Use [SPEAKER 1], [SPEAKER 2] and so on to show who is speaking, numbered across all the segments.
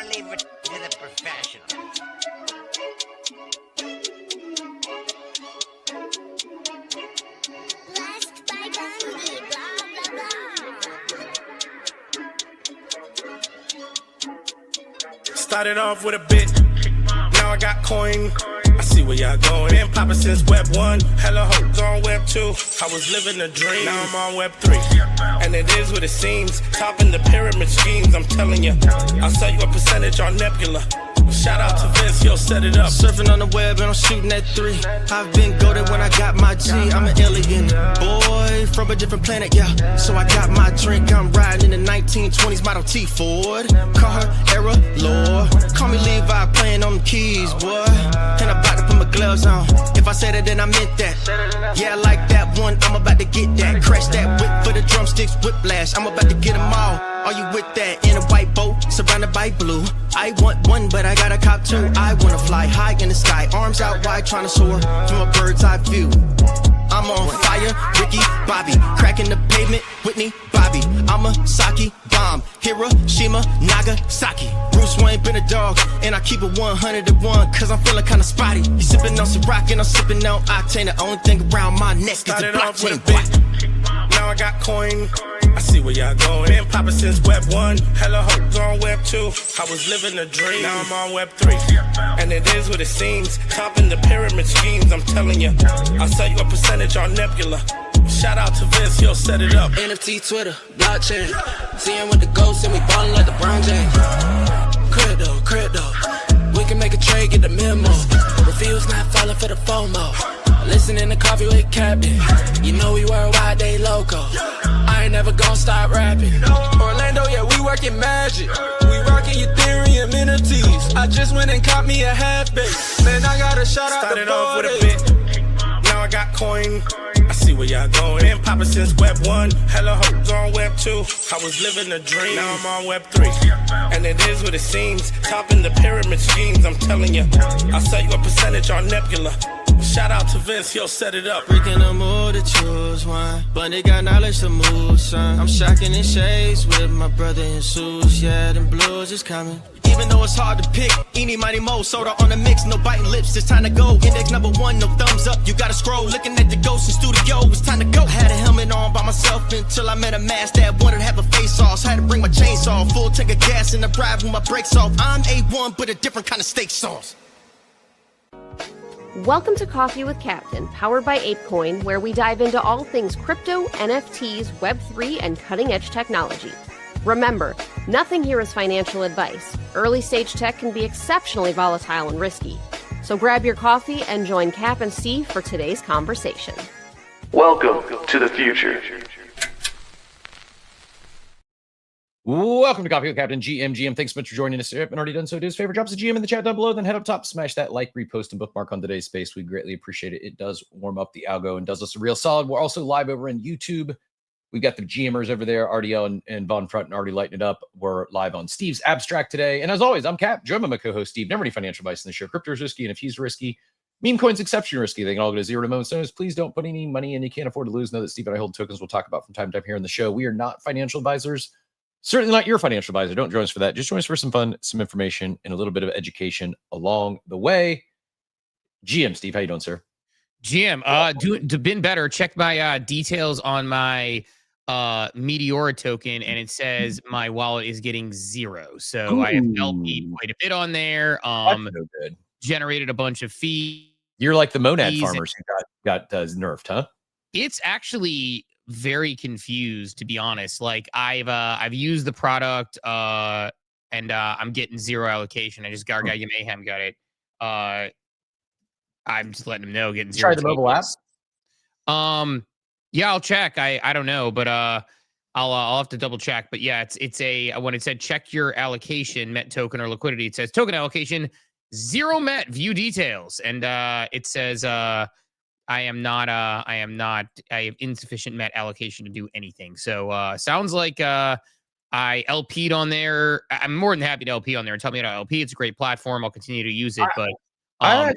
[SPEAKER 1] gotta leave it to the professionals.
[SPEAKER 2] Blessed by Bungie, blah, blah, blah.
[SPEAKER 3] Started off with a bit, now I got coin. I see where y'all going. Been poppin' since Web 1, hella hoes on Web 2. I was living a dream, now I'm on Web 3. And it is what it seems, topping the pyramid schemes, I'm telling you. I'll sell you a percentage on Nebula. Shout out to Vince, yo, set it up.
[SPEAKER 4] Surfing on the web and I'm shooting at 3. I've been goated when I got my G. I'm an alien boy from a different planet, yeah. So I got my drink, I'm riding in the 1920s Model T Ford. Call her Era Lord. Call me Levi, playing on the keys, boy. And I'm about to put my gloves on. If I said it, then I meant that. Yeah, I like that one, I'm about to get that. Crash that whip for the drumsticks, whiplash. I'm about to get them all. Are you with that? In a white boat, surrounded by blue. I want one, but I got a cop too. I wanna fly high in the sky, arms out wide, trying to soar from a bird's eye view. I'm on fire, Ricky, Bobby, cracking the pavement, Whitney, Bobby. I'm a Saki bomb, Hiroshima, Nagasaki. Bruce Wayne been a dog, and I keep it 101, cause I'm feeling kinda spotty. You sipping on some rock, and I'm sipping on octane. The only thing around my neck is the
[SPEAKER 3] Started off with a
[SPEAKER 4] blockchain.
[SPEAKER 3] bit, now I got coin. I see where y'all going. Been poppin' since Web 1, hella hoes on Web 2. I was living a dream, now I'm on Web 3. And it is what it seems, topping the pyramid schemes, I'm telling you. I'll sell you a percentage on Nebula. Shout out to Vince, yo, set it up.
[SPEAKER 4] NFT, Twitter, blockchain. Seeing with the ghosts and we ballin' like LeBron James. Crypto. We can make a trade, get the memo. Refuse not falling for the FOMO. Listening to Coffee with Captain. You know we worldwide, they loco. I ain't never gonna stop rapping. Orlando, yeah, we working magic. We rocking Ethereum NFTs. I just went and caught me a half base. Man, I got a shout out
[SPEAKER 3] Started
[SPEAKER 4] to
[SPEAKER 3] off with a
[SPEAKER 4] Bode.
[SPEAKER 3] bit, now I got coin. I see where y'all going. Been poppin' since Web 1, hella hoes on Web 2. I was living a dream, now I'm on Web 3. And it is what it seems, topping the pyramid schemes, I'm telling you. I'll sell you a percentage on Nebula. Shout out to Vince, yo, set it up.
[SPEAKER 4] Freaking the mood to choose one, but they got knowledge to move, son. I'm shocking in shades with my brother in suits. Yeah, them blues is coming. Even though it's hard to pick, eeny, mighty, mo, soda on the mix, no biting lips, it's time to go. Index number 1, no thumbs up, you gotta scroll. Looking at the ghost in studio, it's time to go. Had a helmet on by myself until I met a mask that wanted to have a face off. Had to bring my chainsaw, full tank of gas in the drive with my brakes off. I'm A1, but a different kind of steak sauce.
[SPEAKER 5] Welcome to Coffee with Captain, powered by ApeCoin, where we dive into all things crypto, NFTs, Web3, and cutting-edge technology. Remember, nothing here is financial advice. Early-stage tech can be exceptionally volatile and risky. So grab your coffee and join Cap and Steve for today's conversation.
[SPEAKER 6] Welcome to the future.
[SPEAKER 7] Welcome to Coffee with Captain GM. Thanks so much for joining us. If you haven't already done so, do us a favor, drop us a GM in the chat down below, then head up top, smash that like, repost, and bookmark on today's space. We greatly appreciate it. It does warm up the algo and does us a real solid. We're also live over in YouTube. We've got the GMers over there, RDL and Von Front, and already lighting it up. We're live on Steve's Abstract today. And as always, I'm Cap, joined by my co-host Steve. Never any financial advice in the show. Crypto is risky, and if he's risky, meme coins exceptionally risky. They can all go to zero to moments notice. Please don't put any money in you can't afford to lose. Know that Steve and I hold tokens we'll talk about from time to time here in the show. We are not financial advisors. Certainly not your financial advisor. Don't join us for that. Just join us for some fun, some information, and a little bit of education along the way. GM, Steve, how you doing, sir?
[SPEAKER 8] GM, been better. Check my details on my Meteora token, and it says my wallet is getting 0. So
[SPEAKER 7] Ooh.
[SPEAKER 8] I have LP'd quite a bit on there.
[SPEAKER 7] That's no good.
[SPEAKER 8] Generated a bunch of fees.
[SPEAKER 7] You're like the monad farmers who got nerfed, huh?
[SPEAKER 8] It's actually very confused, to be honest. Like I've used the product and I'm getting 0 allocation. I just Gargaya Mayhem got it. I'm just letting him know getting 0.
[SPEAKER 7] Try the mobile app.
[SPEAKER 8] Yeah, I'll check. I don't know, but I'll have to double check. But yeah, it's a when it said check your allocation, Met token or liquidity, it says token allocation 0 Met, view details, and it says I have insufficient Met allocation to do anything. So sounds like I LP'd on there. I'm more than happy to LP on there and tell me how to LP. It's a great platform. I'll continue to use it. But
[SPEAKER 7] I've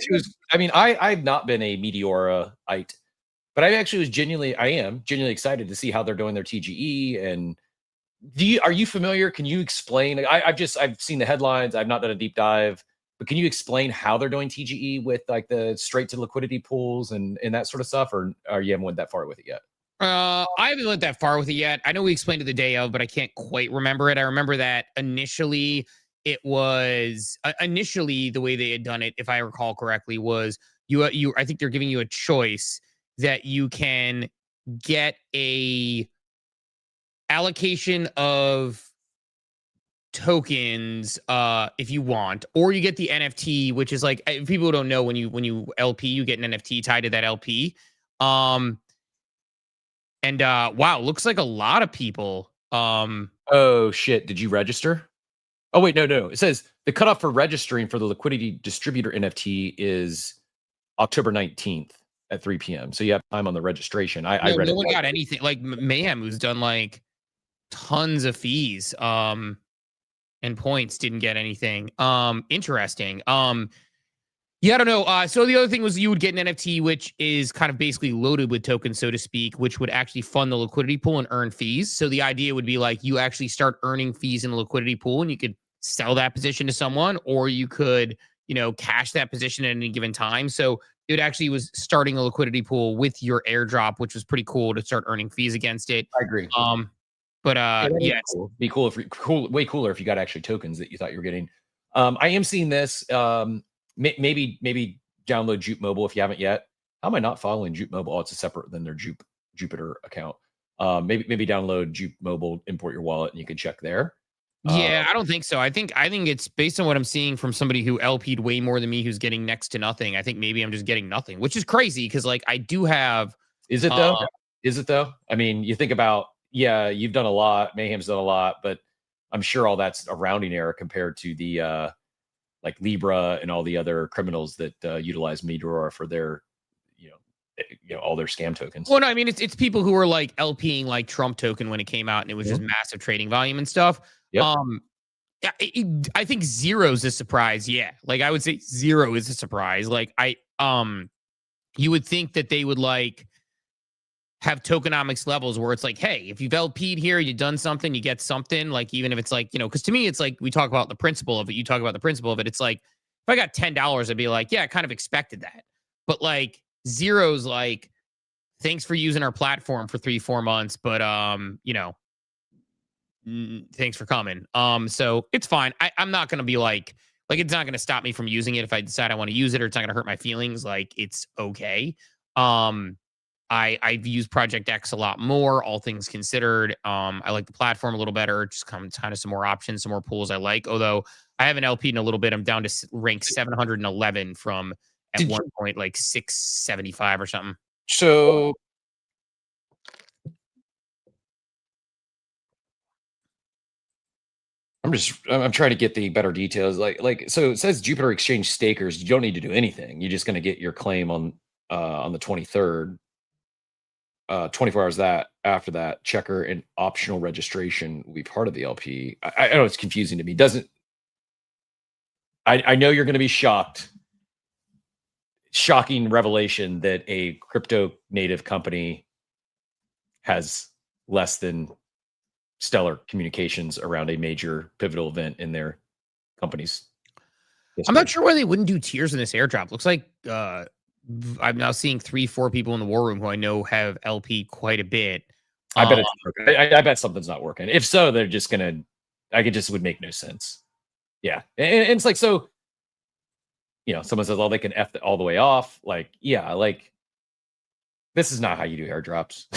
[SPEAKER 7] not been a Meteora-ite, but I am genuinely excited to see how they're doing their TGE and Are you familiar? Can you explain? I've seen the headlines. I've not done a deep dive, but can you explain how they're doing TGE with like the straight to liquidity pools and that sort of stuff, or you haven't went that far with it yet?
[SPEAKER 8] I haven't went that far with it yet. I know we explained it the day of, but I can't quite remember it. I remember that initially it was initially the way they had done it, if I recall correctly, was you I think they're giving you a choice that you can get a allocation of tokens if you want, or you get the NFT, which is like, people who don't know, when you LP, you get an NFT tied to that LP. And wow, looks like a lot of people.
[SPEAKER 7] Oh shit! Did you register? Oh wait, no. It says the cutoff for registering for the liquidity distributor NFT is October 19th at 3 p.m. So you have time on the registration. I read
[SPEAKER 8] no
[SPEAKER 7] it.
[SPEAKER 8] one got anything. Like Mayhem, who's done like tons of fees and points, didn't get anything. Interesting. Yeah, I don't know. So the other thing was you would get an NFT, which is kind of basically loaded with tokens, so to speak, which would actually fund the liquidity pool and earn fees. So the idea would be like you actually start earning fees in the liquidity pool, and you could sell that position to someone, or you could, cash that position at any given time. So it actually was starting a liquidity pool with your airdrop, which was pretty cool to start earning fees against it.
[SPEAKER 7] I agree.
[SPEAKER 8] But yeah,
[SPEAKER 7] cool. Be cool way cooler if you got actually tokens that you thought you were getting. I am seeing this. Maybe download Jupe Mobile if you haven't yet. How am I not following Jupe Mobile? Oh, it's a separate than their Jupiter account. Maybe download Jupe Mobile, import your wallet, and you can check there.
[SPEAKER 8] Yeah, I don't think so. I think it's based on what I'm seeing from somebody who LP'd way more than me, who's getting next to nothing. I think maybe I'm just getting nothing, which is crazy because like I do have.
[SPEAKER 7] Is it though? Is it though? I mean, you think about, yeah, you've done a lot. Mayhem's done a lot, but I'm sure all that's a rounding error compared to the like Libra and all the other criminals that utilize Meteor for their, all their scam tokens.
[SPEAKER 8] Well, no, I mean it's people who were like LPing like Trump token when it came out, and it was just massive trading volume and stuff.
[SPEAKER 7] Yep.
[SPEAKER 8] I think zero's a surprise. Yeah, like I would say zero is a surprise. Like you would think that they would like have tokenomics levels where it's like, hey, if you've LP'd here, you've done something, you get something. Like even if it's like, because to me it's like we talk about the principle of it. You talk about the principle of it. It's like if I got $10, I'd be like, yeah, I kind of expected that. But like zero's like, thanks for using our platform for 3-4 months, but thanks for coming. So it's fine. I'm not gonna be like it's not gonna stop me from using it if I decide I want to use it, or it's not gonna hurt my feelings. Like it's okay. I've used Project X a lot more, all things considered. I like the platform a little better, just kind of some more options, some more pools I like. Although I haven't LP'd in a little bit. I'm down to rank 711 from at one point like 675 or something.
[SPEAKER 7] So I'm trying to get the better details. So it says Jupiter Exchange stakers, you don't need to do anything. You're just going to get your claim on the 23rd. 24 hours after that, checker and optional registration will be part of the LP. I know it's confusing to me. I know you're going to be shocked. Shocking revelation that a crypto native company has less than stellar communications around a major pivotal event in their company's history.
[SPEAKER 8] I'm not sure why they wouldn't do tiers in this airdrop. Looks like I'm now seeing 3-4 people in the war room who I know have LP quite a bit.
[SPEAKER 7] I bet it's working. I bet something's not working. If so, they're just gonna. It would make no sense. Yeah, and it's like, so. Someone says, "Oh, they can F all the way off." Like, yeah, like this is not how you do airdrops.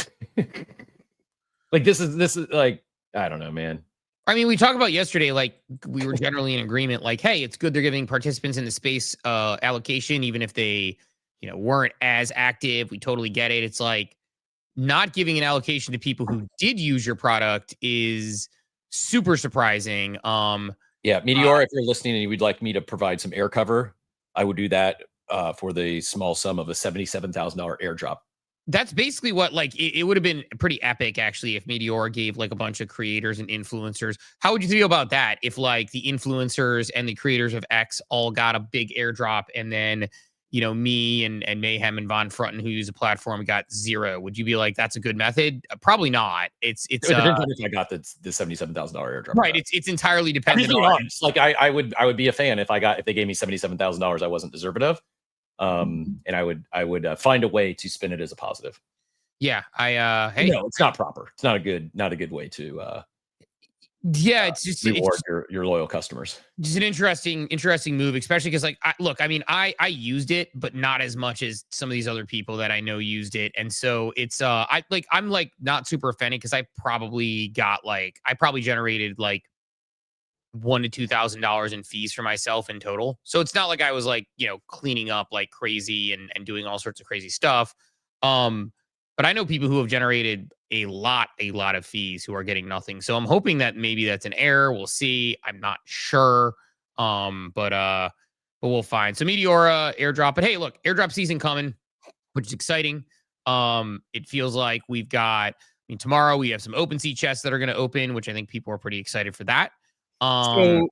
[SPEAKER 7] Like this is like, I don't know, man.
[SPEAKER 8] I mean, we talked about yesterday, like we were generally in agreement, like, hey, it's good they're giving participants in the space allocation, even if they, weren't as active. We totally get it. It's like not giving an allocation to people who did use your product is super surprising.
[SPEAKER 7] Yeah, Meteor, if you're listening and you would like me to provide some air cover, I would do that for the small sum of a $77,000 airdrop.
[SPEAKER 8] That's basically what, like, it would have been pretty epic, actually, if Meteor gave, like, a bunch of creators and influencers. How would you feel about that? If, like, the influencers and the creators of X all got a big airdrop and then, me and Mayhem and Von Frunten, who use a platform, got 0, would you be like, that's a good method? Probably not. It's
[SPEAKER 7] It depends on if I got the $77,000 airdrop.
[SPEAKER 8] right. It's entirely
[SPEAKER 7] I'm
[SPEAKER 8] dependent
[SPEAKER 7] just being
[SPEAKER 8] on.
[SPEAKER 7] honest. Like I would be a fan if they gave me $77,000 I wasn't deserving of. And I would find a way to spin it as a positive.
[SPEAKER 8] Yeah, hey,
[SPEAKER 7] no, it's not proper. It's not a good way to
[SPEAKER 8] it's just
[SPEAKER 7] reward your loyal customers.
[SPEAKER 8] Just an interesting move, especially because I used it, but not as much as some of these other people that I know used it, and so it's I'm like not super offended because I probably generated like $1,000 to $2,000 in fees for myself in total. So it's not like I was like cleaning up like crazy and doing all sorts of crazy stuff. But I know people who have generated a lot of fees who are getting nothing. So I'm hoping that maybe that's an error. We'll see. I'm not sure. But we'll find. So Meteora airdrop. But hey, look, airdrop season coming, which is exciting. It feels like we've got. Tomorrow we have some OpenSea chests that are going to open, which I think people are pretty excited for that.
[SPEAKER 7] So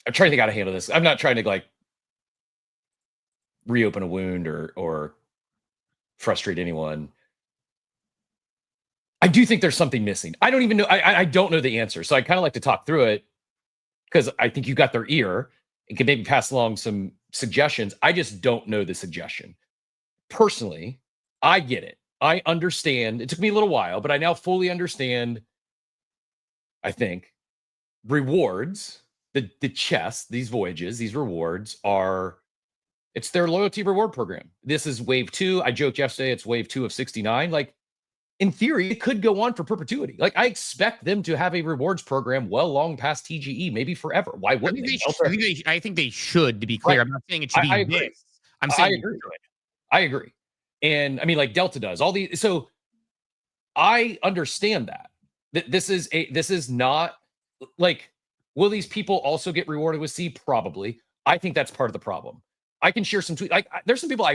[SPEAKER 7] I'm trying to think how to handle this. I'm not trying to like reopen a wound or frustrate anyone. I do think there's something missing. I don't even know. I don't know the answer. So I kind of like to talk through it because I think you got their ear and can maybe pass along some suggestions. I just don't know the suggestion. Personally, I get it. I understand. It took me a little while, but I now fully understand, I think, rewards. The chests, these voyages, these rewards it's their loyalty reward program. This is wave 2. I joked yesterday, it's wave 2 of 69. Like, in theory, it could go on for perpetuity. Like, I expect them to have a rewards program well long past TGE, maybe forever. Why wouldn't they?
[SPEAKER 8] I think they should, to be clear. Right. I'm not saying it should be this. I'm saying
[SPEAKER 7] I agree. And I mean, like Delta does all these. So I understand that. This is not like, will these people also get rewarded with C? Probably. I think that's part of the problem. I can share some tweets. There's some people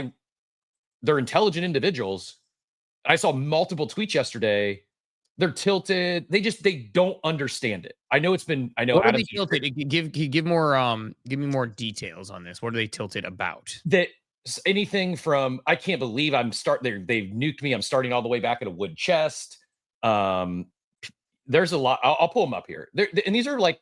[SPEAKER 7] they're intelligent individuals. I saw multiple tweets yesterday. They're tilted. They don't understand it. I know what are they
[SPEAKER 8] tilted? Give me more details on this. What are they tilted about?
[SPEAKER 7] That anything from I can't believe they've nuked me. I'm starting all the way back at a wood chest. There's a lot. I'll pull them up here. And these are like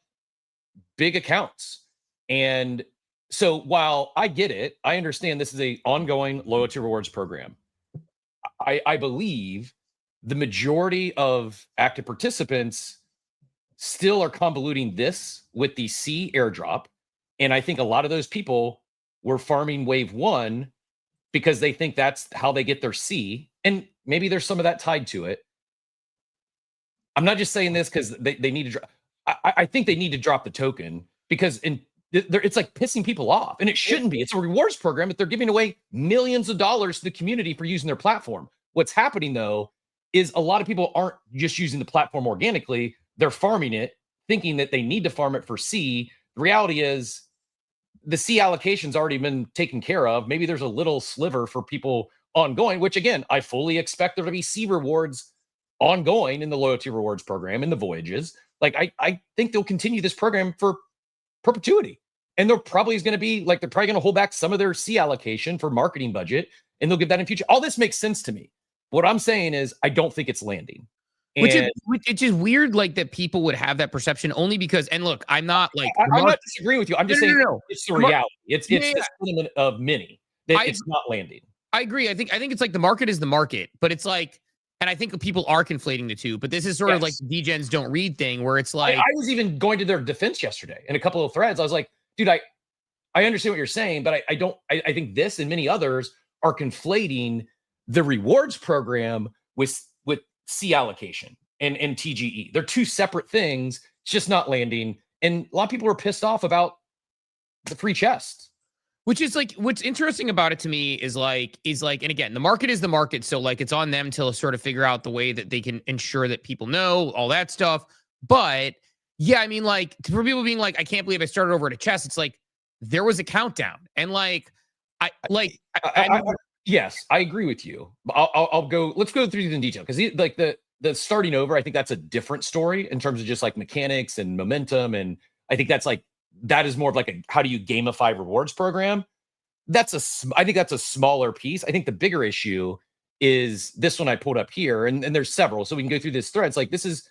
[SPEAKER 7] big accounts. And so while I get it, I understand this is a ongoing loyalty rewards program. I believe the majority of active participants still are convoluting this with the C airdrop. And I think a lot of those people were farming wave 1 because they think that's how they get their C. And maybe there's some of that tied to it. I'm not just saying this because they need to drop. I think they need to drop the token because it's like pissing people off, and it shouldn't be. It's a rewards program, but they're giving away millions of dollars to the community for using their platform. What's happening though is a lot of people aren't just using the platform organically; they're farming it, thinking that they need to farm it for C. The reality is, the C allocation's already been taken care of. Maybe there's a little sliver for people ongoing, which again, I fully expect there to be C rewards ongoing in the loyalty rewards program in the voyages. Like I think they'll continue this program for perpetuity, and there probably is going to be they're probably going to hold back some of their C allocation for marketing budget, and they'll give that in future. All this makes sense to me. What I'm saying is I don't think it's landing.
[SPEAKER 8] Which is weird, like that people would have that perception only because. And look, I'm not like
[SPEAKER 7] I'm not disagreeing with you. I'm just saying it's the reality. It's this element of many that it's not landing.
[SPEAKER 8] I agree. I think it's like the market is the market, but it's like. And I think people are conflating the two, but this is sort of like the degens don't read thing where it's like.
[SPEAKER 7] I was even going to their defense yesterday in a couple of threads. I was like, dude, I understand what you're saying, but I think this and many others are conflating the rewards program with C allocation and TGE. They're two separate things. It's just not landing. And a lot of people are pissed off about the free chests.
[SPEAKER 8] Which is like, what's interesting about it to me is like, and again, the market is the market. So like, it's on them to sort of figure out the way that they can ensure that people know all that stuff. But yeah, I mean, like for people being like, I can't believe I started over at a chest. It's like, there was a countdown. And like,
[SPEAKER 7] Yes, I agree with you. I'll go. Let's go through these in detail because like the starting over, I think that's a different story in terms of just like mechanics and momentum, and I think that is more of like a how do you gamify rewards program. I think that's a smaller piece. I think the bigger issue is this one I pulled up here, and there's several, so we can go through this thread. It's like this is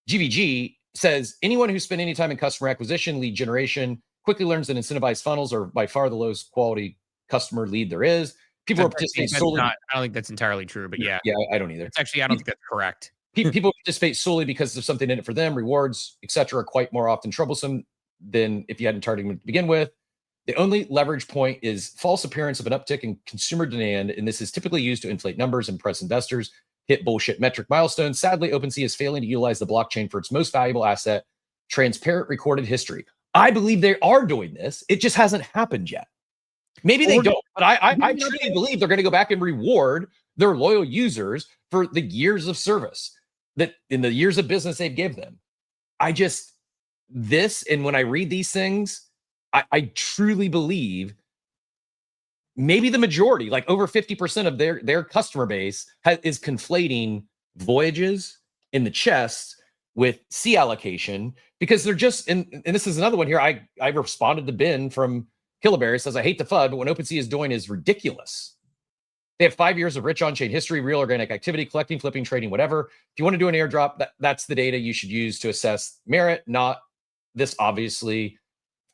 [SPEAKER 7] GVG says anyone who spent any time in customer acquisition, lead generation, quickly learns that incentivized funnels are by far the lowest quality customer lead there is. People are participating solely.
[SPEAKER 8] I don't think that's entirely true, but yeah.
[SPEAKER 7] Yeah, I don't either.
[SPEAKER 8] It's actually, I don't think that's correct.
[SPEAKER 7] People participate solely because there's something in it for them. Rewards, etc., are quite more often troublesome than if you hadn't targeted them to begin with. The only leverage point is false appearance of an uptick in consumer demand, and this is typically used to inflate numbers and impress investors, hit bullshit metric milestones. Sadly, OpenSea is failing to utilize the blockchain for its most valuable asset, transparent recorded history. I believe they are doing this. It just hasn't happened yet. Maybe they don't, but I truly believe they're going to go back and reward their loyal users for the years of service that in the years of business they've given them. And when I read these things, I truly believe maybe the majority, like over 50% of their customer base is conflating voyages in the chests with sea allocation because they're just, and this is another one here. I responded to Ben from Killaberry, says, I hate the FUD, but what OpenSea is doing is ridiculous. They have 5 years of rich on-chain history, real organic activity, collecting, flipping, trading, whatever. If you want to do an airdrop, that's the data you should use to assess merit, not this obviously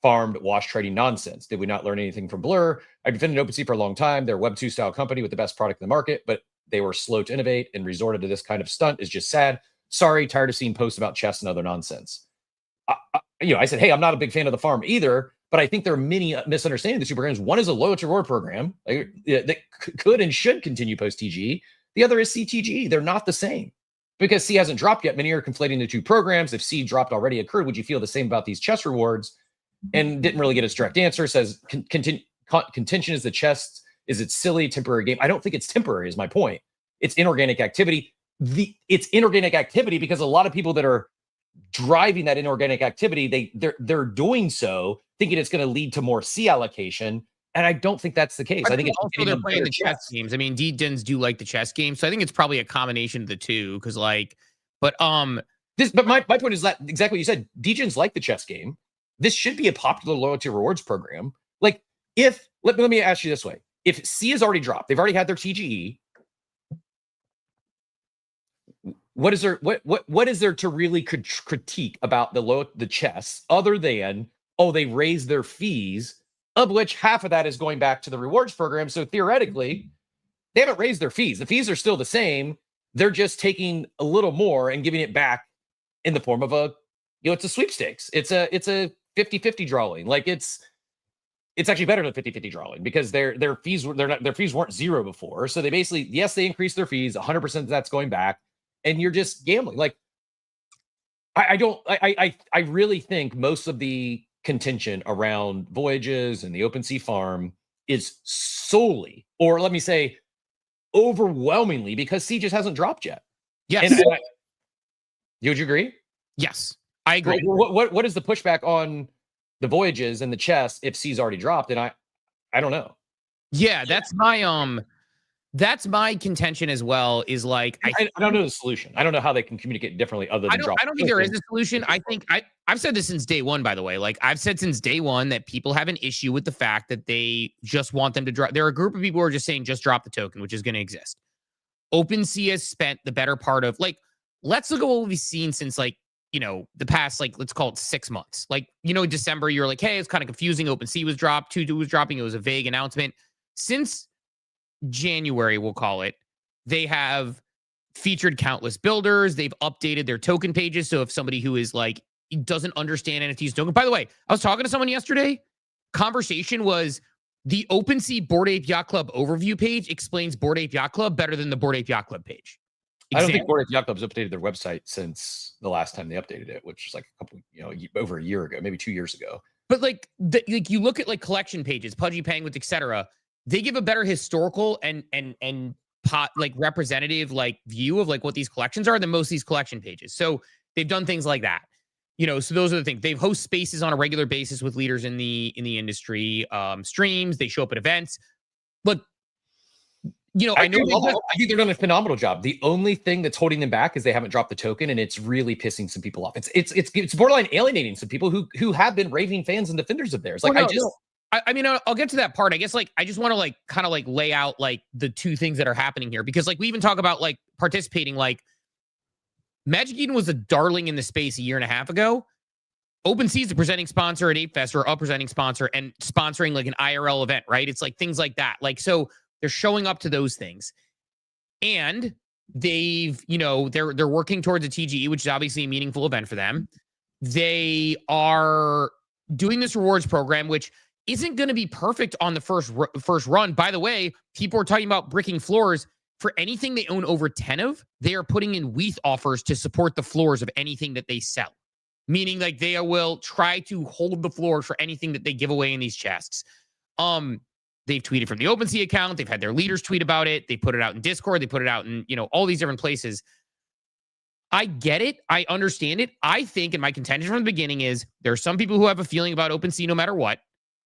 [SPEAKER 7] farmed wash trading nonsense. Did we not learn anything from Blur? I defended OpenSea for a long time. They're a Web 2 style company with the best product in the market, but they were slow to innovate and resorted to this kind of stunt. Is just sad. Sorry, tired of seeing posts about chess and other nonsense. I said, hey, I'm not a big fan of the farm either, but I think there are many misunderstandings of the two programs. One is a loyalty reward program that could and should continue post TGE. The other is CTGE. They're not the same because C hasn't dropped yet. Many are conflating the two programs. If C dropped already occurred, would you feel the same about these chess rewards? And didn't really get a direct answer. Says contention is the chess. Is it silly temporary game? I don't think it's temporary is my point. It's inorganic activity. It's inorganic activity because a lot of people that are driving that inorganic activity, they're doing so thinking it's going to lead to more C allocation. And I don't think that's the case. I think it's
[SPEAKER 8] also they're playing the chess games. I mean, D-gens do like the chess games. So I think it's probably a combination of the two. But
[SPEAKER 7] my point is that exactly what you said. D-gens like the chess game. This should be a popular loyalty rewards program. Like let me ask you this way. If C is already dropped, they've already had their TGE. What is there to really critique about the chess other than, they raised their fees, of which half of that is going back to the rewards program. So theoretically, they haven't raised their fees. The fees are still the same. They're just taking a little more and giving it back in the form of it's a sweepstakes. It's a 50-50 drawing. Like it's actually better than 50-50 drawing because their fees weren't zero before. So they basically, yes, they increased their fees. 100% of that's going back. And you're just gambling. Like, I really think most of the contention around voyages and the OpenSea farm is solely, or let me say, overwhelmingly because C just hasn't dropped yet.
[SPEAKER 8] Yes.
[SPEAKER 7] Would you agree?
[SPEAKER 8] Yes, I agree.
[SPEAKER 7] What is the pushback on the voyages and the chess if C's already dropped? And I don't know.
[SPEAKER 8] Yeah, that's my contention as well. Is like
[SPEAKER 7] I don't know the solution. I don't know how they can communicate differently other than drop.
[SPEAKER 8] I don't think there is a solution. I think I've said this since day one. By the way, like I've said since day one that people have an issue with the fact that they just want them to drop. There are a group of people who are just saying just drop the token, which is going to exist. OpenSea has spent the better part of let's look at what we've seen since the past let's call it 6 months. December you're like, hey, it's kind of confusing. OpenSea was dropped. 2 was dropping. It was a vague announcement. Since January, we'll call it, they have featured countless builders. They've updated their token pages. So if somebody who is doesn't understand NFTs token, by the way, I was talking to someone yesterday. Conversation was the OpenSea Bored Ape Yacht Club overview page explains Bored Ape Yacht Club better than the Bored Ape Yacht Club page.
[SPEAKER 7] I don't think Bored Ape Yacht Club's updated their website since the last time they updated it, which was over a year ago, maybe 2 years ago.
[SPEAKER 8] But you look at collection pages, Pudgy Penguins, etc. They give a better historical and representative view of what these collections are than most of these collection pages. So they've done things like that. So those are the things. They host spaces on a regular basis with leaders in the industry, streams. They show up at events. But
[SPEAKER 7] I think they're doing a phenomenal job. The only thing that's holding them back is they haven't dropped the token, and it's really pissing some people off. It's borderline alienating some people who have been raving fans and defenders of theirs. Like,
[SPEAKER 8] I mean, I'll get to that part. I guess like I just want to like kind of like lay out like the two things that are happening here, because like we even talk about like participating. Like Magic Eden was a darling in the space a year and a half ago. OpenSea is the presenting sponsor at Ape Fest, or a presenting sponsor, and sponsoring like an IRL event, right? It's like things like that. Like, so they're showing up to those things, and they've, they're working towards a TGE, which is obviously a meaningful event for them. They are doing this rewards program, which isn't going to be perfect on the first run. By the way, people are talking about bricking floors. For anything they own over 10 of, they are putting in WETH offers to support the floors of anything that they sell. Meaning like they will try to hold the floor for anything that they give away in these chests. They've tweeted from the OpenSea account. They've had their leaders tweet about it. They put it out in Discord. They put it out in, all these different places. I get it. I understand it. I think, and my contention from the beginning is, there are some people who have a feeling about OpenSea no matter what.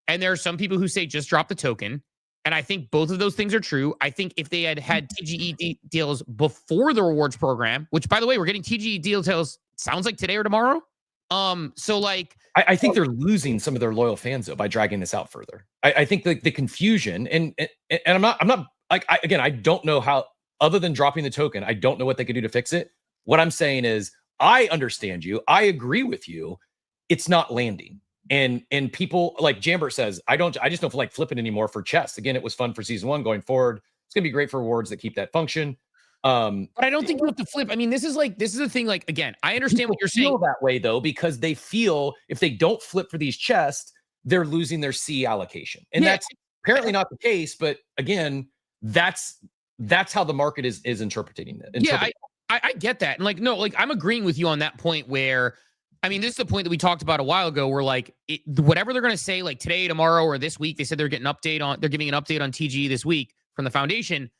[SPEAKER 8] And there are some people who say just drop the token. And I think both of those things are true. I think if they had TGE deals before the rewards program, which by the way, we're getting TGE details, sounds like today or tomorrow. So like,
[SPEAKER 7] I think they're losing some of their loyal fans though by dragging this out further. I think the confusion and I'm not like, I don't know how, other than dropping the token, I don't know what they could do to fix it. What I'm saying is, I understand you. I agree with you. It's not landing. And people, like Jambert says, I just don't feel like flipping anymore for chests. Again, it was fun for season 1 going forward. It's gonna be great for rewards that keep that function.
[SPEAKER 8] But I don't think you have to flip. I mean, this is the thing. Like, again, I understand what you're saying.
[SPEAKER 7] Feel that way though, because they feel if they don't flip for these chests, they're losing their C allocation, and that's apparently not the case. But again, that's how the market is interpreting it.
[SPEAKER 8] Yeah, I get that, and like, no, like I'm agreeing with you on that point. Where, I mean, this is the point that we talked about a while ago. Where like whatever they're going to say, like today, tomorrow, or this week, they said they're giving an update on TGE this week from the foundation.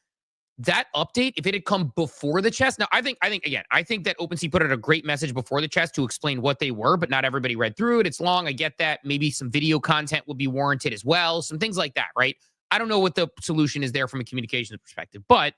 [SPEAKER 8] That update, if it had come before the chest, now I think that OpenSea put out a great message before the chest to explain what they were, but not everybody read through it. It's long. I get that. Maybe some video content would be warranted as well. Some things like that, right? I don't know what the solution is there from a communications perspective, but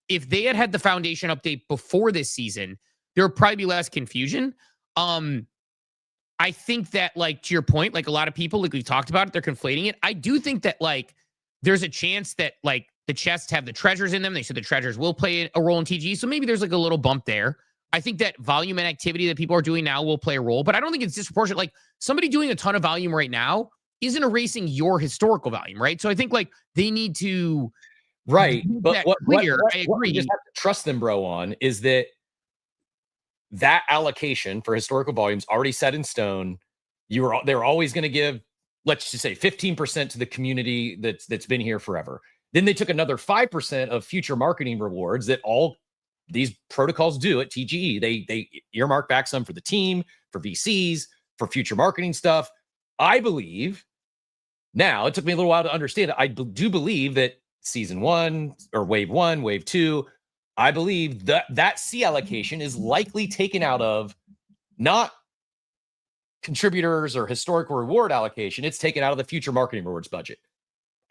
[SPEAKER 8] if they had the foundation update before this season, there would probably be less confusion. I think that, like, to your point, like a lot of people, like we've talked about it, they're conflating it. I do think that like there's a chance that like the chests have the treasures in them. They said the treasures will play a role in TG. So maybe there's like a little bump there. I think that volume and activity that people are doing now will play a role, but I don't think it's disproportionate. Like somebody doing a ton of volume right now isn't erasing your historical volume, right? So I think like they need to
[SPEAKER 7] but what I agree.
[SPEAKER 8] What
[SPEAKER 7] you just have to trust them, bro, on is that allocation for historical volumes already set in stone. They're always going to give, let's just say 15% to the community that's been here forever. Then they took another 5% of future marketing rewards that all these protocols do at TGE. They earmark back some for the team, for VCs, for future marketing stuff. I believe, now it took me a little while to understand it, I do believe that season 1 or wave 1, wave 2, I believe that C allocation is likely taken out of not contributors or historical reward allocation. It's taken out of the future marketing rewards budget.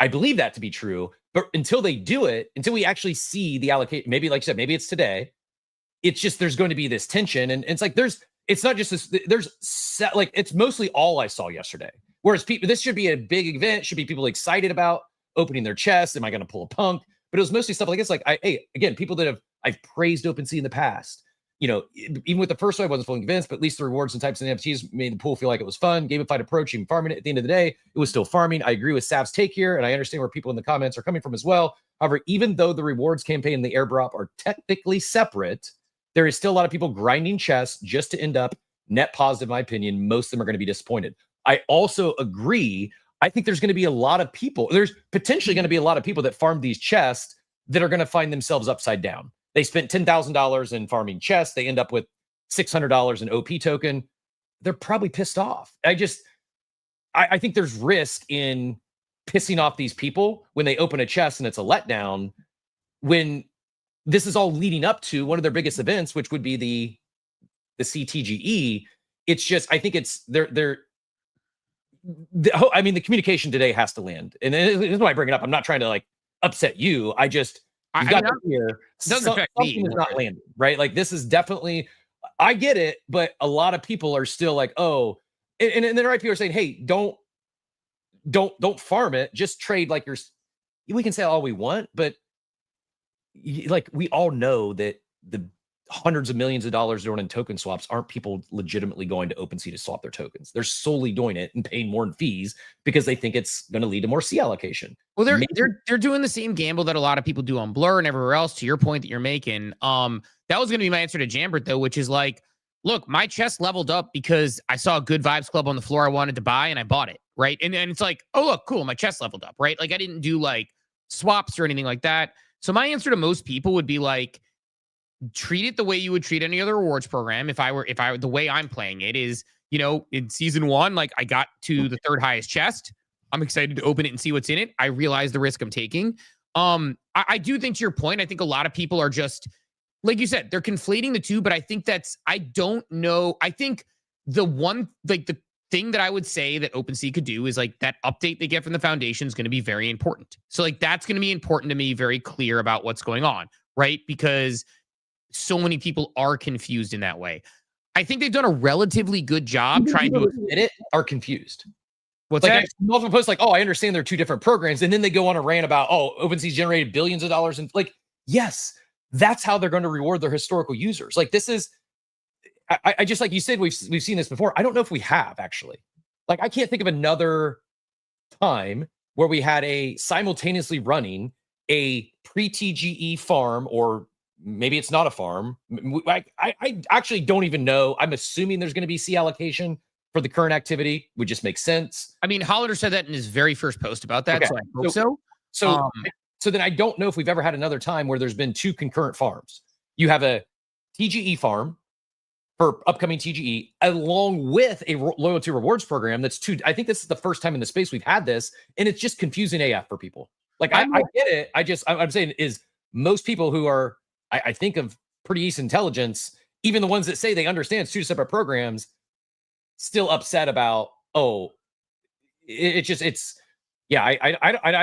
[SPEAKER 7] I believe that to be true, but until they do it, until we actually see the allocation, maybe like you said, maybe it's today. It's just, there's going to be this tension, and it's like it's not just this. Like it's mostly all I saw yesterday. Whereas this should be a big event, should be people excited about opening their chests. Am I going to pull a punk? But it was mostly stuff like this. Like again, people that I've praised OpenSea in the past. Even with the first one, I wasn't fully convinced, but at least the rewards and types of NFTs made the pool feel like it was fun. Gamified approach, even farming it. At the end of the day, it was still farming. I agree with Sav's take here, and I understand where people in the comments are coming from as well. However, even though the rewards campaign and the airdrop are technically separate, there is still a lot of people grinding chests just to end up net positive, in my opinion. Most of them are going to be disappointed. I also agree. I think there's going to be a lot of people. There's potentially going to be a lot of people that farm these chests that are going to find themselves upside down. They spent $10,000 in farming chests. They end up with $600 in OP token. They're probably pissed off. I think there's risk in pissing off these people when they open a chest and it's a letdown, when this is all leading up to one of their biggest events, which would be the CTGE. It's just, I think it's the communication today has to land. And this is why I bring it up. I'm not trying to like upset you. I just,
[SPEAKER 8] I
[SPEAKER 7] You've got
[SPEAKER 8] mean,
[SPEAKER 7] to hear
[SPEAKER 8] doesn't affect me.
[SPEAKER 7] something is not landing, right? Like this is definitely, I get it, but a lot of people are still like, oh, and then the right people are saying, hey, don't farm it, just trade like we can say all we want, but like we all know that the hundreds of millions of dollars they're in token swaps aren't people legitimately going to OpenSea to swap their tokens. They're solely doing it and paying more in fees because they think it's going to lead to more C allocation.
[SPEAKER 8] Well, they're doing the same gamble that a lot of people do on Blur and everywhere else. To your point that you're making, that was going to be my answer to Jambert though, which is like, look, my chest leveled up because I saw a good vibes club on the floor I wanted to buy and I bought it, right? And then it's like, oh look, cool, my chest leveled up, right? Like I didn't do like swaps or anything like that. So my answer to most people would be like, treat it the way you would treat any other rewards program. If I were the way I'm playing it is, in season 1, like I got to the 3rd highest chest. I'm excited to open it and see what's in it. I realize the risk I'm taking. I do think to your point, I think a lot of people are just, like you said, they're conflating the two, but I think I don't know. I think the thing that I would say that OpenSea could do is like that update they get from the foundation is going to be very important. So like, that's going to be important to me, very clear about what's going on, right? Because so many people are confused in that way. I think they've done a relatively good job trying to
[SPEAKER 7] admit it, are confused.
[SPEAKER 8] What's
[SPEAKER 7] like
[SPEAKER 8] that?
[SPEAKER 7] Multiple posts like, oh, I understand they're two different programs. And then they go on a rant about, oh, OpenSea's generated billions of dollars. And like, yes, that's how they're going to reward their historical users. Like this is, I just, like you said, we've seen this before. I don't know if we have actually. Like, I can't think of another time where we had a simultaneously running a pre-TGE farm, or maybe it's not a farm. I actually don't even know. I'm assuming there's going to be C allocation for the current activity. Would just make sense.
[SPEAKER 8] I mean, Hollander said that in his very first post about that. Okay. So I hope so.
[SPEAKER 7] So then I don't know if we've ever had another time where there's been two concurrent farms. You have a TGE farm for upcoming TGE, along with a loyalty rewards program. That's two. I think this is the first time in the space we've had this, and it's just confusing AF for people. Like I get it. I'm saying is most people who are, I think of pretty decent intelligence, even the ones that say they understand it's two separate programs, still upset about, oh, I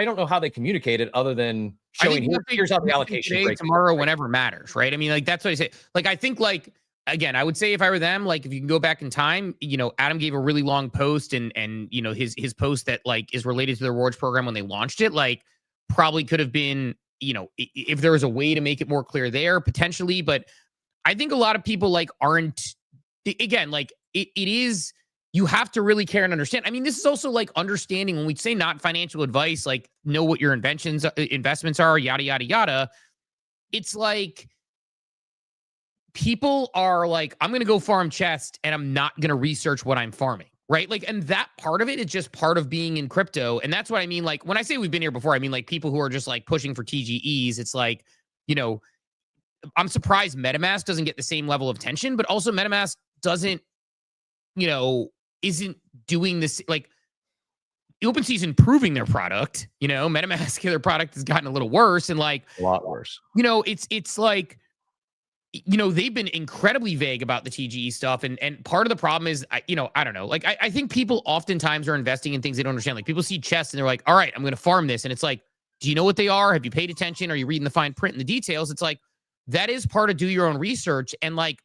[SPEAKER 7] don't know how they communicate it other than showing here's how the allocation
[SPEAKER 8] today, tomorrow, whenever matters, right? I mean, like that's what I say. Like I think like, again, I would say if I were them, like if you can go back in time, Adam gave a really long post and his post that like is related to the rewards program when they launched it, like probably could have been, if there was a way to make it more clear there potentially. But I think a lot of people like aren't, again, like it is, you have to really care and understand. I mean, this is also like understanding when we say not financial advice, like know what your investments are, yada, yada, yada. It's like, people are like, I'm going to go farm chest and I'm not going to research what I'm farming, right? Like, and that part of it is just part of being in crypto. And that's what I mean. Like when I say we've been here before, I mean like people who are just like pushing for TGEs. It's like, I'm surprised MetaMask doesn't get the same level of attention, but also MetaMask doesn't, isn't doing this. Like OpenSea's improving their product, MetaMask, their product has gotten a little worse and like
[SPEAKER 7] a lot worse.
[SPEAKER 8] It's like, they've been incredibly vague about the TGE stuff. And part of the problem is, I don't know. Like, I think people oftentimes are investing in things they don't understand. Like people see chests and they're like, all right, I'm going to farm this. And it's like, do you know what they are? Have you paid attention? Are you reading the fine print and the details? It's like, that is part of do your own research. And like,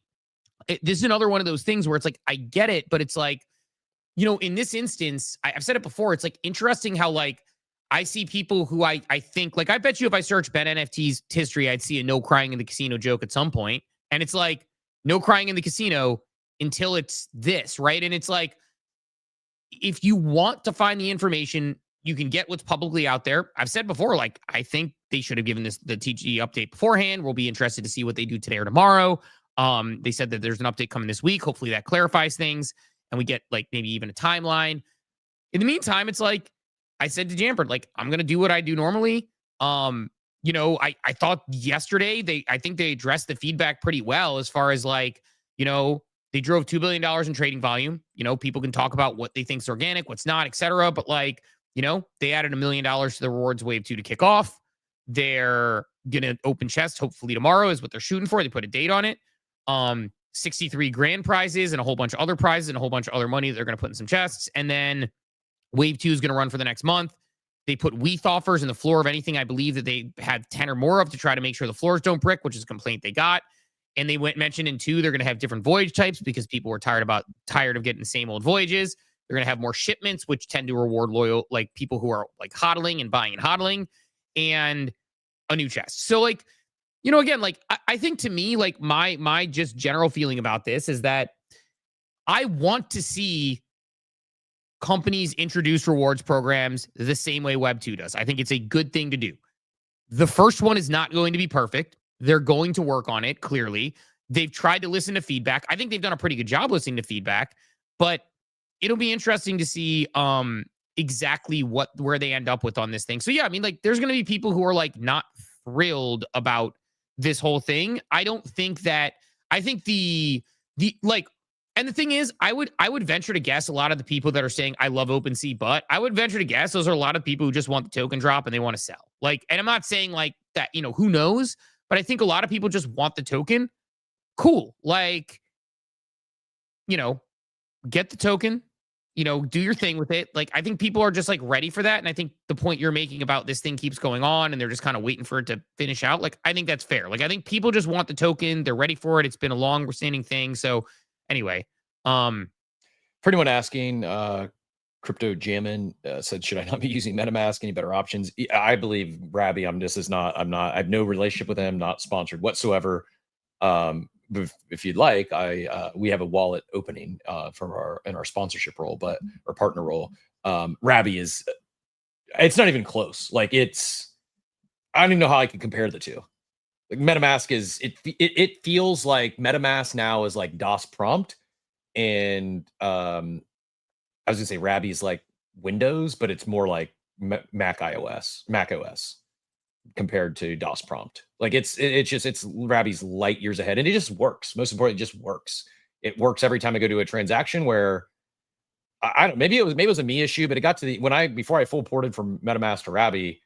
[SPEAKER 8] this is another one of those things where it's like, I get it, but it's like, in this instance, I've said it before. It's like interesting how like, I see people who I think, like, I bet you if I search Ben NFT's history, I'd see a no crying in the casino joke at some point. And it's like, no crying in the casino until it's this, right? And it's like, if you want to find the information, you can get what's publicly out there. I've said before, like, I think they should have given the TGE update beforehand. We'll be interested to see what they do today or tomorrow. They said that there's an update coming this week. Hopefully that clarifies things and we get like maybe even a timeline. In the meantime, it's like, I said to Jambert, like, I'm going to do what I do normally. I thought yesterday, I think they addressed the feedback pretty well as far as like, they drove $2 billion in trading volume. People can talk about what they think is organic, what's not, et cetera. But like, they added $1 million to the rewards wave 2 to kick off. They're going to open chest hopefully tomorrow is what they're shooting for. They put a date on it. 63 grand prizes and a whole bunch of other prizes and a whole bunch of other money they're going to put in some chests. And then Wave 2 is going to run for the next month. They put WETH offers in the floor of anything I believe that they had 10 or more of to try to make sure the floors don't brick, which is a complaint they got. And they mentioned in 2, they're going to have different voyage types because people were tired of getting the same old voyages. They're going to have more shipments, which tend to reward loyal, like people who are like hodling and buying and hodling, and a new chest. So like, again, like I think to me, like my just general feeling about this is that I want to see companies introduce rewards programs the same way Web 2 does. I think it's a good thing to do. The first one is not going to be perfect. They're going to work on it, clearly. They've tried to listen to feedback. I think they've done a pretty good job listening to feedback, but it'll be interesting to see exactly where they end up with on this thing. So yeah, I mean, like there's going to be people who are like not thrilled about this whole thing. I think the like, and the thing is, I would venture to guess a lot of the people that are saying I love OpenSea, but I would venture to guess those are a lot of people who just want the token drop and they want to sell. Like, and I'm not saying like that, who knows, but I think a lot of people just want the token. Cool. Like, get the token, do your thing with it. Like, I think people are just like ready for that. And I think the point you're making about this thing keeps going on and they're just kind of waiting for it to finish out. Like, I think that's fair. Like, I think people just want the token. They're ready for it. It's been a long standing thing. So anyway,
[SPEAKER 7] for anyone asking, Crypto Jammin said, should I not be using MetaMask? Any better options? I believe Rabby, I have no relationship with them, not sponsored whatsoever. If you'd like, we have a wallet opening in our sponsorship role, but our partner role. Rabby it's not even close. Like I don't even know how I can compare the two. Like MetaMask it feels like MetaMask now is like DOS prompt, and I was gonna say Rabby's like Windows, but it's more like Mac OS compared to DOS prompt. Like it's Rabby's light years ahead, and it just works. Most importantly, it just works. It works every time I go to a transaction where I don't, maybe it was a me issue, but it got to before I full ported from MetaMask to Rabby,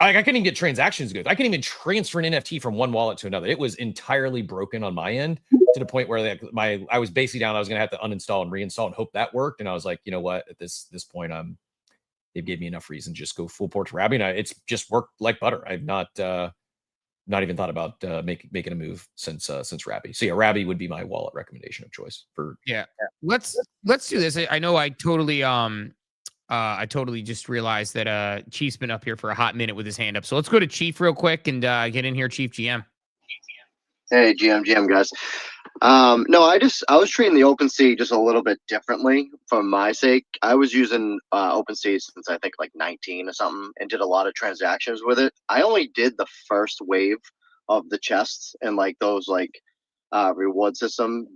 [SPEAKER 7] I couldn't even get transactions good. I couldn't even transfer an NFT from one wallet to another. It was entirely broken on my end to the point where I was basically down. I was going to have to uninstall and reinstall and hope that worked. And I was like, you know what? At this point, they gave me enough reason to just go full port to Rabby, and it's just worked like butter. I've not even thought about making a move since Rabby. So yeah, Rabby would be my wallet recommendation of choice for.
[SPEAKER 8] Yeah, let's do this. I know I totally just realized that Chief's been up here for a hot minute with his hand up. So let's go to Chief real quick and get in here, Chief GM.
[SPEAKER 9] Hey, GM guys. No, I was treating the OpenSea just a little bit differently for my sake. I was using OpenSea since I think like 19 or something and did a lot of transactions with it. I only did the first wave of the chests and like those like reward system.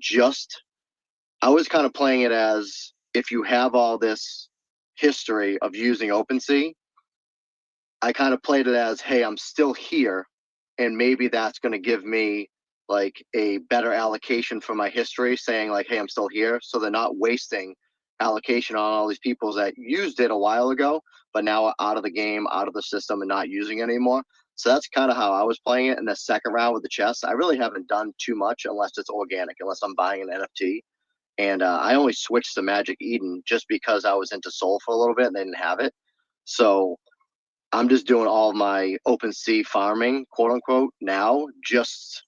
[SPEAKER 9] I was kind of playing it as if you have all this history of using OpenSea, I kind of played it as, hey, I'm still here, and maybe that's going to give me like a better allocation for my history, saying like, hey, I'm still here, so they're not wasting allocation on all these people that used it a while ago, but now are out of the game, out of the system, and not using it anymore. So that's kind of how I was playing it in the second round with the chess. I really haven't done too much unless it's organic, unless I'm buying an NFT. And I only switched to Magic Eden just because I was into Soul for a little bit and they didn't have it. So I'm just doing all of my OpenSea farming, quote unquote, now, just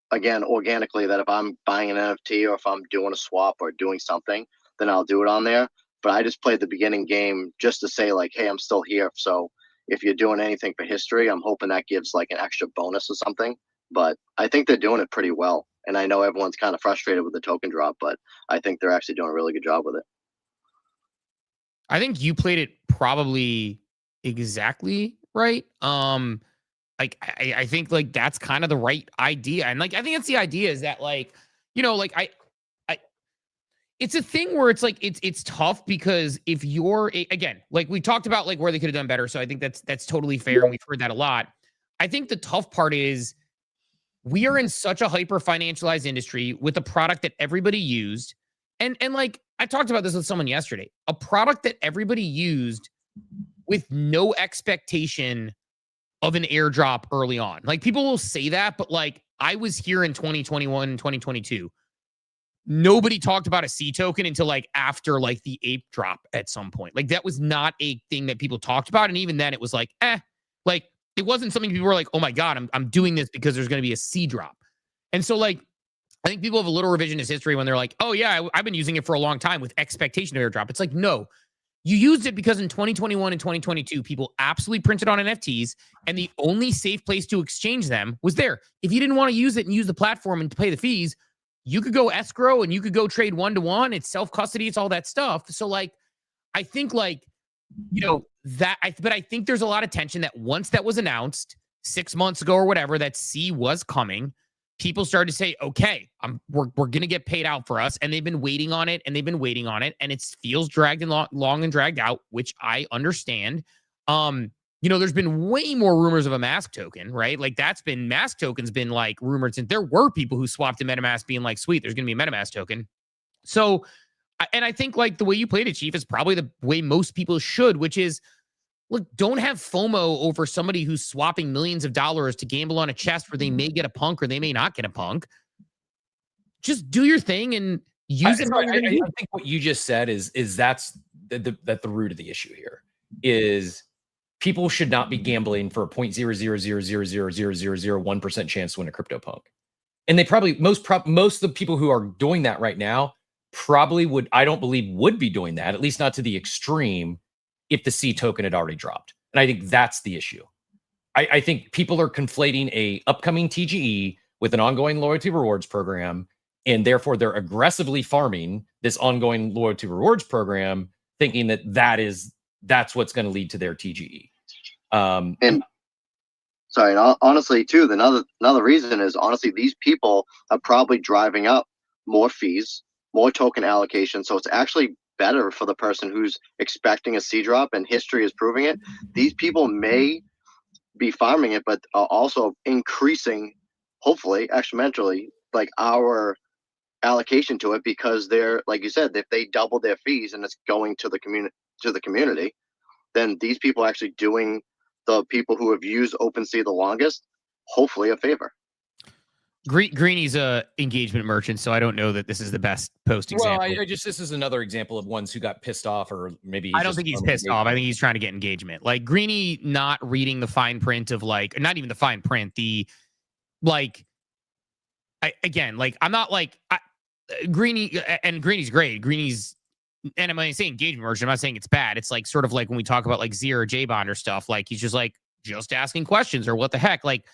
[SPEAKER 9] again, organically, that if I'm buying an NFT or if I'm doing a swap or doing something, then I'll do it on there. But I just played the beginning game just to say like, hey, I'm still here. So if you're doing anything for history, I'm hoping that gives like an extra bonus or something. But I think they're doing it pretty well. And I know everyone's kind of frustrated with the token drop, but I think they're actually doing a really good job with it.
[SPEAKER 8] I think you played it probably exactly right. Like I think like that's kind of the right idea. And like I think that's the idea is that like, you know, like I it's a thing where it's like it's tough because if you're again, like we talked about like where they could have done better. So I think that's totally fair. And we've heard that a lot. I think the tough part is we are in such a hyper financialized industry with a product that everybody used. And like I talked about this with someone yesterday, a product that everybody used with no expectation of an airdrop early on. Like people will say that, but like I was here in 2021 and 2022 nobody talked about a C token until like after like the ape drop at some point. Like that was not a thing that people talked about. And even then it was like, like it wasn't something people were like, oh my God, I'm doing this because there's going to be a C drop. And so like, I think people have a little revisionist history when they're like, oh yeah, I've been using it for a long time with expectation of airdrop. It's like, no, you used it because in 2021 and 2022, people absolutely printed on NFTs and the only safe place to exchange them was there. If you didn't want to use it and use the platform and pay the fees, you could go escrow and you could go trade one-to-one. It's self-custody. It's all that stuff. So like, I think like, but I think there's a lot of tension that once that was announced 6 months ago or whatever, that C was coming, people started to say, okay, we're going to get paid out for us. And they've been waiting on it and they've been waiting on it. And it feels dragged and long and dragged out, which I understand. There's been way more rumors of a mask token, right? Like mask tokens been like rumored since there were people who swapped to MetaMask being like, sweet, there's going to be a MetaMask token. So, and I think like the way you played it, Chief, is probably the way most people should, which is, look, don't have FOMO over somebody who's swapping millions of dollars to gamble on a chest where they may get a punk or they may not get a punk. Just do your thing and use it.
[SPEAKER 7] I think what you just said is that's the root of the issue here is people should not be gambling for a 0.000000001% chance to win a crypto punk. And they probably, most of the people who are doing that right now probably would, I don't believe would be doing that, at least not to the extreme, if the C token had already dropped. And I think that's the issue. I think people are conflating a upcoming TGE with an ongoing loyalty rewards program, and therefore they're aggressively farming this ongoing loyalty rewards program, thinking that that's what's going to lead to their TGE.
[SPEAKER 9] And honestly, too, another reason is honestly these people are probably driving up more fees, more token allocation. So it's actually better for the person who's expecting a C drop, and history is proving it. These people may be farming it, but also increasing, hopefully, exponentially, like our allocation to it, because they're, like you said, if they double their fees and it's going to the community, then these people are actually doing the people who have used OpenSea the longest, hopefully, a favor.
[SPEAKER 8] Greeny's a engagement merchant, so I don't know that this is the best post example.
[SPEAKER 7] Well, this is another example of ones who got pissed off, or maybe
[SPEAKER 8] I don't think he's pissed off. I think he's trying to get engagement. Like Greeny not reading the fine print of like, not even the fine print, the like, I'm not like Greeny, and Greeny's great. Greeny's, and when I say engagement merchant, I'm not saying it's bad. It's like sort of like when we talk about like Zero or J-Bond or stuff, like he's just like just asking questions or what the heck, like.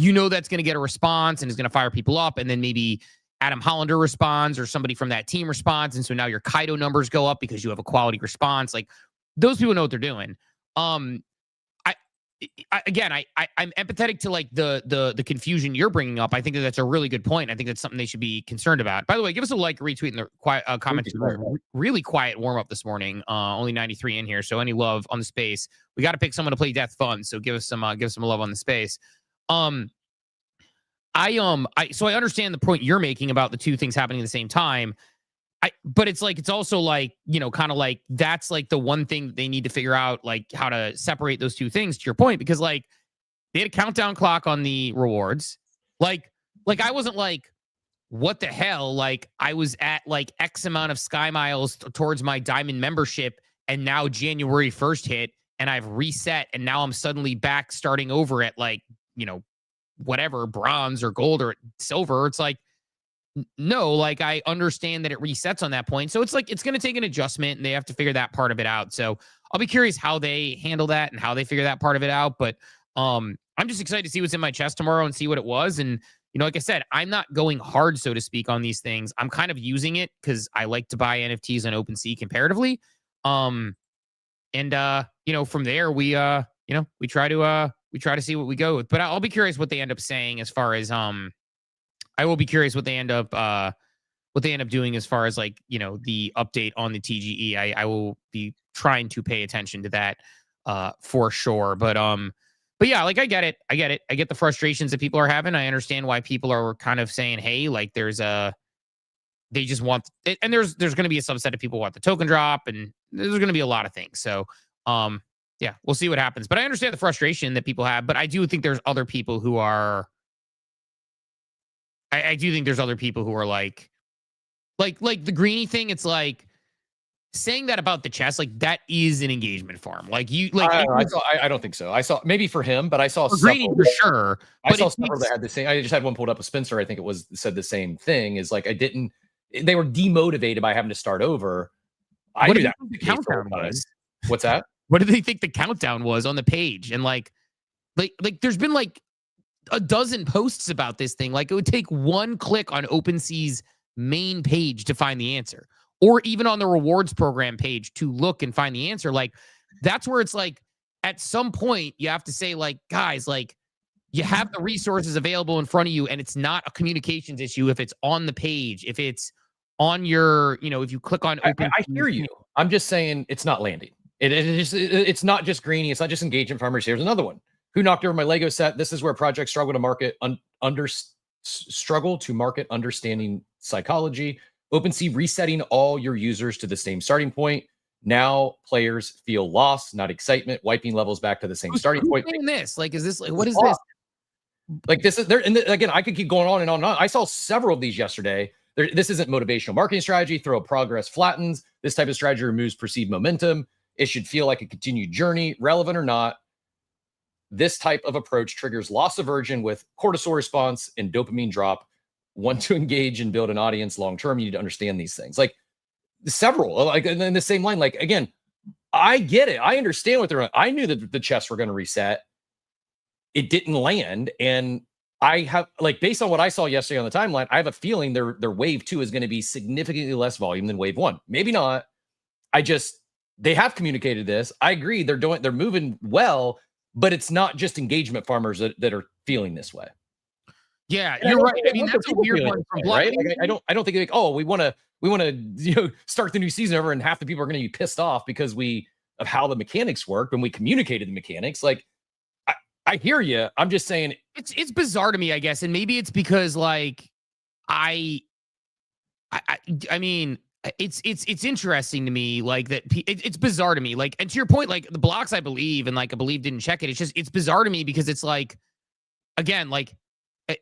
[SPEAKER 8] That's going to get a response and is going to fire people up. And then maybe Adam Hollander responds or somebody from that team responds. And so now your Kaido numbers go up because you have a quality response. Like those people know what they're doing. I'm empathetic to like the confusion you're bringing up. I think that's a really good point. I think that's something they should be concerned about. By the way, give us a like, retweet, and the quiet comment. Really quiet warm up this morning. Only 93 in here. So any love on the space? We got to pick someone to play Death Fun. So give us some love on the space. So I understand the point you're making about the two things happening at the same time. But it's like, it's also like, kind of like, that's like the one thing that they need to figure out, like how to separate those two things, to your point, because like they had a countdown clock on the rewards. Like I wasn't like, what the hell? Like I was at like X amount of Sky Miles towards my diamond membership. And now January 1st hit and I've reset. And now I'm suddenly back starting over at like, whatever, bronze or gold or silver. It's like, no, like I understand that it resets on that point. So it's like, it's going to take an adjustment and they have to figure that part of it out. So I'll be curious how they handle that and how they figure that part of it out. But I'm just excited to see what's in my chest tomorrow and see what it was. And, like I said, I'm not going hard, so to speak, on these things. I'm kind of using it because I like to buy NFTs on OpenSea comparatively. From there we try to see what we go with. But I'll be curious what they end up saying as far as I will be curious what they end up doing as far as like, the update on the TGE. I will be trying to pay attention to that for sure. But yeah, like I get it. I get the frustrations that people are having. I understand why people are kind of saying, hey, like they just want it, and there's going to be a subset of people who want the token drop, and there's going to be a lot of things. So yeah, we'll see what happens. But I understand the frustration that people have, but I do think there's other people who are I do think there's other people who are like Like the greenie thing, it's like saying that about the chess, like that is an engagement farm. Like you, like
[SPEAKER 7] I don't think so. I saw maybe for him, but I saw
[SPEAKER 8] greenie
[SPEAKER 7] several,
[SPEAKER 8] for sure.
[SPEAKER 7] I saw several that had the same. I just had one pulled up with Spencer. I think it was said the same thing. Is like they were demotivated by having to start over. I
[SPEAKER 8] What
[SPEAKER 7] knew
[SPEAKER 8] did
[SPEAKER 7] that
[SPEAKER 8] they think the countdown was?
[SPEAKER 7] What's that?
[SPEAKER 8] What did they think the countdown was on the page? And like there's been like a dozen posts about this thing. Like it would take one click on OpenSea's main page to find the answer, or even on the rewards program page to look and find the answer. Like that's where it's like at some point you have to say like, guys, like you have the resources available in front of you, and it's not a communications issue if it's on the page, if it's on your, if you click on open.
[SPEAKER 7] I hear you. I'm just saying it's not landing. It's not just greenie. It's not just engagement farmers. Here's another one. Who knocked over my Lego set? This is where projects struggle to market understanding psychology. OpenSea resetting all your users to the same starting point. Now players feel lost, not excitement, wiping levels back to the same starting point.
[SPEAKER 8] This like, is this like, what is this?
[SPEAKER 7] Like this is there, and again, I could keep going on and on and on. I saw several of these yesterday. This isn't motivational marketing strategy. Throw progress flattens. This type of strategy removes perceived momentum. It should feel like a continued journey, relevant or not. This type of approach triggers loss aversion with cortisol response and dopamine drop. Want to engage and build an audience long term, you need to understand these things. Like several, like in the same line. Like again, I get it. I understand what they're. I knew that the chests were going to reset. It didn't land, and I have like based on what I saw yesterday on the timeline, I have a feeling their wave 2 is going to be significantly less volume than wave 1. Maybe not. They have communicated this. I agree. They're moving well, but it's not just engagement farmers that are feeling this way.
[SPEAKER 8] Yeah, you're right. I mean, that's a weird one from Block.
[SPEAKER 7] Right? Like, I don't think like, oh, we want to start the new season over, and half the people are going to be pissed off because of how the mechanics work when we communicated the mechanics. Like, I hear you. I'm just saying
[SPEAKER 8] it's bizarre to me, I guess, and maybe it's because like I mean, it's interesting to me, like that. It's bizarre to me, like, and to your point, like the blocks, I believe, and like I believe didn't check it. It's bizarre to me because it's like, again, like,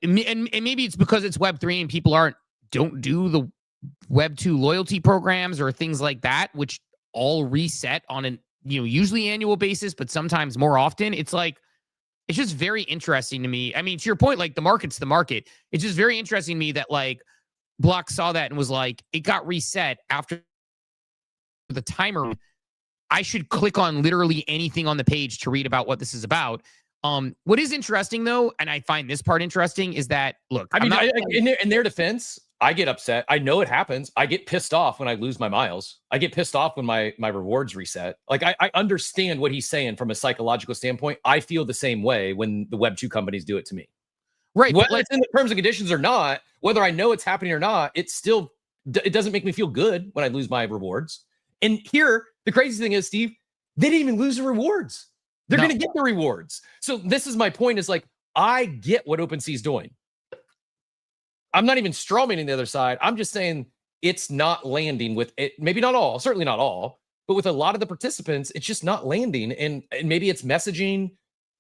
[SPEAKER 8] and maybe it's because it's Web3 and people don't do the Web2 loyalty programs or things like that, which all reset on an usually annual basis, but sometimes more often. It's like, it's just very interesting to me. I mean, to your point, like the market's the market. It's just very interesting to me that like Block saw that and was like, it got reset after the timer. I should click on literally anything on the page to read about what this is about. What is interesting though, and I find this part interesting, is that look,
[SPEAKER 7] I mean, in their defense, I get upset. I know it happens. I get pissed off when I lose my miles. I get pissed off when my rewards reset. Like I understand what he's saying from a psychological standpoint. I feel the same way when the Web2 companies do it to me.
[SPEAKER 8] Right.
[SPEAKER 7] Whether it's in the terms and conditions or not, whether I know it's happening or not, it doesn't make me feel good when I lose my rewards. And here, the crazy thing is, Steve, they didn't even lose the rewards. They're going to get the rewards. So this is my point, is like, I get what OpenSea is doing. I'm not even strawmanning the other side. I'm just saying it's not landing with it. Maybe not all, certainly not all, but with a lot of the participants, it's just not landing. And maybe it's messaging.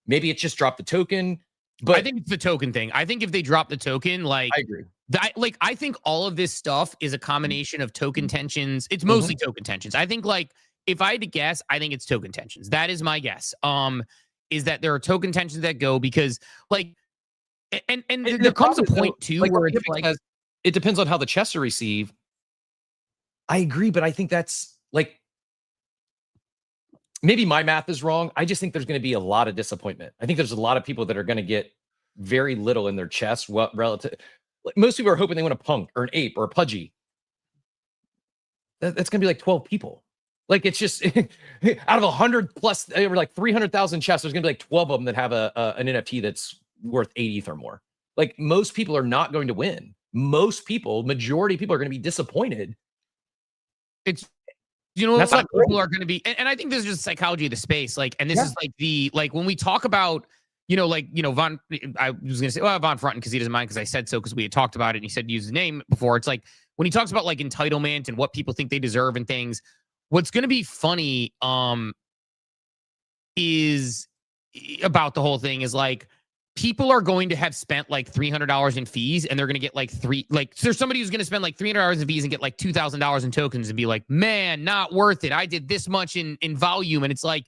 [SPEAKER 7] Maybe it's just drop the token. But
[SPEAKER 8] I think it's the token thing. I think if they drop the token, like,
[SPEAKER 7] I agree.
[SPEAKER 8] I think all of this stuff is a combination of token tensions. It's mostly token tensions. I think, like, if I had to guess, I think it's token tensions. That is my guess. Is that there are token tensions that go because, like, and there comes a point too where it's like,
[SPEAKER 7] it depends on how the chests are received. I agree, but I think that's like, maybe my math is wrong. I just think there's going to be a lot of disappointment. I think there's a lot of people that are going to get very little in their chests. What relative? Like, most people are hoping they want a punk or an ape or a pudgy. That's going to be like 12 people. Like, it's just out of 100 plus, over like 300,000 chests, there's going to be like 12 of them that have an NFT that's worth 80 ETH or more. Like, most people are not going to win. Majority of people are going to be disappointed.
[SPEAKER 8] It's, that's what people are going to be. And I think this is just psychology of the space. Like, and this is like when we talk about, Von, I was going to say, Von Frunten, because he doesn't mind, because I said so, because we had talked about it and he said use his name before. It's like when he talks about like entitlement and what people think they deserve and things, what's going to be funny is about the whole thing is like, people are going to have spent like $300 in fees, and they're going to get like so there's somebody who's going to spend like $300 in fees and get like $2,000 in tokens and be like, man, not worth it. I did this much in volume. And it's like,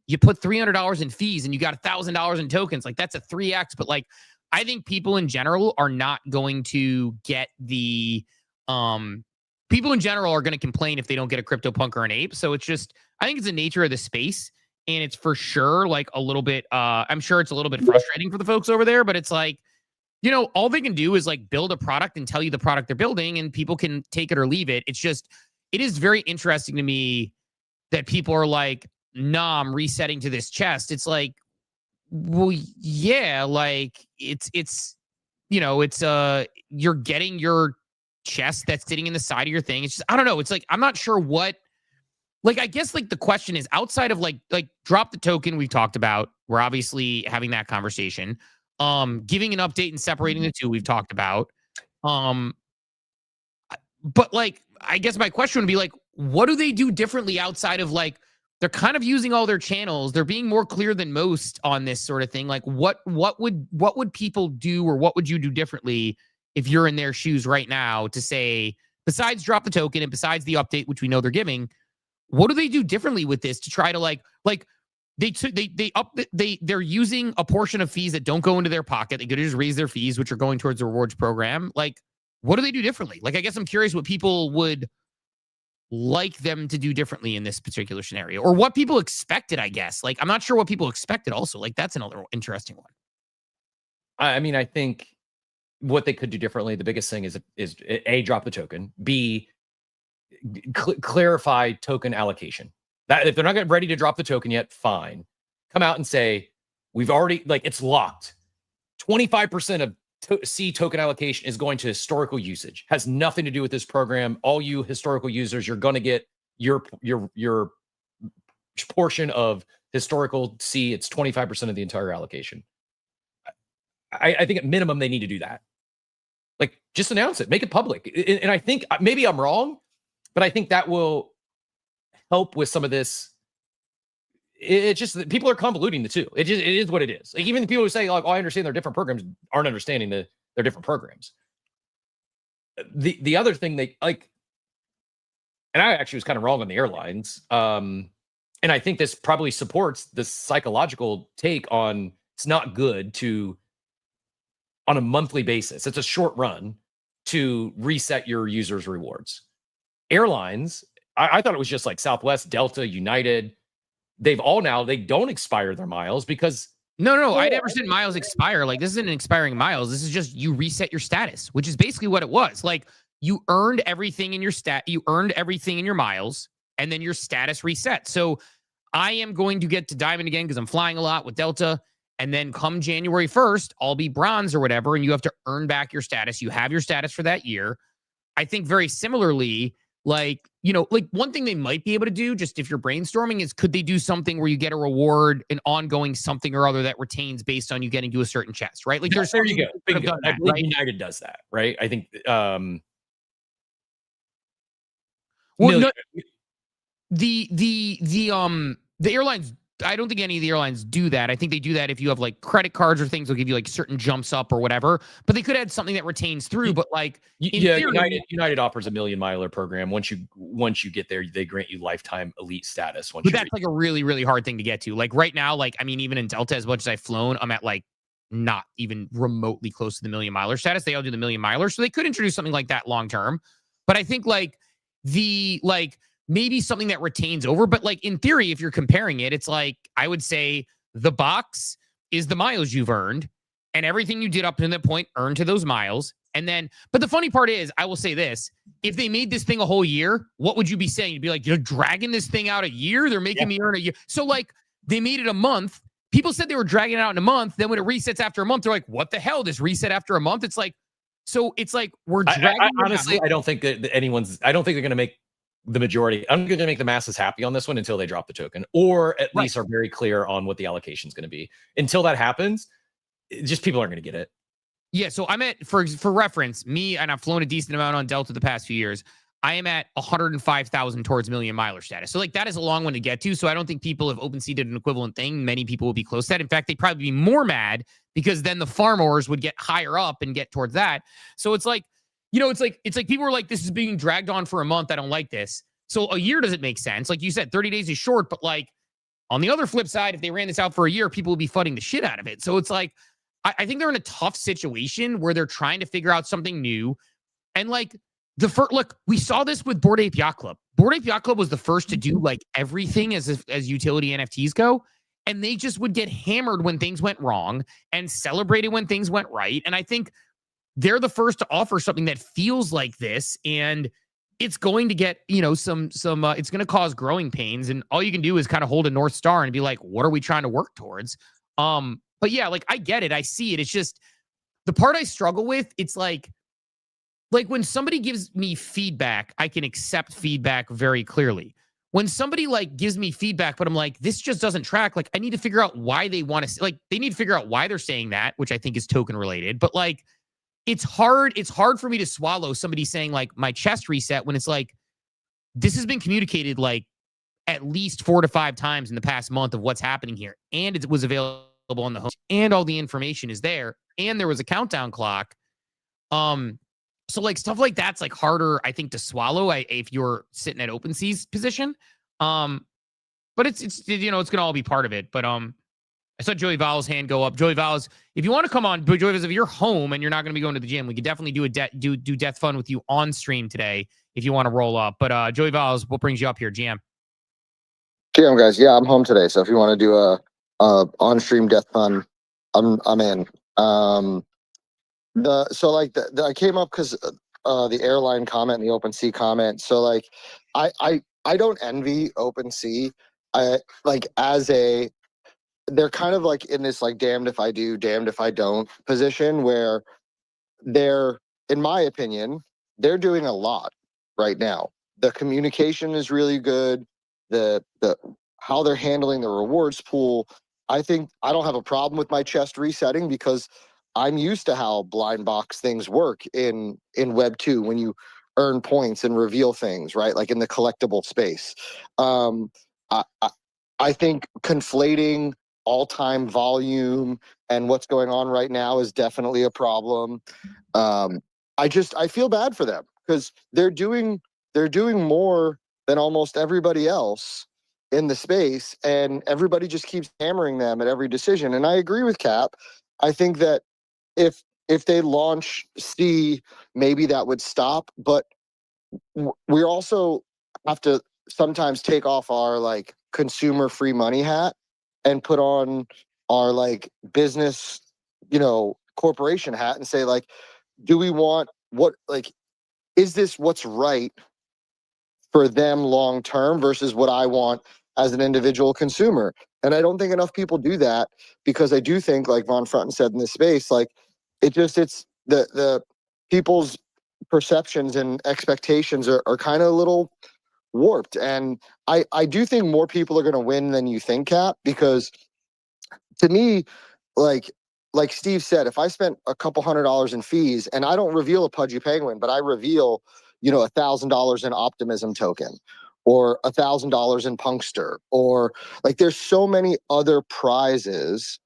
[SPEAKER 8] you put $300 in fees and you got $1,000 in tokens. Like that's a 3x. But like, I think people in general are not going to get the, people in general are going to complain if they don't get a CryptoPunk or an ape. So it's just, I think it's the nature of the space. And it's for sure like a little bit, I'm sure it's a little bit frustrating for the folks over there, but it's like, you know, all they can do is like build a product and tell you the product they're building, and people can take it or leave it. It's just, it is very interesting to me that people are like, nah, I'm resetting to this chest. It's like, well, yeah, like it's, you know, it's, you're getting your chest that's sitting in the side of your thing. It's just, I don't know. It's like, I'm not sure what, like, I guess like the question is outside of like drop the token we've talked about. We're obviously having that conversation. Giving an update and separating the two we've talked about. But like, I guess my question would be like, what do they do differently outside of like, they're kind of using all their channels. They're being more clear than most on this sort of thing. Like what would people do, or what would you do differently if you're in their shoes right now to say, besides drop the token and besides the update, which we know they're giving, what do they do differently with this to try to they're using a portion of fees that don't go into their pocket. They could just raise their fees, which are going towards the rewards program. Like, what do they do differently? Like, I guess I'm curious what people would like them to do differently in this particular scenario, or what people expected, I guess. Like, I'm not sure what people expected also. Like, that's another interesting one.
[SPEAKER 7] I mean, I think what they could do differently, the biggest thing is A, drop the token, B, clarify token allocation. That if they're not ready to drop the token yet, fine. Come out and say, we've already, like, it's locked. 25% of C token allocation is going to historical usage. Has nothing to do with this program. All you historical users, you're going to get your portion of historical C. It's 25% of the entire allocation. I think at minimum they need to do that. Like, just announce it, make it public. And I think maybe I'm wrong, but I think that will help with some of this. It's just that people are convoluting the two. It is what it is. Like, even the people who say, like, oh, I understand they're different programs, aren't understanding they're different programs. The other thing they like, and I actually was kind of wrong on the airlines. And I think this probably supports the psychological take on it's not good to, on a monthly basis, it's a short run to reset your users' rewards. Airlines, I thought it was just like Southwest, Delta, United. They've all now, they don't expire their miles because
[SPEAKER 8] no, I never said miles expire. Like, this isn't expiring miles. This is just you reset your status, which is basically what it was. Like, you earned everything in your you earned everything in your miles, and then your status reset. So I am going to get to Diamond again because I'm flying a lot with Delta. And then come January 1st, I'll be bronze or whatever, and you have to earn back your status. You have your status for that year. I think very similarly, like, you know, like one thing they might be able to do, just if you're brainstorming, is could they do something where you get a reward, an ongoing something or other that retains based on you getting to a certain chest, right? Like, there's
[SPEAKER 7] there you go. I believe
[SPEAKER 8] right?
[SPEAKER 7] United does that, right? I think
[SPEAKER 8] well, no, the airlines, I don't think any of the airlines do that. I think they do that if you have like credit cards or things, they'll give you like certain jumps up or whatever. But they could add something that retains through. But like,
[SPEAKER 7] theory, United offers a million miler program. Once you get there, they grant you lifetime elite status.
[SPEAKER 8] But that's like a really, really hard thing to get to. Like right now, like, I mean, even in Delta, as much as I've flown, I'm at like not even remotely close to the million miler status. They all do the million miler, so they could introduce something like that long term. But I think like maybe something that retains over, but like in theory, if you're comparing it, it's like, I would say the box is the miles you've earned, and everything you did up to that point earned to those miles. And then, but the funny part is, I will say this, if they made this thing a whole year, what would you be saying? You'd be like, you're dragging this thing out a year. They're making me earn a year. So like, they made it a month. People said they were dragging it out in a month. Then when it resets after a month, they're like, what the hell? This reset after a month? It's like, so it's like, we're dragging.
[SPEAKER 7] Honestly, I don't think that I don't think they're going to make the majority. I'm going to make the masses happy on this one until they drop the token, or at least are very clear on what the allocation is going to be. Until that happens, just people aren't going to get it.
[SPEAKER 8] Yeah. So I'm at, for reference, me, and I've flown a decent amount on Delta the past few years. I am at 105,000 towards million miler status. So like that is a long one to get to. So I don't think people, if OpenSea did an equivalent thing, many people would be close to that. In fact, they'd probably be more mad because then the farmers would get higher up and get towards that. So it's like, it's like people are like, this is being dragged on for a month. I don't like this. So a year doesn't make sense. Like you said, 30 days is short, but like on the other flip side, if they ran this out for a year, people would be flooding the shit out of it. So it's like, I think they're in a tough situation where they're trying to figure out something new. And like look, we saw this with Bored Ape Yacht Club. Bored Ape Yacht Club was the first to do like everything as utility NFTs go. And they just would get hammered when things went wrong and celebrated when things went right. And I think they're the first to offer something that feels like this. And it's going to get, it's going to cause growing pains. And all you can do is kind of hold a North Star and be like, what are we trying to work towards? But yeah, like I get it. I see it. It's just the part I struggle with. It's like when somebody gives me feedback, I can accept feedback very clearly. When somebody like gives me feedback, but I'm like, this just doesn't track. Like I need to figure out why they want to, like, they need to figure out why they're saying that, which I think is token related. But like, it's hard for me to swallow somebody saying like my chest reset when it's like, this has been communicated like at least 4 to 5 times in the past month of what's happening here. And it was available on the host and all the information is there. And there was a countdown clock. So like stuff like that's like harder, I think, to swallow if you're sitting at OpenSea's position. But it's going to all be part of it. But I saw Joey Val's hand go up. Joey Val's, if you want to come on, Joey Val's, if you're home and you're not going to be going to the gym, we could definitely do do Death Fun with you on stream today if you want to roll up. But Joey Val's, what brings you up here, GM?
[SPEAKER 10] GM guys, yeah, I'm home today. So if you want to do a on stream Death Fun, I'm in. I came up because the airline comment and the OpenSea comment. So like I don't envy OpenSea. They're kind of like in this like damned if I do, damned if I don't position where they're, in my opinion, they're doing a lot right now. The communication is really good. The how they're handling the rewards pool. I think I don't have a problem with my chest resetting because I'm used to how blind box things work in Web 2 when you earn points and reveal things, right? Like in the collectible space. I think conflating all-time volume and what's going on right now is definitely a problem. I feel bad for them because they're doing more than almost everybody else in the space, and everybody just keeps hammering them at every decision. And I agree with Cap. I think that if they launch C, maybe that would stop. But we also have to sometimes take off our like consumer free money hat and put on our like business, corporation hat and say like, do we want is this what's right for them long term versus what I want as an individual consumer? And I don't think enough people do that because I do think, like Von Frunten said in this space, like it's the people's perceptions and expectations are kind of a little warped. And I do think more people are going to win than you think, Cap, because to me, like Steve said, if I spent a couple $100 in fees and I don't reveal a Pudgy Penguin, but I reveal, $1,000 in Optimism token or $1,000 in Punkster, or like there's so many other prizes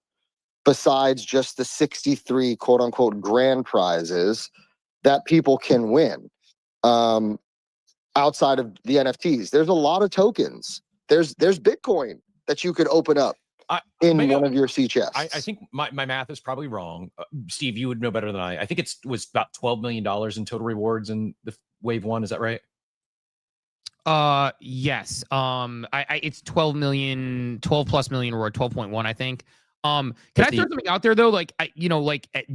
[SPEAKER 10] besides just the 63 quote unquote grand prizes that people can win. Outside of the NFTs, there's a lot of tokens. There's Bitcoin that you could open up in one of your C chests.
[SPEAKER 7] I think my math is probably wrong. Steve, you would know better than I. I think it was about $12 million in total rewards in the wave 1. Is that right?
[SPEAKER 8] Yes. It's 12 plus million reward, 12.1, I think. Can I throw something out there though? Like,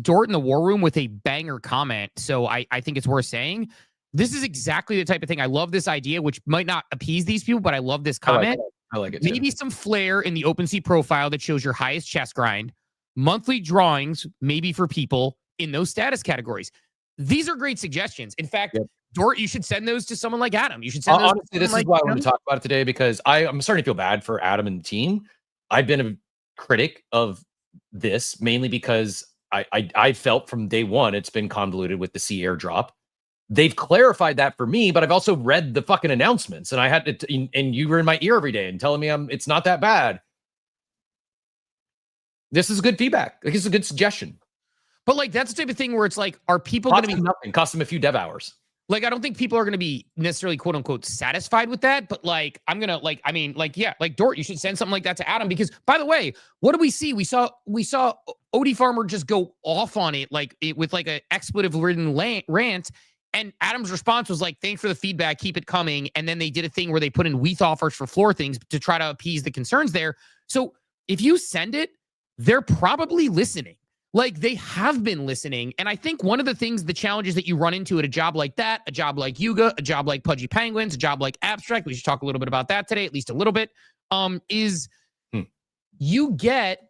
[SPEAKER 8] Dort in the War Room with a banger comment. So I think it's worth saying. This is exactly the type of thing. I love this idea, which might not appease these people, but I love this comment.
[SPEAKER 7] I like it.
[SPEAKER 8] Maybe some flair in the OpenSea profile that shows your highest chest grind. Monthly drawings, maybe for people in those status categories. These are great suggestions. In fact, Dort, you should send those to someone like Adam. You should send those.
[SPEAKER 7] Honestly, this is why I want to talk about it today, because I'm starting to feel bad for Adam and the team. I've been a critic of this mainly because I felt from day one it's been convoluted with the C airdrop. they've clarified that for me, but I've also read the fucking announcements, and I had to, and you were in my ear every day and telling me it's not that bad. This is good feedback. Like, it's a good suggestion.
[SPEAKER 8] But like, that's the type of thing where it's like, are people
[SPEAKER 7] Cost
[SPEAKER 8] going to
[SPEAKER 7] them
[SPEAKER 8] be
[SPEAKER 7] nothing? Cost them a few dev hours.
[SPEAKER 8] like, I don't think people are going to be necessarily quote unquote satisfied with that. But like, I'm going to like, I mean, like, yeah, like Dort, you should send something like that to Adam, because by the way, what do we see? We saw Odie Farmer just go off on it, like with like a expletive ridden rant. And Adam's response was like, thanks for the feedback, keep it coming. And then they did a thing where they put in WETH offers for floor things to try to appease the concerns there. So if you send it, they're probably listening. Like, they have been listening. And I think one of the things, the challenges that you run into at a job like that, a job like Yuga, a job like Pudgy Penguins, a job like Abstract, we should talk a little bit about that today, at least a little bit, is you get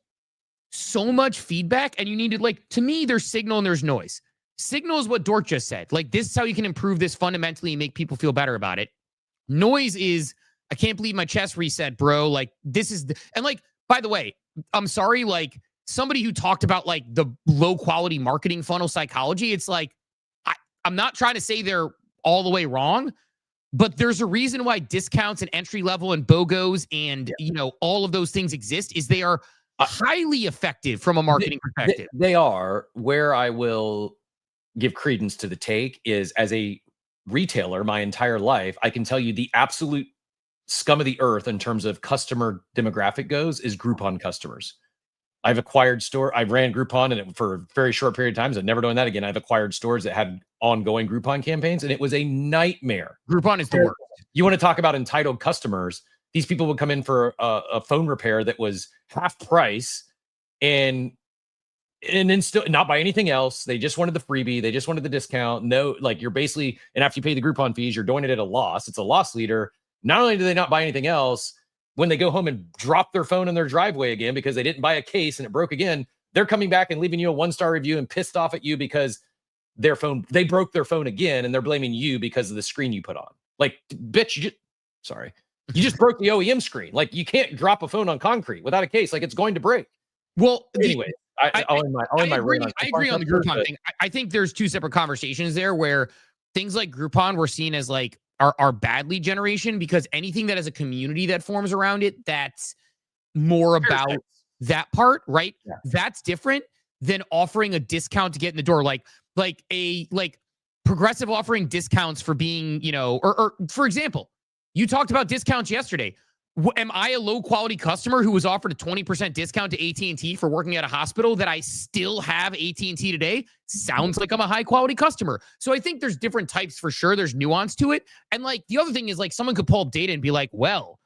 [SPEAKER 8] so much feedback, and you need to, like, to me, there's signal and there's noise. Signal is what Dort just said. Like, this is how you can improve this fundamentally and make people feel better about it. Noise is, I can't believe my chest reset, bro. Like, this is, and like, by the way, I'm sorry, like, somebody who talked about like the low quality marketing funnel psychology, it's like, I'm not trying to say they're all the way wrong, but there's a reason why discounts and entry level and BOGOs and, you know, all of those things exist, is they are highly effective from a marketing perspective.
[SPEAKER 7] They are. Where I will give credence to the take is, as a retailer my entire life, I can tell you the absolute scum of the earth in terms of customer demographic goes is Groupon customers. I've acquired I've ran Groupon and for a very short period of time. I'm never doing that again. I've acquired stores that had ongoing Groupon campaigns, and it was a nightmare.
[SPEAKER 8] Groupon is the worst.
[SPEAKER 7] You want to talk about entitled customers? These people would come in for a phone repair that was half price, and then still not buy anything else. They just wanted the freebie. They just wanted the discount. No, like, you're basically, and after you pay the Groupon fees, you're doing it at a loss. It's a loss leader. Not only do they not buy anything else, when they go home and drop their phone in their driveway again because they didn't buy a case and it broke again, they're coming back and leaving you a 1-star review and pissed off at you because they broke their phone again, and they're blaming you because of the screen you put on. Like, bitch, you just broke the OEM screen. Like, you can't drop a phone on concrete without a case. Like, it's going to break.
[SPEAKER 8] Well,
[SPEAKER 7] anyway, I'll end my rant.
[SPEAKER 8] I agree on the Groupon thing. I think there's two separate conversations there, where things like Groupon were seen as like our bad lead generation, because anything that has a community that forms around it, that's more about that part, right? Yeah. That's different than offering a discount to get in the door. Like Progressive offering discounts for being, you know, or for example, you talked about discounts yesterday. Am I a low quality customer who was offered a 20% discount to AT&T for working at a hospital that I still have AT&T today? Sounds like I'm a high quality customer. So I think there's different types for sure. There's nuance to it. And like, the other thing is, like, someone could pull up data and be like, well,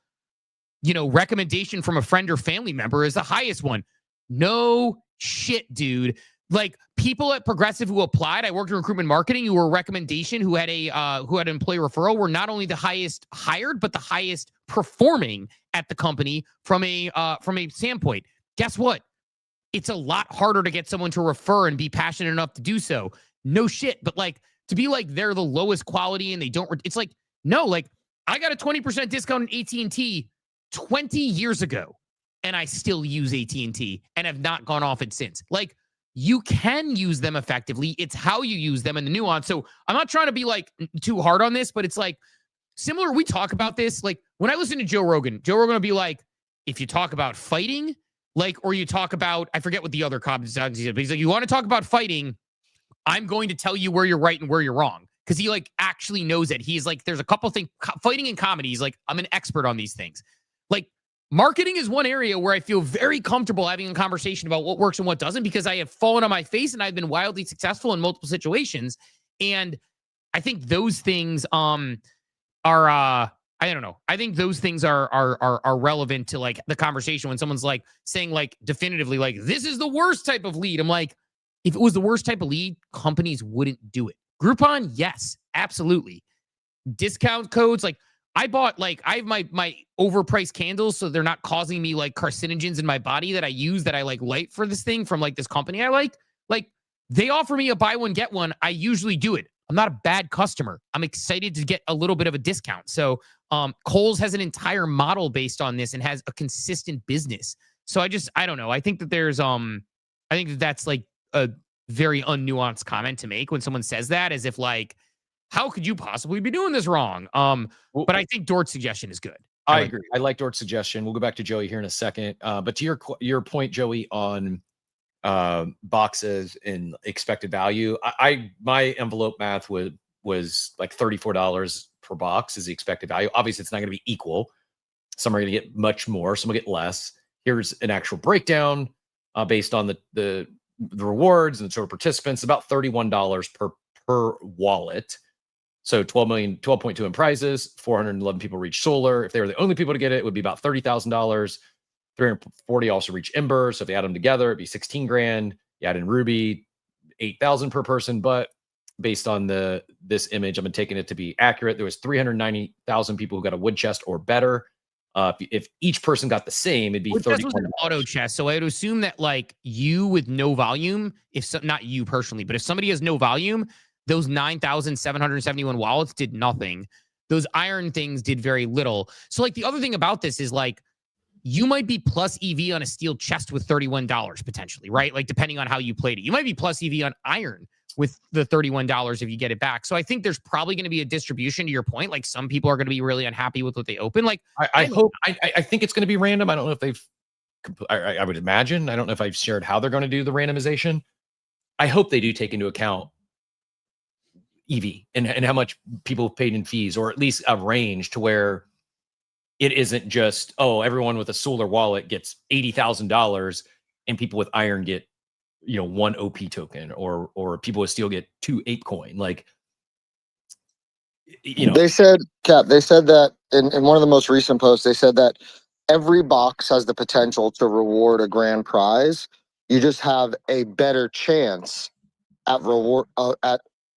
[SPEAKER 8] you know, recommendation from a friend or family member is the highest one. No shit, dude. Like, people at Progressive who applied, I worked in recruitment marketing, who were a recommendation, who had an employee referral, were not only the highest hired, but the highest performing at the company from a standpoint. Guess what? It's a lot harder to get someone to refer and be passionate enough to do so. No shit. But like, to be like, they're the lowest quality and they don't, it's like, no, like, I got a 20% discount on AT&T 20 years ago, and I still use AT&T and have not gone off it since. Like, you can use them effectively. It's how you use them and the nuance. So I'm not trying to be like too hard on this, but it's like similar. We talk about this. Like, when I listen to Joe Rogan will be like, if you talk about fighting, like, or you talk about, I forget what the other comments he said, but he's like, you want to talk about fighting, I'm going to tell you where you're right and where you're wrong. Cause he like actually knows it. He's like, there's a couple things, fighting and comedy. He's like, I'm an expert on these things. Like, marketing is one area where I feel very comfortable having a conversation about what works and what doesn't, because I have fallen on my face and I've been wildly successful in multiple situations. And I think those things are I don't know. I think those things are relevant to like the conversation when someone's like saying like definitively like, this is the worst type of lead. I'm like, if it was the worst type of lead, companies wouldn't do it. Groupon, yes, absolutely. Discount codes, like, I have my overpriced candles, so they're not causing me like carcinogens in my body that I use, that I like light for this thing from like this company I like. Like, they offer me a buy one, get one. I usually do it. I'm not a bad customer. I'm excited to get a little bit of a discount. So Kohl's has an entire model based on this and has a consistent business. So I don't know. I think that there's I think that that's like a very unnuanced comment to make when someone says that, as if like, how could you possibly be doing this wrong? But I think Dort's suggestion is good.
[SPEAKER 7] I agree. I like Dort's suggestion. We'll go back to Joey here in a second. But to your point, Joey, on boxes and expected value, my envelope math was like $34 per box is the expected value. Obviously, it's not going to be equal. Some are going to get much more. Some will get less. Here's an actual breakdown based on the rewards and the total participants. About $31 per wallet. So 12.2 in prizes, 411 people reach Solar. If they were the only people to get it, it would be about $30,000. 340 also reach Ember. So if they add them together, it'd be 16 grand. You add in Ruby, 8,000 per person. But based on this image, I'm taking it to be accurate. There was 390,000 people who got a wood chest or better. If each person got the same, it'd be
[SPEAKER 8] Wood chest was an
[SPEAKER 7] $31.
[SPEAKER 8] auto chest. So I would assume that like you with no volume, not you personally, but if somebody has no volume, those 9,771 wallets did nothing. Those iron things did very little. So like the other thing about this is like, you might be plus EV on a steel chest with $31 potentially, right? Like depending on how you played it. You might be plus EV on iron with the $31 if you get it back. So I think there's probably going to be a distribution to your point. Like some people are going to be really unhappy with what they open. Like
[SPEAKER 7] I think it's going to be random. I don't know if they've, I would imagine, I don't know if I've shared how they're going to do the randomization. I hope they do take into account EV and how much people paid in fees, or at least a range to where it isn't just, oh, everyone with a Solar wallet gets $80,000 and people with iron get, 1 OP token, or people with steel get 2 ApeCoin. Like,
[SPEAKER 10] they said, Cap, they said that in one of the most recent posts, they said that every box has the potential to reward a grand prize. You just have a better chance at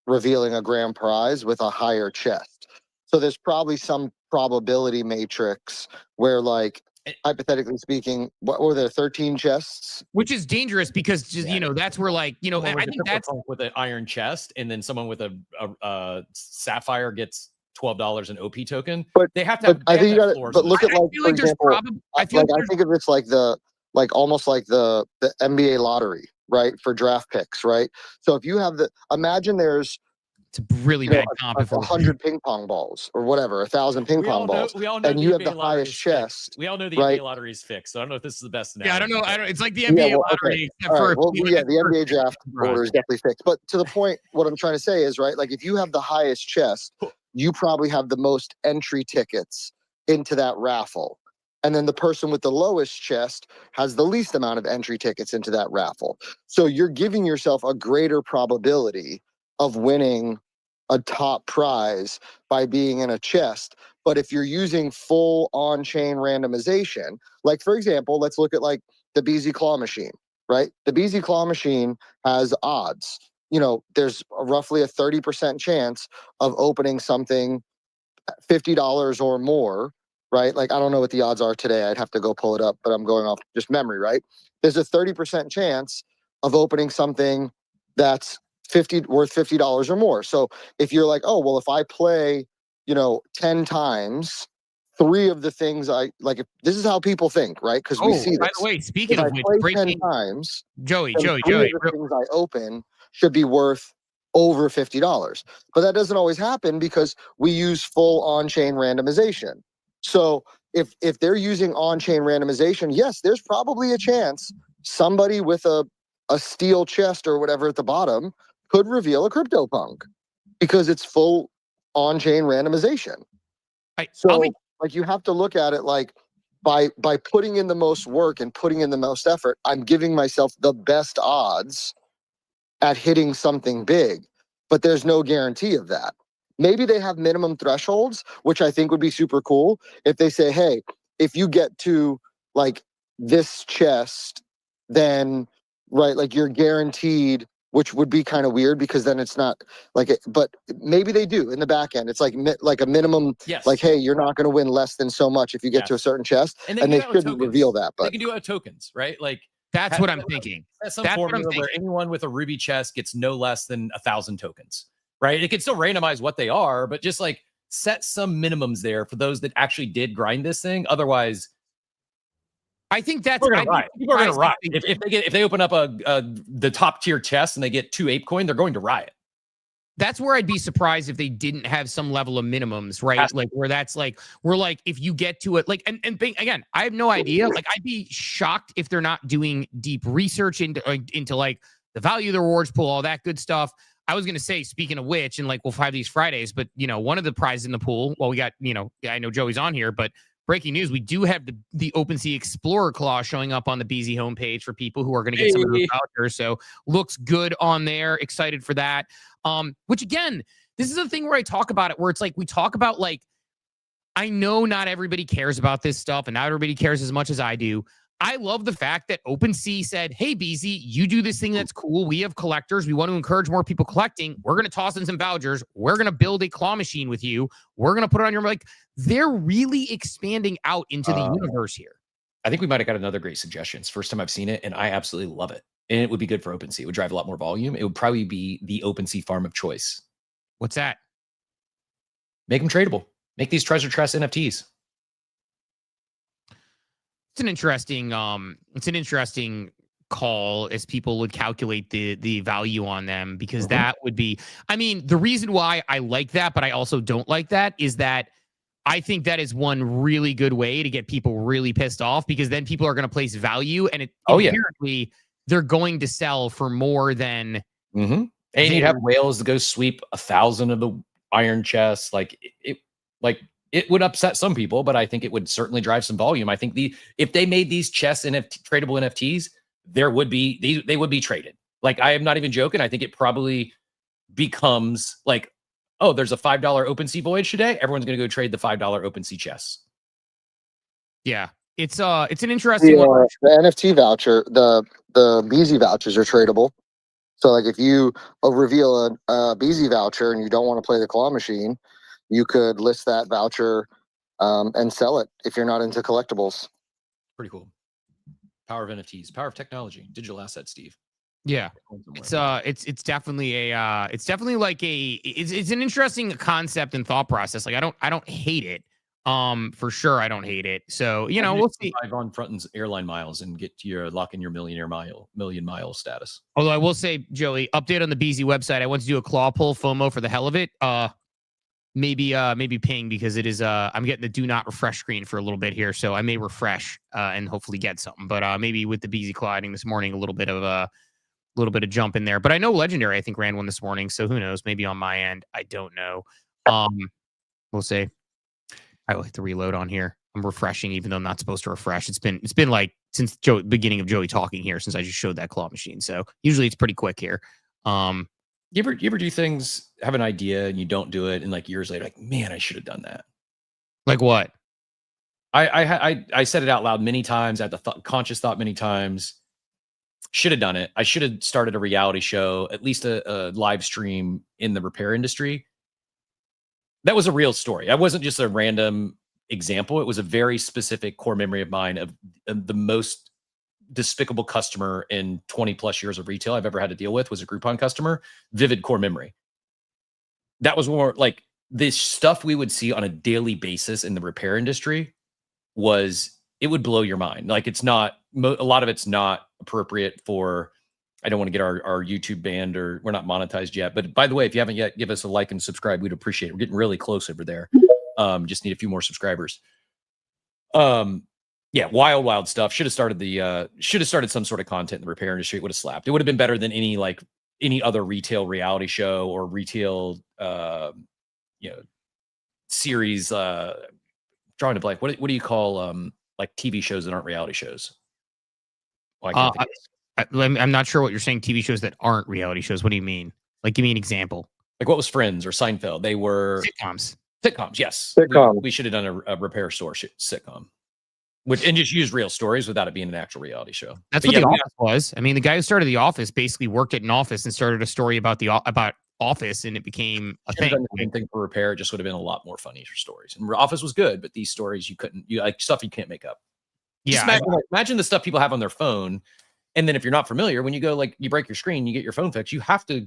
[SPEAKER 10] revealing a grand prize with a higher chest. So there's probably some probability matrix where, like, hypothetically speaking, what were there, 13 chests?
[SPEAKER 8] Which is dangerous because that's where, like, I think that's
[SPEAKER 7] with an iron chest, and then someone with a sapphire gets $12 an OP token.
[SPEAKER 10] But
[SPEAKER 7] they have to have,
[SPEAKER 10] I think you got to, but look at, like, for example, I think of it's like almost like the NBA lottery, right? For draft picks, right? So if you have imagine there's,
[SPEAKER 8] it's a really bad comp.
[SPEAKER 10] 100 ping pong balls or whatever, 1,000 ping pong balls, and you have the highest chest.
[SPEAKER 7] We all know the NBA lottery is fixed, so I don't know if this is the best analogy.
[SPEAKER 8] Yeah, I don't. It's like the NBA lottery.
[SPEAKER 10] Except for the NBA draft order is definitely fixed. But to the point, what I'm trying to say is, right, like if you have the highest chest, you probably have the most entry tickets into that raffle. And then the person with the lowest chest has the least amount of entry tickets into that raffle. So you're giving yourself a greater probability of winning a top prize by being in a chest. But if you're using full on-chain randomization, like, for example, let's look at like the BZ claw machine, right? The BZ claw machine has odds. There's roughly a 30% chance of opening something $50 or more, right? Like, I don't know what the odds are today. I'd have to go pull it up, but I'm going off just memory, right? There's a 30% chance of opening something that's worth $50 or more. So if you're like, oh, well, if I play, 10 times, 3 of the things if this is how people think, right? Because we see this.
[SPEAKER 8] By the way, speaking of which,
[SPEAKER 10] play 10 times,
[SPEAKER 8] Joey,
[SPEAKER 10] the things I open should be worth over $50. But that doesn't always happen because we use full on-chain randomization. So if they're using on-chain randomization, yes, there's probably a chance somebody with a steel chest or whatever at the bottom could reveal a CryptoPunk because it's full on-chain randomization. You have to look at it like by putting in the most work and putting in the most effort, I'm giving myself the best odds at hitting something big, but there's no guarantee of that. Maybe they have minimum thresholds, which I think would be super cool. If they say, hey, if you get to like this chest, then right, like you're guaranteed, which would be kind of weird because then it's not like it, but maybe they do in the back end. It's like a minimum, like, hey, you're not going to win less than so much if you get to a certain chest, and they shouldn't reveal that. But
[SPEAKER 7] they can do it with tokens, right? Like
[SPEAKER 8] that's what I'm thinking.
[SPEAKER 7] That's some formula where anyone with a Ruby chest gets no less than 1,000 tokens, right? It can still randomize what they are, but just like set some minimums there for those that actually did grind this thing. Otherwise,
[SPEAKER 8] I think that's
[SPEAKER 7] people are going to riot. If they open up the top tier chest and they get 2 ApeCoin, they're going to riot.
[SPEAKER 8] that's where I'd be surprised if they didn't have some level of minimums, right? Like where that's like, we're like, if you get to it, like, and again, I have no idea. Like, I'd be shocked if they're not doing deep research into like the value of the rewards pool, all that good stuff. I was going to say, speaking of which, and like, we'll have these Fridays, but one of the prizes in the pool, well, we got, I know Joey's on here, but breaking news, we do have the OpenSea Explorer clause showing up on the BZ homepage for people who are going to get some of those vouchers. So looks good on there. Excited for that. Which again, this is the thing where I talk about it, where it's like, we talk about like, I know not everybody cares about this stuff and not everybody cares as much as I do. I love the fact that OpenSea said, hey, BZ, you do this thing that's cool. We have collectors. We want to encourage more people collecting. We're going to toss in some vouchers. We're going to build a claw machine with you. We're going to put it on your, like, they're really expanding out into the universe here.
[SPEAKER 7] I think we might have got another great suggestion. It's the first time I've seen it, and I absolutely love it. And it would be good for OpenSea. It would drive a lot more volume. It would probably be the OpenSea farm of choice.
[SPEAKER 8] What's that?
[SPEAKER 7] Make them tradable. Make these treasure chest NFTs.
[SPEAKER 8] It's an interesting call as people would calculate the value on them, because that would be, I mean, the reason why I like that, but I also don't like that, is that I think that is one really good way to get people really pissed off, because then people are going to place value, and inherently they're going to sell for more than.
[SPEAKER 7] And you'd have whales to go sweep 1,000 of the iron chests. Like it would upset some people, but I think it would certainly drive some volume. I think if they made these chests tradable NFTs, they would be traded. Like, I am not even joking. I think it probably becomes like, oh, there's a $5 OpenSea voyage today. Everyone's going to go trade the $5 OpenSea chests.
[SPEAKER 8] Yeah, it's an interesting one.
[SPEAKER 10] The NFT voucher, the BZ vouchers are tradable. So like, if you reveal a BZ voucher and you don't want to play the claw machine, you could list that voucher and sell it if you're not into collectibles.
[SPEAKER 7] Pretty cool. Power of NFTs, power of technology, digital assets, Steve.
[SPEAKER 8] Yeah, it's definitely it's an interesting concept and thought process. Like, I don't hate it. For sure, I don't hate it. So we'll see.
[SPEAKER 7] Drive on Fronton's airline miles and get to your lock in your million mile status.
[SPEAKER 8] Although I will say, Joey, update on the BZ website. I went to do a claw pull FOMO for the hell of it. Maybe ping, because it is I'm getting the do not refresh screen for a little bit here, so I may refresh and hopefully get something. But maybe with the BZ colliding this morning, a little bit of jump in there. But I know Legendary, I think, ran one this morning, so who knows? Maybe on my end, I don't know. We'll see. I will hit the reload on here. I'm refreshing, even though I'm not supposed to refresh. It's been like since beginning of Joey talking here, since I just showed that claw machine. So usually it's pretty quick here.
[SPEAKER 7] You ever do things, have an idea, and you don't do it, and like years later, like, man, I should have done that.
[SPEAKER 8] Like what?
[SPEAKER 7] I said it out loud many times. I had the conscious thought many times. Should have done it. I should have started a reality show, at least a live stream in the repair industry. That was a real story. I wasn't just a random example. It was a very specific core memory of mine of the most despicable customer in 20 plus years of retail I've ever had to deal with was a Groupon customer. Vivid core memory. That was more like this stuff we would see on a daily basis in the repair industry it would blow your mind. Like, it's not, a lot of it's not appropriate for, I don't want to get our YouTube banned, or we're not monetized yet. But by the way, if you haven't yet, give us a like and subscribe. We'd appreciate it. We're getting really close over there. Just need a few more subscribers. Yeah, wild stuff. Should have started some sort of content in the repair industry. It would have slapped. It would have been better than any other retail reality show or retail series. Drawing a blank. What do you call like TV shows that aren't reality shows? Well,
[SPEAKER 8] I'm not sure what you're saying. TV shows that aren't reality shows. What do you mean? Like, give me an example.
[SPEAKER 7] Like, what was Friends or Seinfeld? They were
[SPEAKER 8] sitcoms.
[SPEAKER 7] Yes.
[SPEAKER 10] Sitcom.
[SPEAKER 7] We should have done a repair store sitcom. And just use real stories without it being an actual reality show.
[SPEAKER 8] That's what The Office was. I mean, the guy who started The Office basically worked at an office and started a story about Office, and it became a thing.
[SPEAKER 7] Done the same thing for repair. It just would have been a lot more funnier stories. And Office was good, but these stories like stuff you can't make up.
[SPEAKER 8] Yeah.
[SPEAKER 7] Just imagine the stuff people have on their phone. And then if you're not familiar, when you go, like, you break your screen, you get your phone fixed, you have to,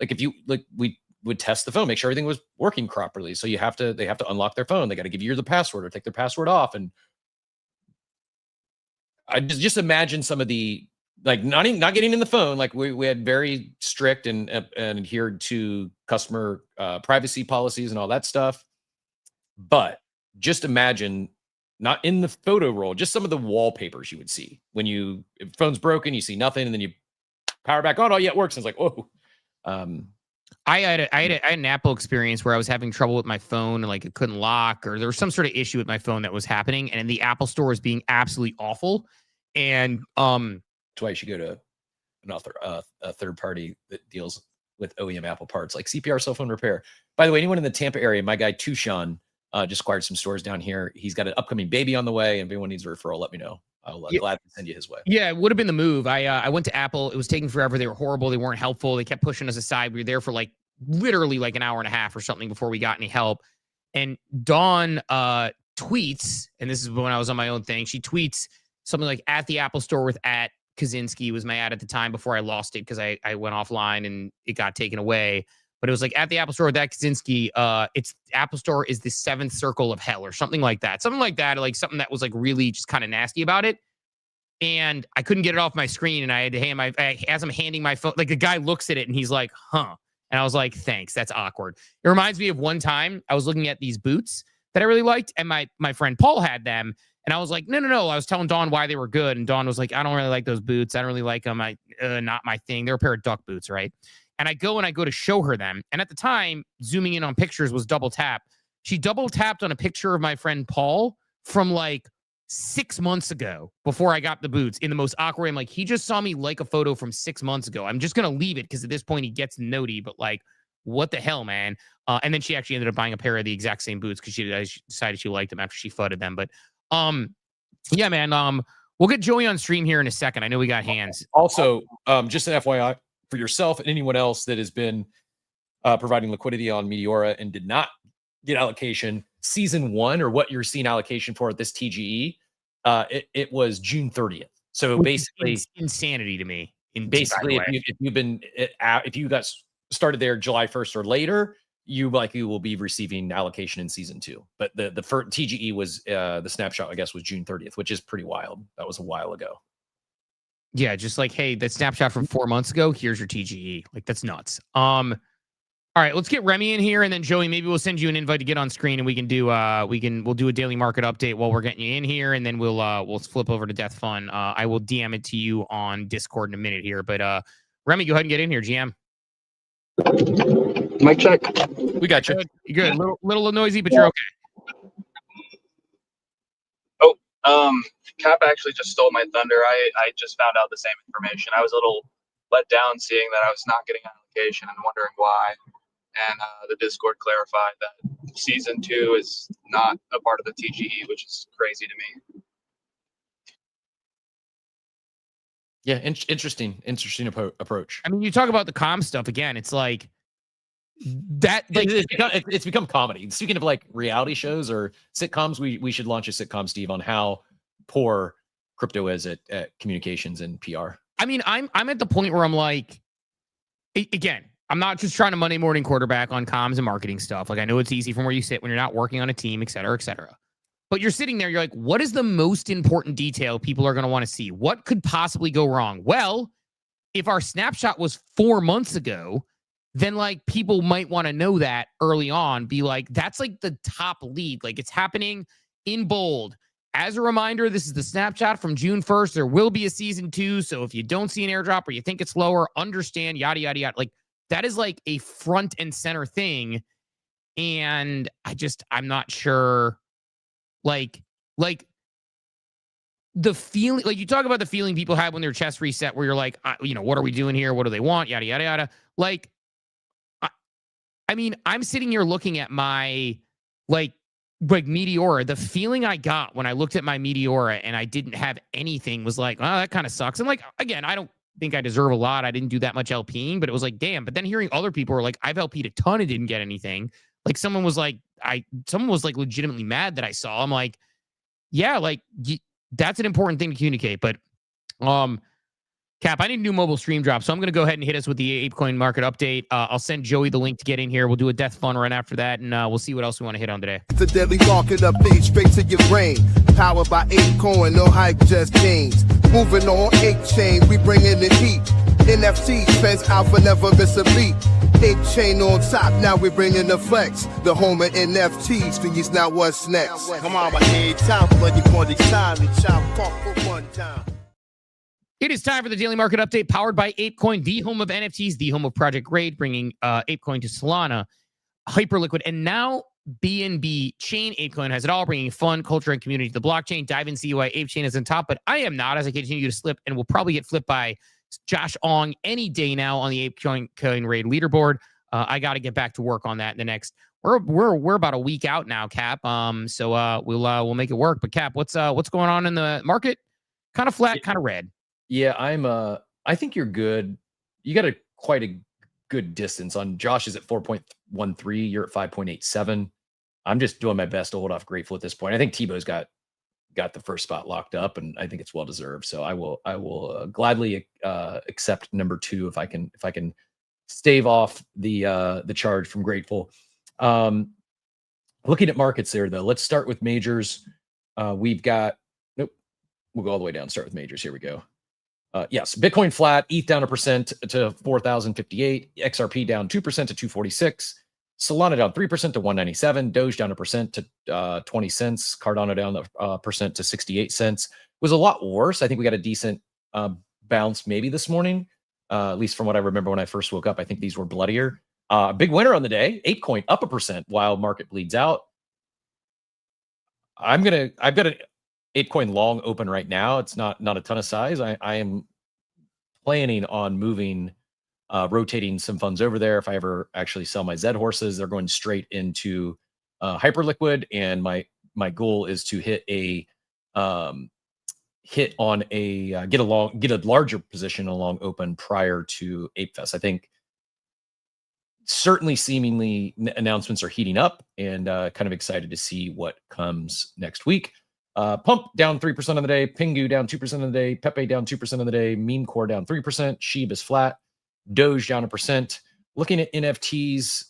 [SPEAKER 7] like, if you, like, we would test the phone, make sure everything was working properly. So they have to unlock their phone. They got to give you the password or take their password off. And I just imagine some of the like not getting in the phone. Like we had very strict and adhered to customer privacy policies and all that stuff. But just imagine, not in the photo roll, just some of the wallpapers you would see when if phone's broken, you see nothing, and then you power back on. Oh yeah, it works. And it's like, whoa.
[SPEAKER 8] I had an Apple experience where I was having trouble with my phone and like it couldn't lock, or there was some sort of issue with my phone that was happening, and the Apple store was being absolutely awful. And
[SPEAKER 7] that's why you should go to a third party that deals with OEM Apple parts, like CPR Cell Phone Repair. By the way, anyone in the Tampa area, my guy Tushan just acquired some stores down here. He's got an upcoming baby on the way, and if anyone needs a referral, let me know. I'll gladly send you his way.
[SPEAKER 8] Yeah, it would have been the move. I went to Apple. It was taking forever. They were horrible. They weren't helpful. They kept pushing us aside. We were there for like literally like an hour and a half or something before we got any help. And Dawn tweets, and this is when I was on my own thing. She tweets something like, at the Apple store with @Kaczynski was my ad at the time before I lost it because I went offline and it got taken away. But it was like, at the Apple store with @Kaczynski, it's Apple store is the 7th circle of hell or something like that. Something like that, like something that was like really just kind of nasty about it. And I couldn't get it off my screen, and I had to hand as I'm handing my phone, like the guy looks at it and he's like, huh. And I was like, thanks, that's awkward. It reminds me of one time I was looking at these boots that I really liked, and my friend Paul had them. And I was like, no. I was telling Dawn why they were good. And Dawn was like, I don't really like those boots. I don't really like them. Not my thing. They're a pair of duck boots, right? And I go to show her them. And at the time, zooming in on pictures was double tap. She double tapped on a picture of my friend Paul from like 6 months ago before I got the boots in the most awkward way. I'm like, he just saw me like a photo from 6 months ago. I'm just going to leave it because at this point he gets notey, but like, what the hell, man? And then she actually ended up buying a pair of the exact same boots because she decided she liked them after she fudded them. But yeah, man, we'll get Joey on stream here in a second. I know we got hands.
[SPEAKER 7] Also, just an FYI for yourself and anyone else that has been providing liquidity on Meteora and did not get allocation, season 1 or what you're seeing allocation for at this TGE, it was June 30th. So basically,
[SPEAKER 8] it's insanity to me.
[SPEAKER 7] Basically, if you got started there July 1st or later, you likely will be receiving allocation in season 2. But the first TGE was the snapshot, I guess, was June 30th, which is pretty wild. That was a while ago.
[SPEAKER 8] Yeah, just like, hey, that snapshot from 4 months ago, here's your TGE. Like, that's nuts. All right, let's get Remy in here, and then Joey, maybe we'll send you an invite to get on screen, and we can do we'll do a daily market update while we're getting you in here, and then we'll flip over to Death Fun. I will DM it to you on Discord in a minute here, but Remy, go ahead and get in here, GM.
[SPEAKER 11] Mic check.
[SPEAKER 7] We got you.
[SPEAKER 8] You're good. Little noisy, but you're okay.
[SPEAKER 11] Cap actually just stole my thunder. I just found out the same information. I was a little let down seeing that I was not getting allocation and wondering why. And the Discord clarified that season 2 is not a part of the TGE, which is crazy to me.
[SPEAKER 7] Yeah, interesting approach.
[SPEAKER 8] I mean, you talk about the comm stuff again. It's like that. Like,
[SPEAKER 7] it's become comedy. Speaking of like reality shows or sitcoms, we should launch a sitcom, Steve, on how poor crypto is at communications and PR.
[SPEAKER 8] I mean, I'm at the point where I'm like, again, I'm not just trying to Monday morning quarterback on comms and marketing stuff. Like, I know it's easy from where you sit when you're not working on a team, et cetera, et cetera. But you're sitting there, you're like, what is the most important detail people are going to want to see? What could possibly go wrong? Well, if our snapshot was 4 months ago, then like people might want to know that early on, be like, that's like the top lead. Like, it's happening in bold. As a reminder, this is the snapshot from June 1st. There will be a season 2. So if you don't see an airdrop or you think it's lower, understand, yada, yada, yada. Like, that is like a front and center thing. And I'm not sure. Like the feeling, like you talk about the feeling people have when their chest reset, where you're like, what are we doing here? What do they want? Yada, yada, yada. Like, I mean, I'm sitting here looking at my, like Meteora. The feeling I got when I looked at my Meteora and I didn't have anything was like, oh, that kind of sucks. And like, again, I don't think I deserve a lot. I didn't do that much LPing, but it was like, damn. But then hearing other people were like, I've LP'd a ton and didn't get anything. Like someone was like legitimately mad that I saw. I'm like, yeah, like that's an important thing to communicate. But Cap, I need a new mobile stream drop, so I'm going to go ahead and hit us with the ApeCoin market update. I'll send Joey the link to get in here. We'll do a Death Fun right after that, and we'll see what else we want to hit on today.
[SPEAKER 12] It's a deadly market update straight to your brain. Powered by ApeCoin, no hype, just gains. Moving on 8-chain, we bringing the heat. NFT, Feds Alpha never miss a beat. 8-chain on top, now we bringing the flex. The home of NFTs, these now what's next. Come on, my head top, bloody body time, and chop pump for one time.
[SPEAKER 8] It is time for the daily market update powered by ApeCoin, the home of NFTs, the home of Project Raid, bringing ApeCoin to Solana, Hyperliquid, and now BNB Chain. ApeCoin has it all, bringing fun, culture, and community to the blockchain. Dive and see why ApeChain is on top, but I am not, as I continue to slip and will probably get flipped by Josh Ong any day now on the ApeCoin Raid leaderboard. I got to get back to work on that in the next. We're about a week out now, Cap. So we'll make it work. But Cap, what's going on in the market? Kind of flat, kind of red.
[SPEAKER 7] Yeah, I think you're good. You got quite a good distance on Josh is at 4.13. You're at 5.87. I'm just doing my best to hold off Grateful at this point. I think Tebow's got the first spot locked up, and I think it's well deserved. So I will gladly accept number 2 if I can stave off the charge from Grateful. Looking at markets there though, let's start with majors. We've got we'll go all the way down. Start with majors. Here we go. Yes, Bitcoin flat, ETH down 1% to 4,058, XRP down 2% to 246, Solana down 3% to 197, Doge down 1% to 20 cents, Cardano down 1% to 68 cents. It was a lot worse. I think we got a decent bounce maybe this morning, at least from what I remember when I first woke up. I think these were bloodier. Big winner on the day, ApeCoin up 1% while market bleeds out. I've got a ApeCoin long open right now. It's not a ton of size. I am planning on moving, rotating some funds over there. If I ever actually sell my Z horses, they're going straight into Hyperliquid, and my goal is to hit a get a larger position along open prior to ApeFest. I think certainly seemingly announcements are heating up, and kind of excited to see what comes next week. Pump down 3% on the day, Pingu down 2% on the day, Pepe down 2% on the day, Meme Core down 3%, Sheeb is flat, Doge down 1%. Looking at NFTs,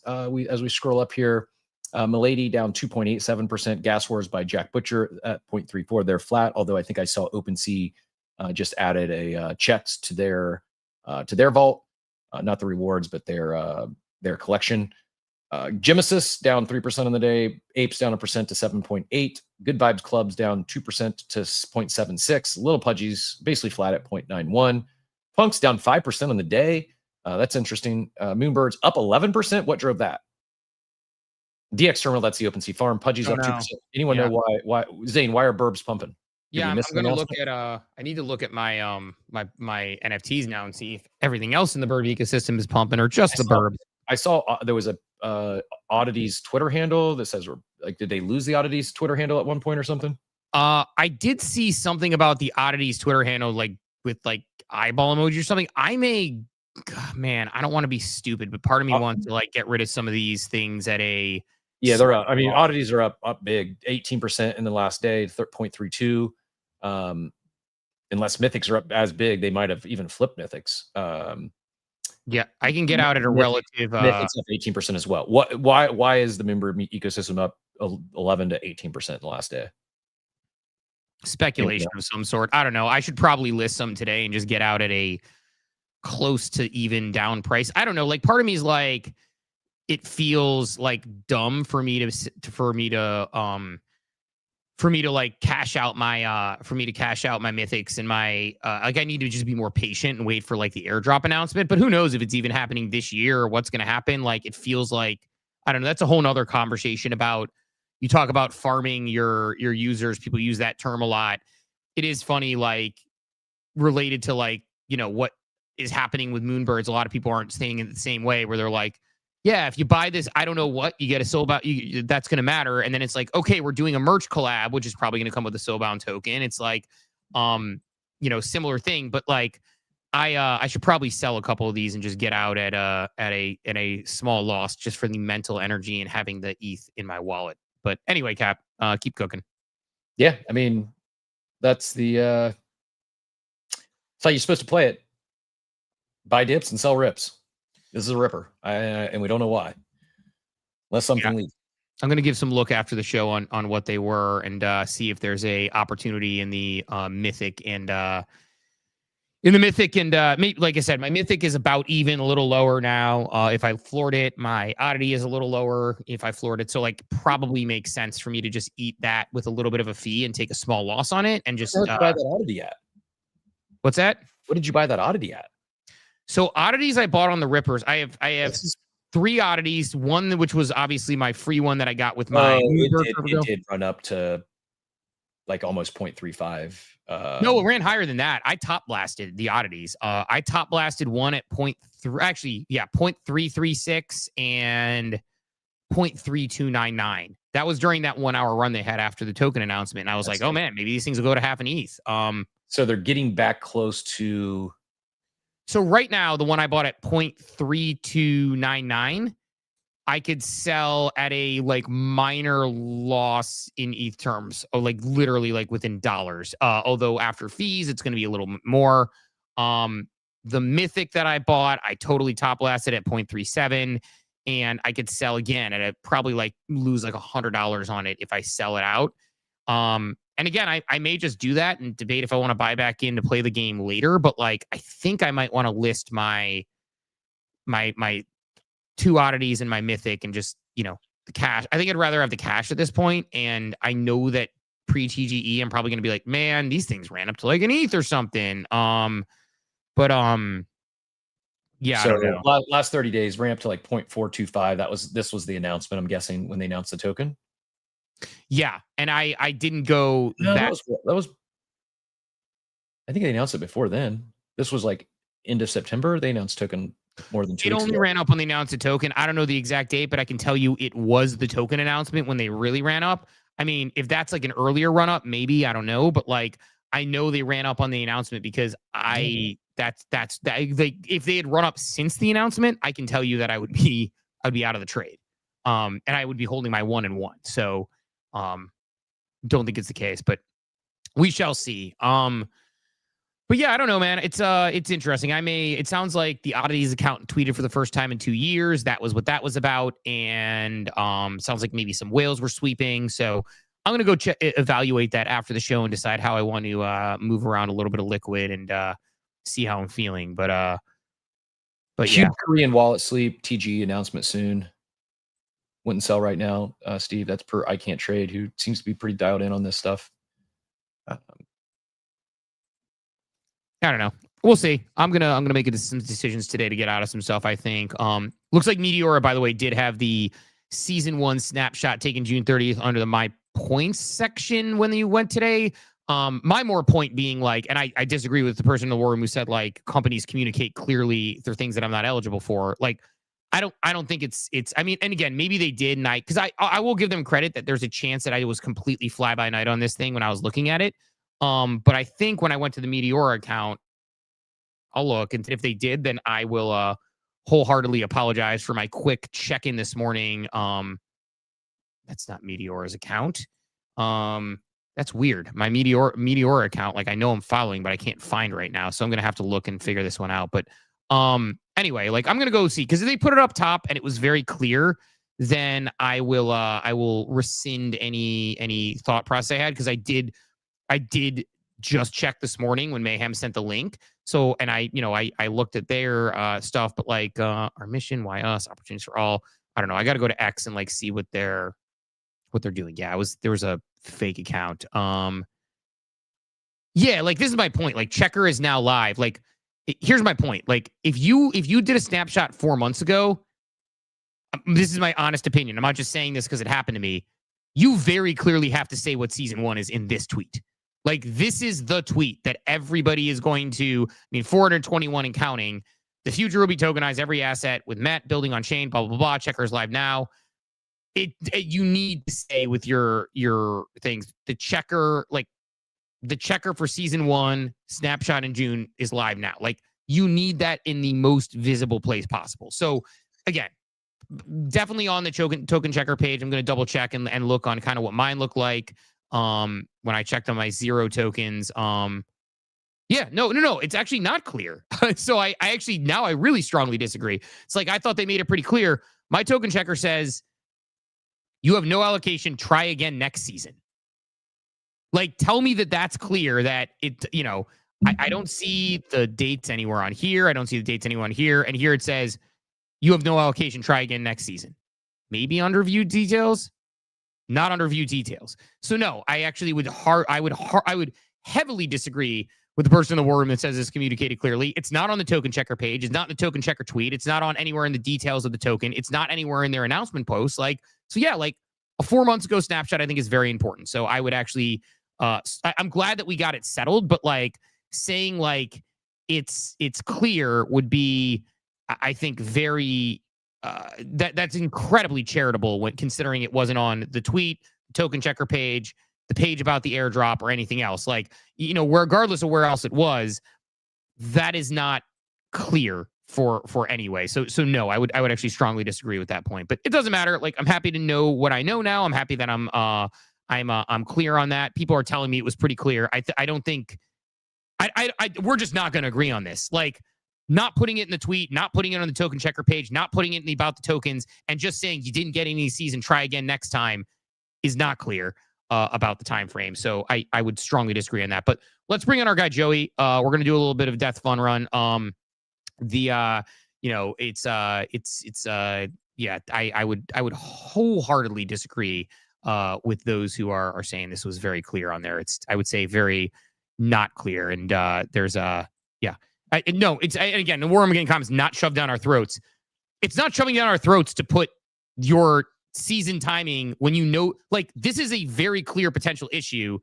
[SPEAKER 7] as we scroll up here, Milady down 2.87%, Gas Wars by Jack Butcher at 0.34. They're flat, although I think I saw OpenSea just added a checks to their vault, not the rewards, but their collection. Genesis down 3% on the day, Apes down 1% to 7.8, Good Vibes Clubs down 2% to 0.76, Little Pudgies basically flat at 0.91, Punks down 5% on the day. That's interesting. Moonbirds up 11%. What drove that? DX Terminal, that's the OpenSea farm. Pudgies up 2%. Anyone know why? Zane, why are Burbs pumping?
[SPEAKER 8] Yeah, I'm going to look at. I need to look at my my NFTs now and see if everything else in the Burb ecosystem is pumping or just the Burbs.
[SPEAKER 7] I saw there was a Oddities Twitter handle that says, like, did they lose the Oddities Twitter handle at one point or something?
[SPEAKER 8] I did see something about the Oddities Twitter handle, like with like eyeball emoji or something. I may, man, I don't want to be stupid, but part of me wants to like get rid of some of these things at a.
[SPEAKER 7] Yeah, they're up. I mean, Oddities are up big, 18% in the last day, 0.32. Unless Mythics are up as big, they might have even flipped Mythics.
[SPEAKER 8] Yeah, I can get out at a relative.
[SPEAKER 7] Mythics up 18% as well. Why is the member ecosystem up 11 to 18% in the last day?
[SPEAKER 8] Speculation of some sort. I don't know. I should probably list some today and just get out at a close to even down price. I don't know. Like, part of me is like, it feels like dumb for me to like cash out my mythics and my like, I need to just be more patient and wait for like the airdrop announcement. But who knows if it's even happening this year or what's going to happen. Like, it feels like, I don't know. That's a whole nother conversation about, you talk about farming your users. People use that term a lot. It is funny, like, related to like, you know, what is happening with Moonbirds. A lot of people aren't saying it the same way, where they're like, yeah, if you buy this, I don't know what, you get a Soulbound, that's going to matter. And then it's like, okay, we're doing a merch collab, which is probably going to come with a Soulbound token. It's like, you know, similar thing. But like, I should probably sell a couple of these and just get out at a small loss, just for the mental energy and having the ETH in my wallet. But anyway, Cap, keep cooking.
[SPEAKER 7] Yeah, I mean, that's how you're supposed to play it. Buy dips and sell rips. This is a ripper, and we don't know why, unless something leaves.
[SPEAKER 8] I'm going to give some look after the show on what they were, and see if there's a opportunity in the Mythic and In the Mythic, and like I said, my Mythic is about even, a little lower now. If I floored it, my Oddity is a little lower if I floored it. So like probably makes sense for me to just eat that with a little bit of a fee and take a small loss on it and just
[SPEAKER 7] buy that Oddity at?
[SPEAKER 8] What's that?
[SPEAKER 7] What did you buy that Oddity at?
[SPEAKER 8] So Oddities I bought on the Rippers. I have 3 Oddities. One which was obviously my free one that I got with my.
[SPEAKER 7] It did run up to like almost 0.35.
[SPEAKER 8] No, it ran higher than that. I top blasted the Oddities. I top blasted one at 0.3, actually, yeah, 0.336 and 0.3299. That was during that 1 hour run they had after the token announcement. And I was like, oh man, maybe these things will go to half an ETH.
[SPEAKER 7] So they're getting back close to.
[SPEAKER 8] So right now, the one I bought at 0.3299, I could sell at a like minor loss in ETH terms, or like literally like within dollars. Although after fees, it's going to be a little more. The Mythic that I bought, I totally top blasted at 0.37, and I could sell again at probably like lose like $100 on it if I sell it out. And again, I may just do that and debate if I want to buy back in to play the game later. But like, I think I might want to list my 2 Oddities and my Mythic and just, the cash. I think I'd rather have the cash at this point. And I know that pre-TGE, I'm probably going to be like, man, these things ran up to like an ETH or something. Yeah,
[SPEAKER 7] So
[SPEAKER 8] I don't know.
[SPEAKER 7] Last 30 days ran up to like 0.425. This was the announcement, I'm guessing, when they announced the token.
[SPEAKER 8] Yeah, and I didn't go.
[SPEAKER 7] No, that was. I think they announced it before then. This was like end of September. They announced token more than 2
[SPEAKER 8] It
[SPEAKER 7] weeks
[SPEAKER 8] only
[SPEAKER 7] ago.
[SPEAKER 8] ran up when they announced the token. I don't know the exact date, but I can tell you it was the token announcement when they really ran up. I mean, if that's like an earlier run up, maybe, I don't know, but like I know they ran up on the announcement because if they had run up since the announcement, I can tell you that I'd be out of the trade. And I would be holding my 1 and 1. So don't think it's the case, but we shall see. But yeah, I don't know, man. It's interesting. It sounds like the Oddities account tweeted for the first time in 2 years. That was what that was about. And sounds like maybe some whales were sweeping. So I'm going to go evaluate that after the show and decide how I want to move around a little bit of liquid and see how I'm feeling. But
[SPEAKER 7] Huge
[SPEAKER 8] yeah.
[SPEAKER 7] Korean wallet sleep, TG announcement soon. Wouldn't sell right now, Steve. That's per I Can't Trade, who seems to be pretty dialed in on this stuff.
[SPEAKER 8] I don't know. We'll see. I'm gonna make some decisions today to get out of some stuff, I think. Looks like Meteora, by the way, did have the season 1 snapshot taken June 30th under the My Points section when you went today. My more point being like, and I disagree with the person in the war room who said like companies communicate clearly through things that I'm not eligible for. Like, I don't think it's I mean, and again, maybe they did, and because I will give them credit that there's a chance that I was completely fly by night on this thing when I was looking at it. But I think when I went to the Meteora account, I'll look, and if they did, then I will wholeheartedly apologize for my quick check-in this morning. That's not Meteora's account. That's weird. My Meteora account, like I know I'm following, but I can't find right now, so I'm gonna have to look and figure this one out. But anyway, like I'm gonna go see, because if they put it up top and it was very clear, then I will rescind any thought process I had, because I did just check this morning when Mayhem sent the link. So, and I looked at their stuff, but like our mission, why us, opportunities for all. I don't know. I got to go to X and like see what they're doing. Yeah, there was a fake account. Yeah, like this is my point. Like Checker is now live. Like here's my point. Like if you did a snapshot 4 months ago, this is my honest opinion. I'm not just saying this because it happened to me. You very clearly have to say what season 1 is in this tweet. Like, this is the tweet that everybody is going to, 421 and counting. The future will be tokenized, every asset with Met building on chain, blah, blah, blah. Checkers live now. You need to say with your things, the checker for season 1 snapshot in June is live now. Like, you need that in the most visible place possible. So again, definitely on the token checker page, I'm going to double check and look on kind of what mine looked like. When I checked on my 0 tokens, no, it's actually not clear. So I actually, now I really strongly disagree. It's like, I thought they made it pretty clear. My token checker says you have no allocation, try again next season. Like, tell me that that's clear, that it, I don't see the dates anywhere on here. I don't see the dates anywhere on here. And here it says, you have no allocation. Try again next season. Maybe under view details, not under view details. So no, I actually would heavily disagree with the person in the war room that says it's communicated clearly. It's not on the token checker page. It's not in the token checker tweet. It's not on anywhere in the details of the token. It's not anywhere in their announcement posts. Like, so yeah, like a 4 months ago snapshot, I think is very important. So I would actually, I'm glad that we got it settled, but like saying like it's clear would be, I think, very, that's incredibly charitable when considering it wasn't on the tweet, token checker page, the page about the airdrop, or anything else. Like, you know, regardless of where else it was, that is not clear for anyway. So no, I would actually strongly disagree with that point. But it doesn't matter. Like, I'm happy to know what I know now. I'm happy that I'm clear on that. People are telling me it was pretty clear. I don't think we're just not going to agree on this. Like, not putting it in the tweet, not putting it on the token checker page, not putting it in the about the tokens, and just saying you didn't get any season, try again next time, is not clear about the time frame. So I would strongly disagree on that. But let's bring in our guy Joey. We're gonna do a little bit of death fun run. I would wholeheartedly disagree with those who are saying this was very clear on there. I would say very not clear. And there's again, the war room getting comments not shoved down our throats. It's not shoving down our throats to put your season timing when you know, like, this is a very clear potential issue.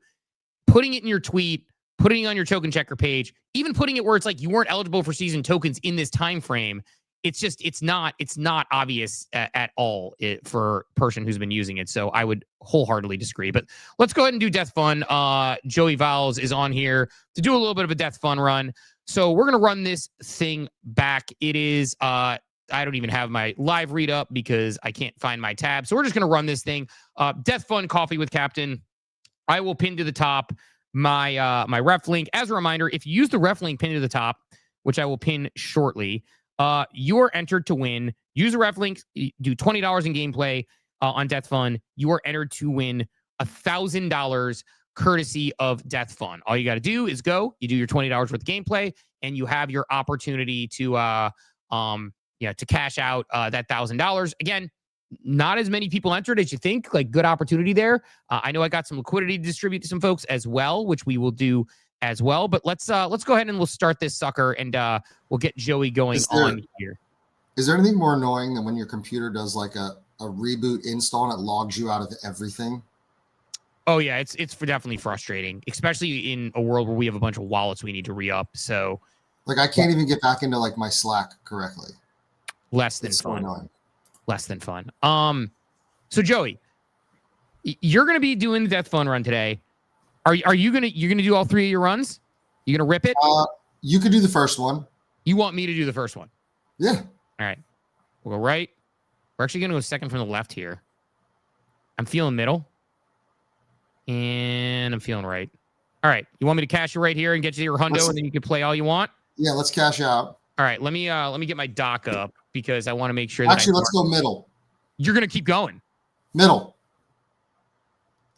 [SPEAKER 8] Putting it in your tweet, putting it on your token checker page, even putting it where it's like you weren't eligible for season tokens in this time frame. It's not obvious at all for a person who's been using it. So I would wholeheartedly disagree. But let's go ahead and do death fun. Joey Vowles is on here to do a little bit of a death fun run. So we're going to run this thing back. It is, I don't even have my live read up because I can't find my tab. So we're just going to run this thing. Death Fun Coffee with Captain. I will pin to the top my ref link. As a reminder, if you use the ref link pinned to the top, which I will pin shortly, you are entered to win. Use the ref link, do $20 in gameplay on Death Fun. You are entered to win $1,000 courtesy of Death Fun. All you got to do is go, you do your $20 worth of gameplay, and you have your opportunity to cash out that $1,000. Again, not as many people entered as you think. Like, good opportunity there. I know I got some liquidity to distribute to some folks as well, which we will do as well. But let's go ahead and we'll start this sucker, and we'll get Joey going on here.
[SPEAKER 10] Is there anything more annoying than when your computer does like a reboot install and it logs you out of everything?
[SPEAKER 8] Oh yeah, it's definitely frustrating, especially in a world where we have a bunch of wallets we need to re-up. So,
[SPEAKER 10] like, I can't even get back into like my Slack correctly.
[SPEAKER 8] Less than fun. Less than fun. So Joey, you're gonna be doing the Death Fun run today. Are you gonna do all three of your runs? You gonna rip it?
[SPEAKER 10] You could do the first one.
[SPEAKER 8] You want me to do the first one?
[SPEAKER 10] Yeah.
[SPEAKER 8] All right. We'll go right. We're actually gonna go second from the left here. I'm feeling middle. And I'm feeling right. All right. You want me to cash you right here and get you your hundo, and then you can play all you want?
[SPEAKER 10] Yeah, let's cash out.
[SPEAKER 8] All right. Let me get my dock up because I want to make sure that
[SPEAKER 10] actually let's go middle.
[SPEAKER 8] You're gonna keep going.
[SPEAKER 10] Middle.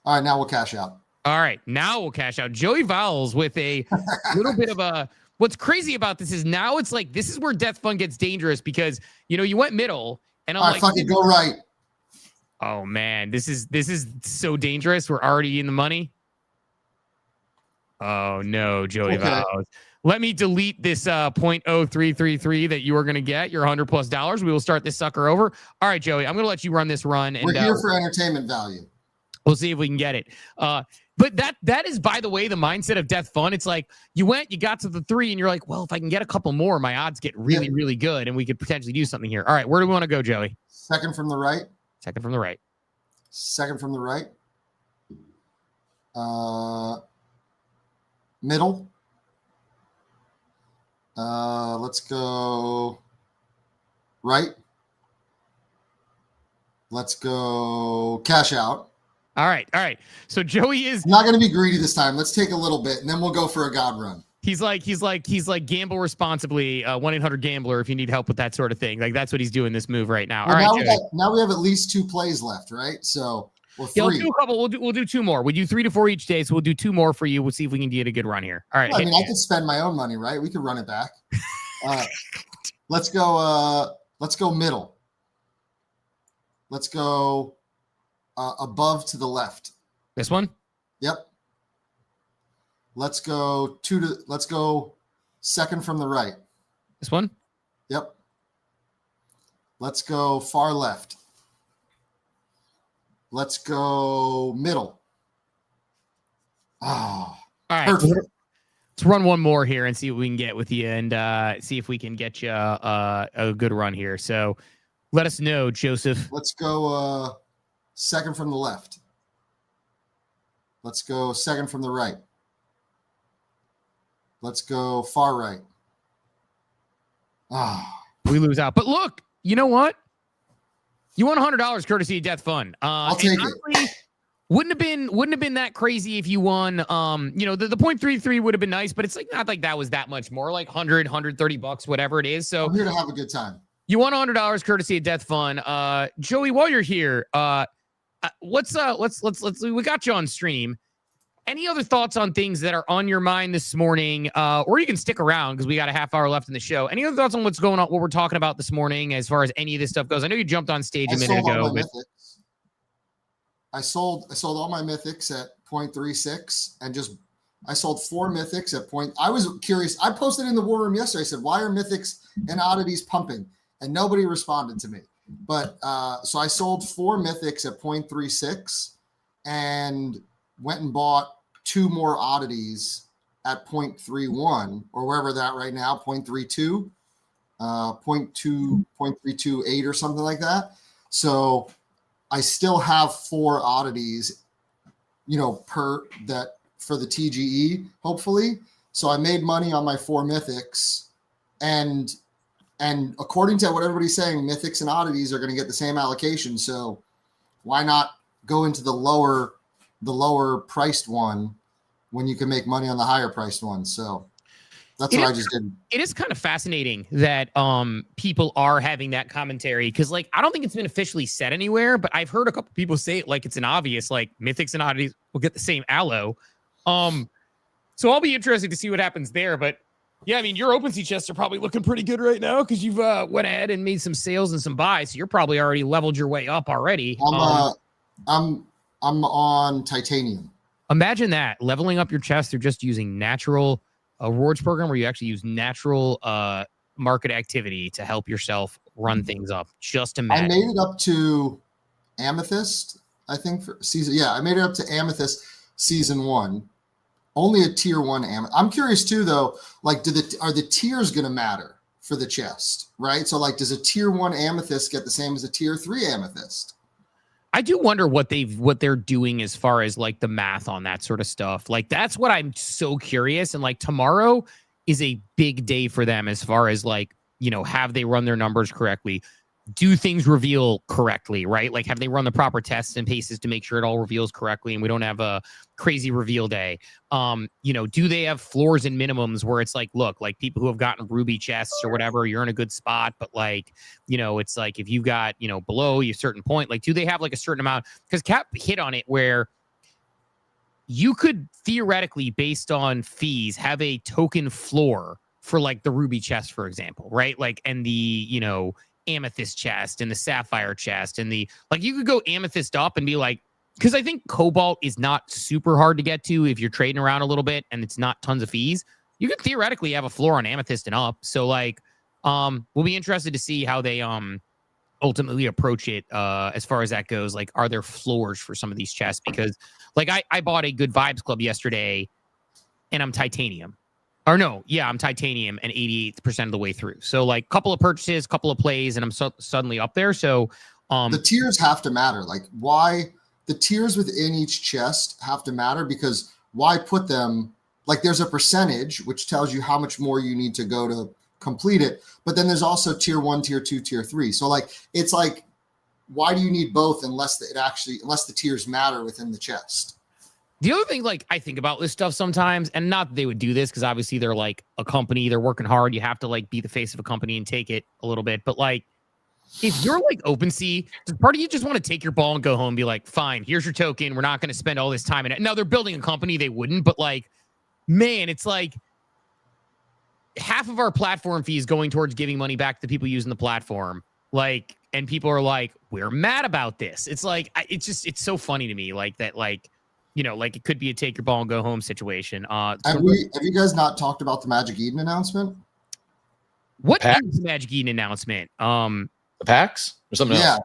[SPEAKER 10] All right, now we'll cash out.
[SPEAKER 8] All right, now we'll cash out. Joey Vowles with a little bit of a. What's crazy about this is now it's like this is where Death Fun gets dangerous because you went middle, and I'm like,
[SPEAKER 10] fucking go right.
[SPEAKER 8] Oh man, this is so dangerous. We're already in the money. Oh no, Joey Vowles. Let me delete this 0.0333 that you are going to get your $100+. We will start this sucker over. All right, Joey, I'm going to let you run this run. And
[SPEAKER 10] we're here for entertainment value.
[SPEAKER 8] We'll see if we can get it. But that is, by the way, the mindset of Death Fun. It's like you got to the 3 and you're like, well, if I can get a couple more, my odds get really, really good and we could potentially do something here. All right, where do we want to go, Joey?
[SPEAKER 10] Second from the right.
[SPEAKER 8] Second from the right.
[SPEAKER 10] Second from the right. Middle. Let's go right. Let's go cash out.
[SPEAKER 8] All right. So Joey is
[SPEAKER 10] I'm not going to be greedy this time. Let's take a little bit and then we'll go for a God run.
[SPEAKER 8] He's like gamble responsibly. 1-800-GAMBLER if you need help with that sort of thing. Like that's what he's doing this move right now.
[SPEAKER 10] Well,
[SPEAKER 8] all right,
[SPEAKER 10] now we have at least 2 plays left, right? So
[SPEAKER 13] Or
[SPEAKER 8] Yeah, we'll
[SPEAKER 13] 3.
[SPEAKER 8] do a couple. We'll do 2 more. We do 3 to 4 each day, so we'll do 2 more for you. We'll see if we can get a good run here. All right.
[SPEAKER 13] Well, I mean, I could spend my own money, right? We could run it back. Let's go middle. Let's go above to the left.
[SPEAKER 8] This one?
[SPEAKER 13] Yep. Let's go second from the right.
[SPEAKER 8] This one?
[SPEAKER 13] Yep. Let's go far left. Let's go middle. Oh,
[SPEAKER 8] all right.
[SPEAKER 13] perfect.
[SPEAKER 8] Let's run one more here and see what we can get with you, and see if we can get you a good run here. So let us know, Joseph.
[SPEAKER 13] Let's go second from the left. Let's go second from the right. Let's go far right.
[SPEAKER 8] We lose out. But look, you know what? You won $100 courtesy of Death Fund.
[SPEAKER 13] I'll take it.
[SPEAKER 8] Wouldn't have been that crazy if you won. The 0.33 would have been nice, but it's like not like that was that much more, like $130, whatever it is. So
[SPEAKER 13] I'm here to have a good time.
[SPEAKER 8] You won $100 courtesy of Death Fund. Joey, while you're here, we got you on stream. Any other thoughts on things that are on your mind this morning? Or you can stick around because we got a half hour left in the show. Any other thoughts on what's going on, what we're talking about this morning as far as any of this stuff goes? I know you jumped on stage a minute ago.
[SPEAKER 13] I sold all my mythics at 0.36 and I sold 4 mythics at point. I was curious. I posted in the war room yesterday. I said, why are mythics and oddities pumping? And nobody responded to me. But so I sold 4 mythics at 0.36 and went and bought 2 more oddities at 0.31 or wherever that right now, 0.32, 0.328 or something like that. So I still have 4 oddities, for the TGE, hopefully. So I made money on my 4 mythics, and according to what everybody's saying, mythics and oddities are going to get the same allocation. So why not go into the lower priced one when you can make money on the higher priced one? So that's what I just did.
[SPEAKER 8] It is kind of fascinating that people are having that commentary because, like, I don't think it's been officially said anywhere, but I've heard a couple people say it like it's an obvious, like mythics and oddities will get the same allo. So I'll be interested to see what happens there. But yeah, I mean, your OpenSea chests are probably looking pretty good right now because you've went ahead and made some sales and some buys. So you're probably already leveled your way up already.
[SPEAKER 13] I'm on titanium.
[SPEAKER 8] Imagine that, leveling up your chest through just using natural rewards program where you actually use natural market activity to help yourself run things up. Just imagine.
[SPEAKER 13] I made it up to Amethyst, I think, for season. Yeah, I made it up to Amethyst season 1. Only a tier 1 Amethyst. I'm curious too, though. Like, are the tiers going to matter for the chest? Right. So, like, does a tier 1 Amethyst get the same as a tier 3 Amethyst?
[SPEAKER 8] I do wonder what they're doing as far as like the math on that sort of stuff. Like, that's what I'm so curious. And like tomorrow is a big day for them as far as like, have they run their numbers correctly? Do things reveal correctly, right? Like, have they run the proper tests and paces to make sure it all reveals correctly and we don't have a crazy reveal day? Do they have floors and minimums where it's like, look, like people who have gotten ruby chests or whatever, you're in a good spot, but like, it's like if you've got, below a certain point, like, do they have like a certain amount? Because Cap hit on it where you could theoretically, based on fees, have a token floor for like the ruby chest, for example, right? Like, and the, amethyst chest and the sapphire chest and the, like, you could go amethyst up and be like, because I think cobalt is not super hard to get to if you're trading around a little bit and it's not tons of fees. You could theoretically have a floor on amethyst and up. So like, we'll be interested to see how they ultimately approach it as far as that goes. Like, are there floors for some of these chests? Because like I bought a Good Vibes Club yesterday and I'm titanium. Or no, yeah, I'm titanium and 88% of the way through. So like, couple of purchases, couple of plays, and I'm suddenly up there. So
[SPEAKER 13] the tiers have to matter. Like, why the tiers within each chest have to matter, because why put them like, there's a percentage which tells you how much more you need to go to complete it. But then there's also tier 1, tier 2, tier 3. So like, it's like, why do you need both unless the tiers matter within the chest?
[SPEAKER 8] The other thing, like, I think about this stuff sometimes, and not that they would do this because obviously they're like a company, they're working hard. You have to like be the face of a company and take it a little bit. But like, if you're like OpenSea, does part of you just want to take your ball and go home and be like, fine, here's your token. We're not going to spend all this time in it. Now they're building a company, they wouldn't, but like, man, it's like half of our platform fees going towards giving money back to the people using the platform. Like, and people are like, we're mad about this. It's like, it's so funny to me. Like that, like, you know, like it could be a take your ball and go home situation.
[SPEAKER 13] Have you guys not talked about the Magic Eden announcement?
[SPEAKER 8] What is the Magic Eden announcement?
[SPEAKER 7] The packs or something else?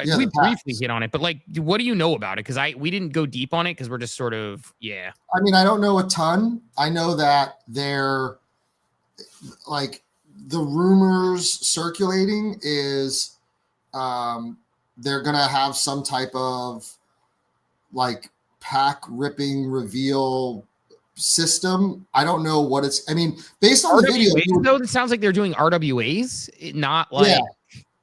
[SPEAKER 13] Yeah,
[SPEAKER 8] we briefly hit on it, but like, what do you know about it? Because we didn't go deep on it because we're just sort of
[SPEAKER 13] I mean, I don't know a ton. I know that they're like the rumors circulating is they're gonna have some type of like pack ripping reveal system. I don't know what it's. I mean, based on the video,
[SPEAKER 8] though, it sounds like they're doing RWAs, not like.
[SPEAKER 13] Yeah.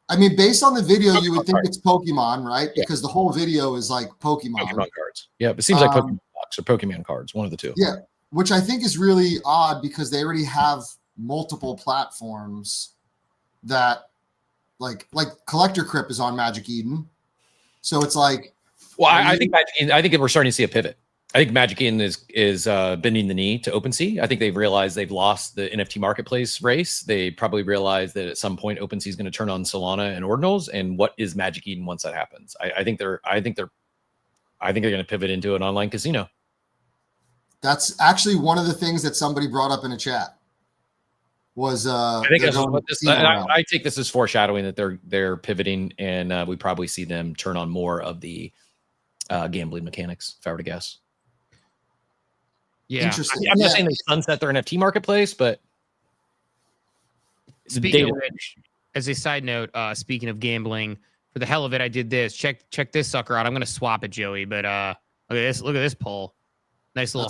[SPEAKER 13] I mean, based on the video, you would think it's Pokemon, right? Yeah. Because the whole video is like Pokemon
[SPEAKER 7] cards. Yeah, it seems like Pokemon blocks or Pokemon cards, one of the two.
[SPEAKER 13] Yeah, which I think is really odd because they already have multiple platforms that, like Collector Crypt is on Magic Eden, so it's like.
[SPEAKER 7] Well, I think we're starting to see a pivot. I think Magic Eden is bending the knee to OpenSea. I think they've realized they've lost the NFT marketplace race. They probably realize that at some point OpenSea is going to turn on Solana and Ordinals. And what is Magic Eden once that happens? I think they're going to pivot into an online casino.
[SPEAKER 13] That's actually one of the things that somebody brought up in a chat. Was I think
[SPEAKER 7] I take this as foreshadowing that they're pivoting, and we probably see them turn on more of the gambling mechanics, if I were to guess.
[SPEAKER 8] Yeah,
[SPEAKER 13] interesting.
[SPEAKER 7] I'm not saying they sunset their NFT marketplace, but
[SPEAKER 8] speaking of which, as a side note, speaking of gambling, for the hell of it, I did this. Check this sucker out. I'm gonna swap it, Joey. But look at this poll. Nice little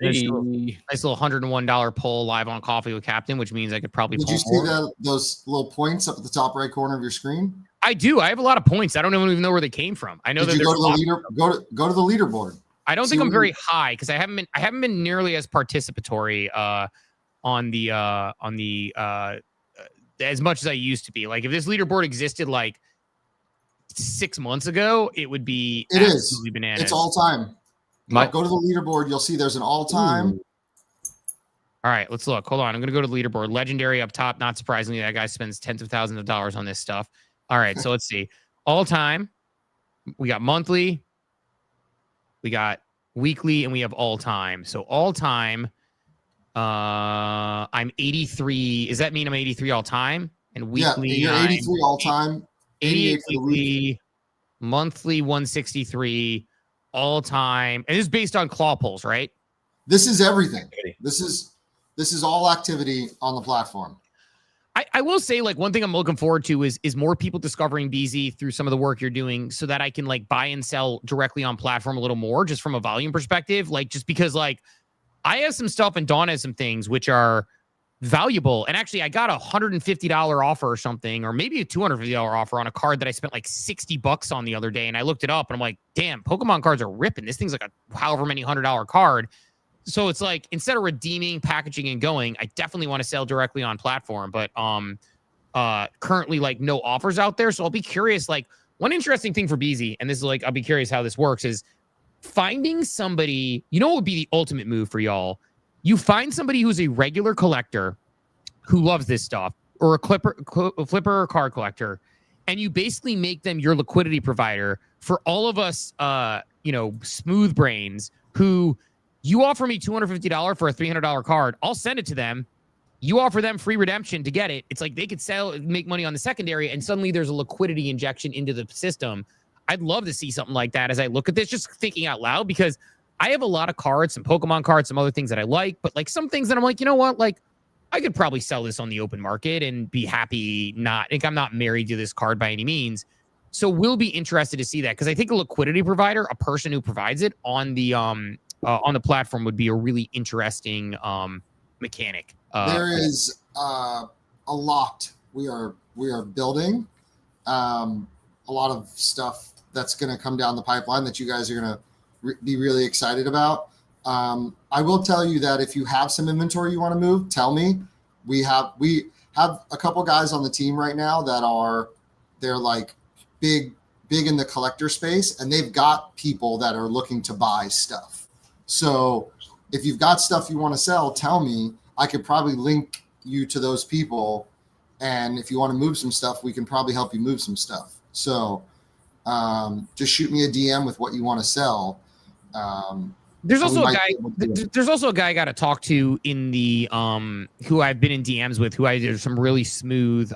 [SPEAKER 8] nice little $101 poll live on Coffee with Captain, which means I could probably.
[SPEAKER 13] Did you see those little points up at the top right corner of your screen?
[SPEAKER 8] I do. I have a lot of points. I don't even know where they came from. I know
[SPEAKER 13] Did
[SPEAKER 8] that
[SPEAKER 13] you go to the leader. Go to the leaderboard.
[SPEAKER 8] I don't think I'm very high because I haven't been nearly as participatory on the as much as I used to be. Like if this leaderboard existed like 6 months ago, it would be absolutely bananas.
[SPEAKER 13] It's all time. Go to the leaderboard. You'll see there's an all time.
[SPEAKER 8] All right, let's look. Hold on. I'm going to go to the leaderboard. Legendary up top. Not surprisingly, that guy spends tens of thousands of dollars on this stuff. All right, so let's see. All time. We got monthly. We got weekly, and we have all time. So all time, I'm 83. Does that mean I'm 83 all time? And weekly,
[SPEAKER 13] you're 83 all time.
[SPEAKER 8] 88 weekly, monthly 163, all time. And this is based on claw polls, right?
[SPEAKER 13] This is everything. This is all activity on the platform.
[SPEAKER 8] I will say, like, one thing I'm looking forward to is more people discovering BZ through some of the work you're doing so that I can, like, buy and sell directly on platform a little more just from a volume perspective. Like, just because, like, I have some stuff and Dawn has some things which are valuable. And actually, I got a $150 offer or something, or maybe a $250 offer on a card that I spent like $60 on the other day. And I looked it up and I'm like, damn, Pokemon cards are ripping. This thing's like a however many $100 card. So it's like, instead of redeeming, packaging, and going, I definitely want to sell directly on platform. But currently, like, no offers out there. So I'll be curious. Like, one interesting thing for BZ, and this is like, I'll be curious how this works, is finding somebody, you know what would be the ultimate move for y'all? You find somebody who's a regular collector who loves this stuff, or a flipper or card collector, and you basically make them your liquidity provider for all of us, smooth brains who... You offer me $250 for a $300 card. I'll send it to them. You offer them free redemption to get it. It's like they could sell, make money on the secondary, and suddenly there's a liquidity injection into the system. I'd love to see something like that as I look at this, just thinking out loud, because I have a lot of cards, some Pokemon cards, some other things that I like, but like some things that I'm like, you know what? Like, I could probably sell this on the open market and be happy. I'm not married to this card by any means. So we'll be interested to see that, because I think a liquidity provider, a person who provides it on the platform, would be a really interesting mechanic.
[SPEAKER 13] There is a lot we are building, a lot of stuff that's going to come down the pipeline that you guys are going to be really excited about. I will tell you that if you have some inventory you want to move, tell me. We have a couple guys on the team right now that are they're like big in the collector space, and they've got people that are looking to buy stuff. So if you've got stuff you want to sell, tell me. I could probably link you to those people, and if you want to move some stuff, we can probably help you move some stuff. So just shoot me a DM with what you want to sell.
[SPEAKER 8] There's also a guy. There's also a guy I got to talk to in the who I've been in DMs with, who I did some really smooth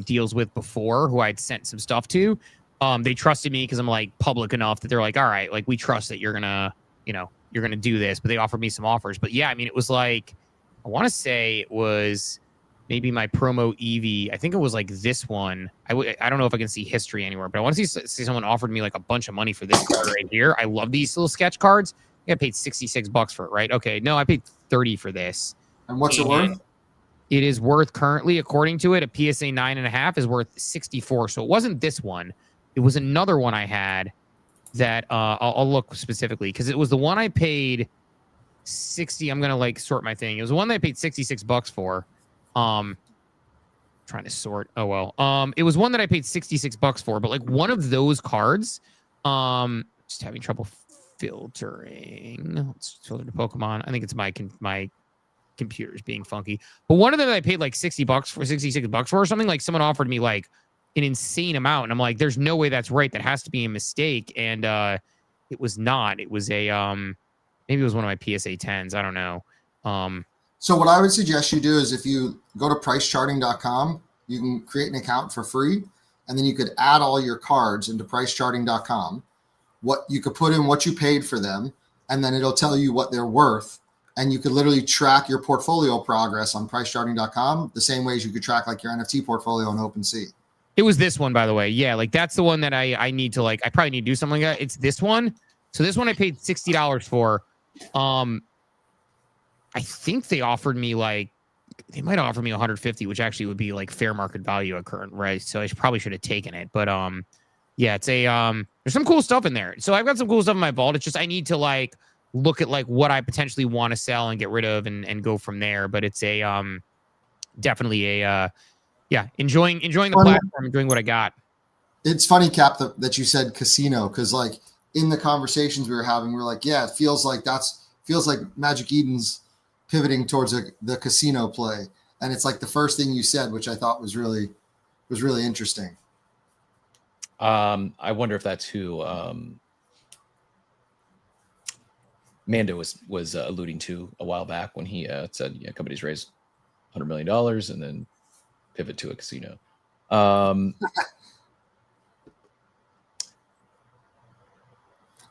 [SPEAKER 8] deals with before, who I'd sent some stuff to. They trusted me because I'm like public enough that they're like, all right, like we trust that you're gonna do this. But they offered me some offers. But yeah, I mean, it was like, I want to say it was maybe my promo Eevee. I think it was like this one. I don't know if I can see history anywhere, but I want to see someone offered me like a bunch of money for this card right here. I love these little sketch cards. I paid $66 for it, right? Okay, no, I paid 30 for this.
[SPEAKER 13] And what's it worth?
[SPEAKER 8] It is worth currently, according to it, a PSA 9.5 is worth 64. So it wasn't this one. It was another one I had that I'll look specifically because it was the one I paid 60. I'm gonna like sort my thing. It was the one that I paid $66 for. Trying to sort. Oh well. It was one that I paid $66 for, but like one of those cards. Just having trouble filtering. Let's filter to Pokemon. I think it's my computer's being funky. But one of them I paid like $66 for or something. Like someone offered me like an insane amount, and I'm like, there's no way that's right. That has to be a mistake. And it was not. It was a maybe it was one of my PSA 10s. I don't know.
[SPEAKER 13] So what I would suggest you do is if you go to pricecharting.com, you can create an account for free, and then you could add all your cards into pricecharting.com. What you could put in what you paid for them, and then it'll tell you what they're worth. And you could literally track your portfolio progress on pricecharting.com the same way as you could track like your NFT portfolio on OpenSea.
[SPEAKER 8] It was this one, by the way. Yeah, like that's the one that I need to like. I probably need to do something like that. It's this one. So this one I paid $60 for. I think they offered me like they might offer me 150, which actually would be like fair market value at current price. So I probably should have taken it. But yeah, it's a there's some cool stuff in there. So I've got some cool stuff in my vault. It's just I need to like look at like what I potentially want to sell and get rid of and go from there. But it's a definitely a yeah, enjoying the platform, enjoying what I got.
[SPEAKER 13] It's funny, Cap, that you said casino, because like in the conversations we were having, we were like, yeah, it feels like Magic Eden's pivoting towards the casino play, and it's like the first thing you said, which I thought was really interesting.
[SPEAKER 7] I wonder if that's who Mando was alluding to a while back when he said, yeah, companies raise $100 million and then pivot to a casino.
[SPEAKER 13] I don't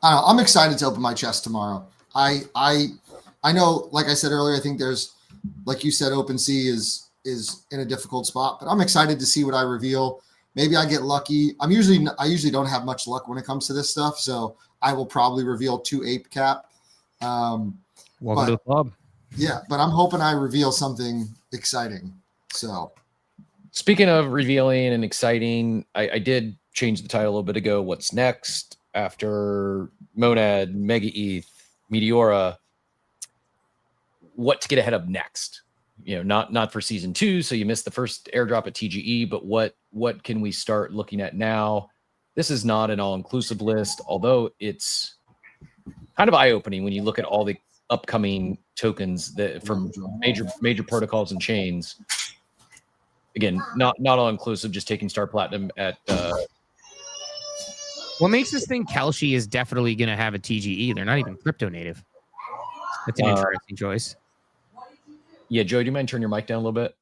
[SPEAKER 13] know, I'm excited to open my chest tomorrow. I know, like I said earlier, I think there's, like you said, OpenSea is in a difficult spot, but I'm excited to see what I reveal. Maybe I get lucky. I usually don't have much luck when it comes to this stuff, so I will probably reveal 2 ape cap.
[SPEAKER 8] Welcome to the club.
[SPEAKER 13] Yeah, but I'm hoping I reveal something exciting. So,
[SPEAKER 7] speaking of revealing and exciting, I did change the title a little bit ago. What's next after Monad, Mega ETH, Meteora? What to get ahead of next? You know, not for season 2, so you missed the first airdrop at TGE, but what can we start looking at now? This is not an all-inclusive list, although it's kind of eye-opening when you look at all the upcoming tokens that from major protocols and chains. Again, not all inclusive, just taking Star Platinum at
[SPEAKER 8] what makes us think Kalshi is definitely going to have a TGE? They're not even crypto native. That's an interesting choice.
[SPEAKER 7] Yeah, Joey, do you mind turning your mic down a little bit?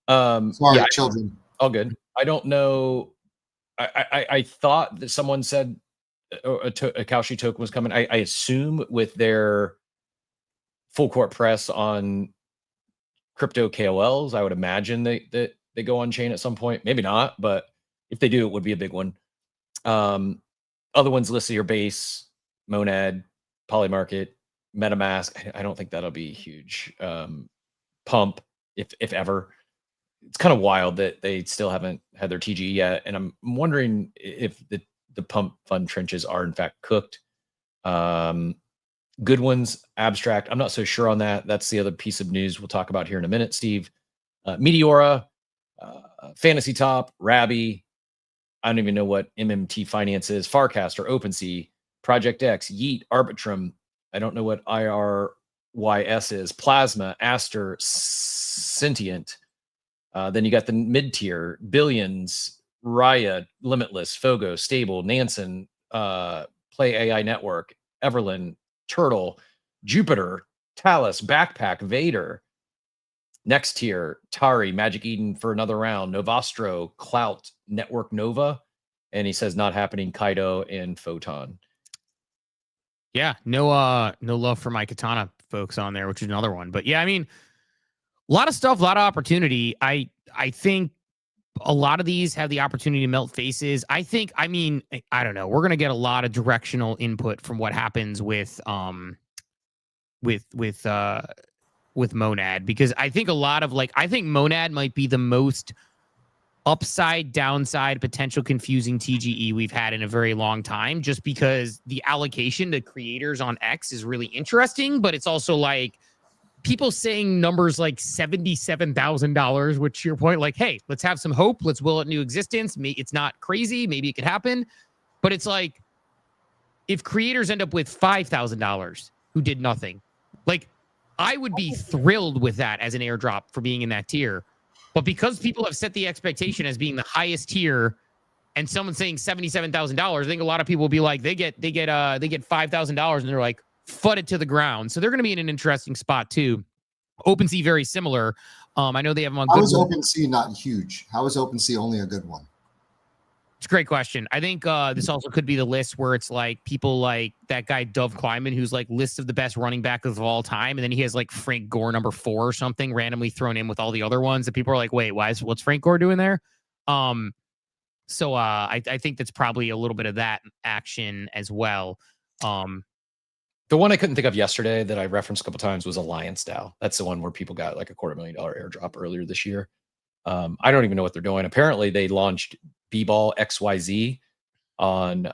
[SPEAKER 13] Sorry, children.
[SPEAKER 7] All good. I don't know. I thought that someone said a Kalshi token was coming. I assume with their full court press on crypto KOLs, I would imagine that they go on chain at some point. Maybe not, but if they do, it would be a big one. Other ones listed here: Base, Monad, Polymarket, MetaMask. I don't think that'll be huge. Pump, if ever. It's kind of wild that they still haven't had their TGE yet, and I'm wondering if the pump fund trenches are in fact cooked. Good ones, Abstract. I'm not so sure on that. That's the other piece of news we'll talk about here in a minute, Steve. Meteora, Fantasy Top, Rabby. I don't even know what MMT Finance is. Farcast or OpenSea, Project X, Yeet, Arbitrum. I don't know what IRYS is. Plasma, Aster, Sentient. Then you got the mid-tier, Billions, Raya, Limitless, Fogo, Stable, Nansen, Play AI Network, Everlyn, Turtle, Jupiter, Talus, Backpack, Vader. Next tier, Tari, Magic Eden for another round, Novastro, Clout, Network Nova. And he says not happening, Kaido and Photon.
[SPEAKER 8] Yeah, no love for my Katana folks on there, which is another one. But yeah, I mean, a lot of stuff, a lot of opportunity. I think a lot of these have the opportunity to melt faces. I don't know. We're gonna get a lot of directional input from what happens with Monad, because I think a lot of I think Monad might be the most upside downside potential confusing TGE we've had in a very long time, just because the allocation to creators on X is really interesting, but it's also like people saying numbers like $77,000, which to your point, like, hey, let's have some hope. Let's will it into existence. It's not crazy. Maybe it could happen. But it's like, if creators end up with $5,000 who did nothing, like, I would be thrilled with that as an airdrop for being in that tier. But because people have set the expectation as being the highest tier, and someone's saying $77,000, I think a lot of people will be like, they get $5,000 and they're like, fud it to the ground. So they're going to be in an interesting spot too. OpenSea very similar. I know they have them on.
[SPEAKER 13] How is OpenSea not huge? How is OpenSea only a good one?
[SPEAKER 8] It's a great question. I think this also could be the list where it's like people like that guy Dove Kleiman, who's like list of the best running backs of all time, and then he has like Frank Gore number 4 or something randomly thrown in with all the other ones. And people are like, wait, what's Frank Gore doing there? So I think that's probably a little bit of that action as well.
[SPEAKER 7] The one I couldn't think of yesterday that I referenced a couple times was Alliance DAO. That's the one where people got like $250,000 airdrop earlier this year. I don't even know what they're doing. Apparently, they launched B-Ball XYZ on.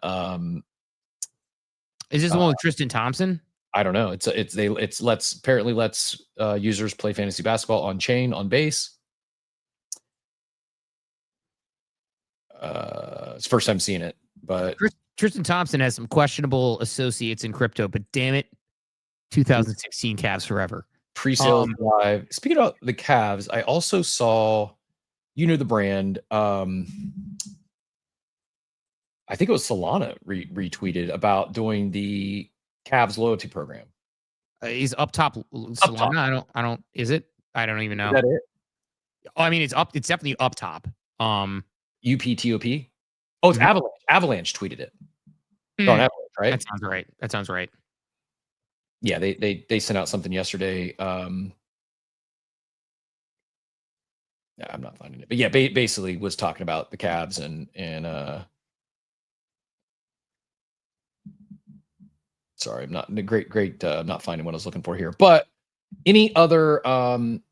[SPEAKER 8] Is this the one with Tristan Thompson?
[SPEAKER 7] I don't know. It lets users play fantasy basketball on chain on base. It's the first time seeing it, but
[SPEAKER 8] Tristan Thompson has some questionable associates in crypto, but damn it, 2016 Cavs forever.
[SPEAKER 7] Pre-sales live. Speaking of the Cavs, I also saw, the brand. I think it was Solana retweeted about doing the Cavs loyalty program.
[SPEAKER 8] Is up top Solana? I don't. Is it? I don't even know.
[SPEAKER 7] Is that it?
[SPEAKER 8] Oh, I mean, it's up. It's definitely up top.
[SPEAKER 7] UPTOP. Oh, it's Avalanche. Avalanche tweeted it. On Avalanche, right?
[SPEAKER 8] That sounds right.
[SPEAKER 7] Yeah, they sent out something yesterday. Yeah, I'm not finding it, but yeah, basically was talking about the Cavs and sorry, I'm not great. I'm not finding what I was looking for here. But any other on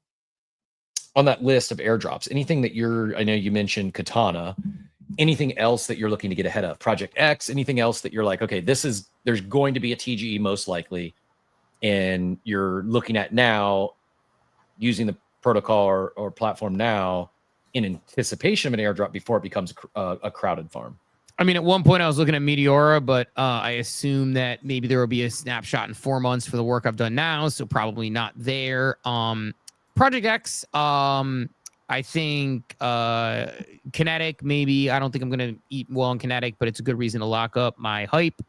[SPEAKER 7] that list of airdrops, anything that I know you mentioned Katana. Anything else that you're looking to get ahead of? Project X, anything else that you're like, okay, there's going to be a TGE most likely, and you're looking at now using the protocol or platform now in anticipation of an airdrop before it becomes a crowded farm?
[SPEAKER 8] I mean, at one point I was looking at Meteora, but I assume that maybe there will be a snapshot in 4 months for the work I've done now, so probably not there. Project X, I think Kinetic, maybe. I don't think I'm going to eat well on Kinetic, but it's a good reason to lock up my hype.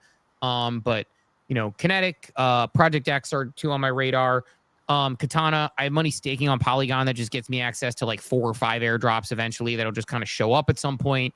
[SPEAKER 8] But, Kinetic, Project X are 2 on my radar. Katana, I have money staking on Polygon that just gets me access to like 4 or 5 airdrops eventually that'll just kind of show up at some point.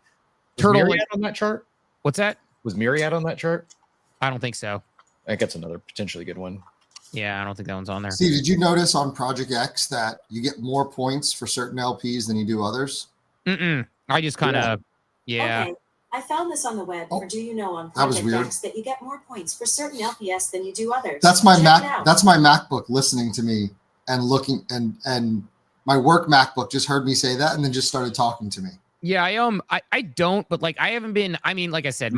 [SPEAKER 7] Turtle Myriad on that chart?
[SPEAKER 8] What's that?
[SPEAKER 7] Was Myriad on that chart?
[SPEAKER 8] I don't think so.
[SPEAKER 7] I think that's another potentially good one.
[SPEAKER 8] Yeah, I don't think that one's on there.
[SPEAKER 13] Steve, did you notice on Project X that you get more points for certain LPs than you do others?
[SPEAKER 8] I just kind of,
[SPEAKER 14] Okay. I found this on the web, or do you know on Project X that you get more points for certain LPS than you do others?
[SPEAKER 13] That's my That's my MacBook listening to me and looking, and my work MacBook just heard me say that and then just started talking to me.
[SPEAKER 8] Yeah, I don't, but like I haven't been. I mean, like I said,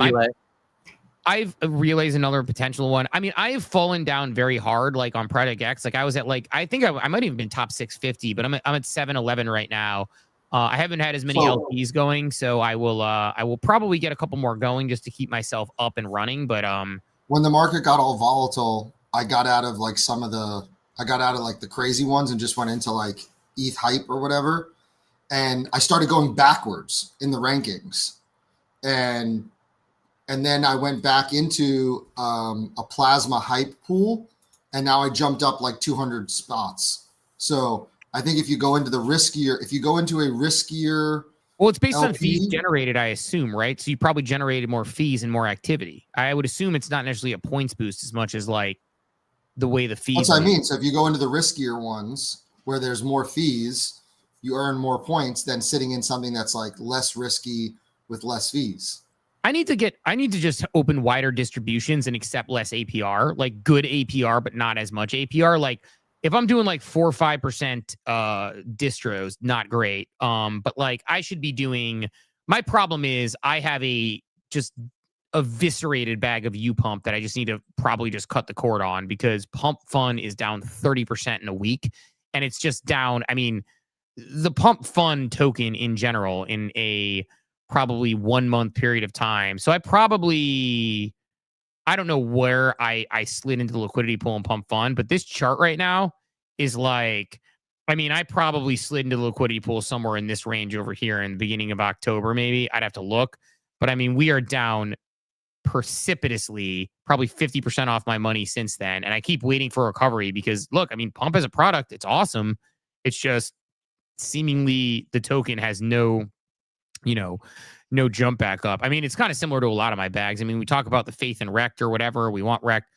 [SPEAKER 8] I've Relay's another potential one. I mean, I have fallen down very hard, like on Project X. Like I was at I think I might even been top 650, but I'm at 711 right now. I haven't had as many LPs going, so I will probably get a couple more going just to keep myself up and running. But
[SPEAKER 13] when the market got all volatile, I got out of like the crazy ones and just went into like ETH hype or whatever. And I started going backwards in the rankings. And then I went back into a plasma hype pool, and now I jumped up like 200 spots. So I think if you go into a riskier,
[SPEAKER 8] well, it's based on fees generated, I assume, right? So you probably generated more fees and more activity. I would assume it's not necessarily a points boost as much as like the way the fees.
[SPEAKER 13] That's what I mean. So if you go into the riskier ones where there's more fees, you earn more points than sitting in something that's like less risky with less fees.
[SPEAKER 8] I need to just open wider distributions and accept less APR, like good APR, but not as much APR. Like if I'm doing like 4 or 5% distros, not great. But like I should be doing, my problem is I have a just eviscerated bag of UPump that I just need to probably just cut the cord on, because Pump Fun is down 30% in a week. And it's just down. I mean, the Pump Fun token in general in a probably 1 month period of time. So I don't know where I slid into the liquidity pool and Pump Fun, but this chart right now is like, I mean, I probably slid into the liquidity pool somewhere in this range over here in the beginning of October, maybe. I'd have to look. But I mean, we are down precipitously, probably 50% off my money since then. And I keep waiting for recovery because look, I mean, Pump as a product, it's awesome. It's just seemingly the token has no jump back up. I mean, it's kind of similar to a lot of my bags. I mean, we talk about the faith in Rect or whatever. We want Rect.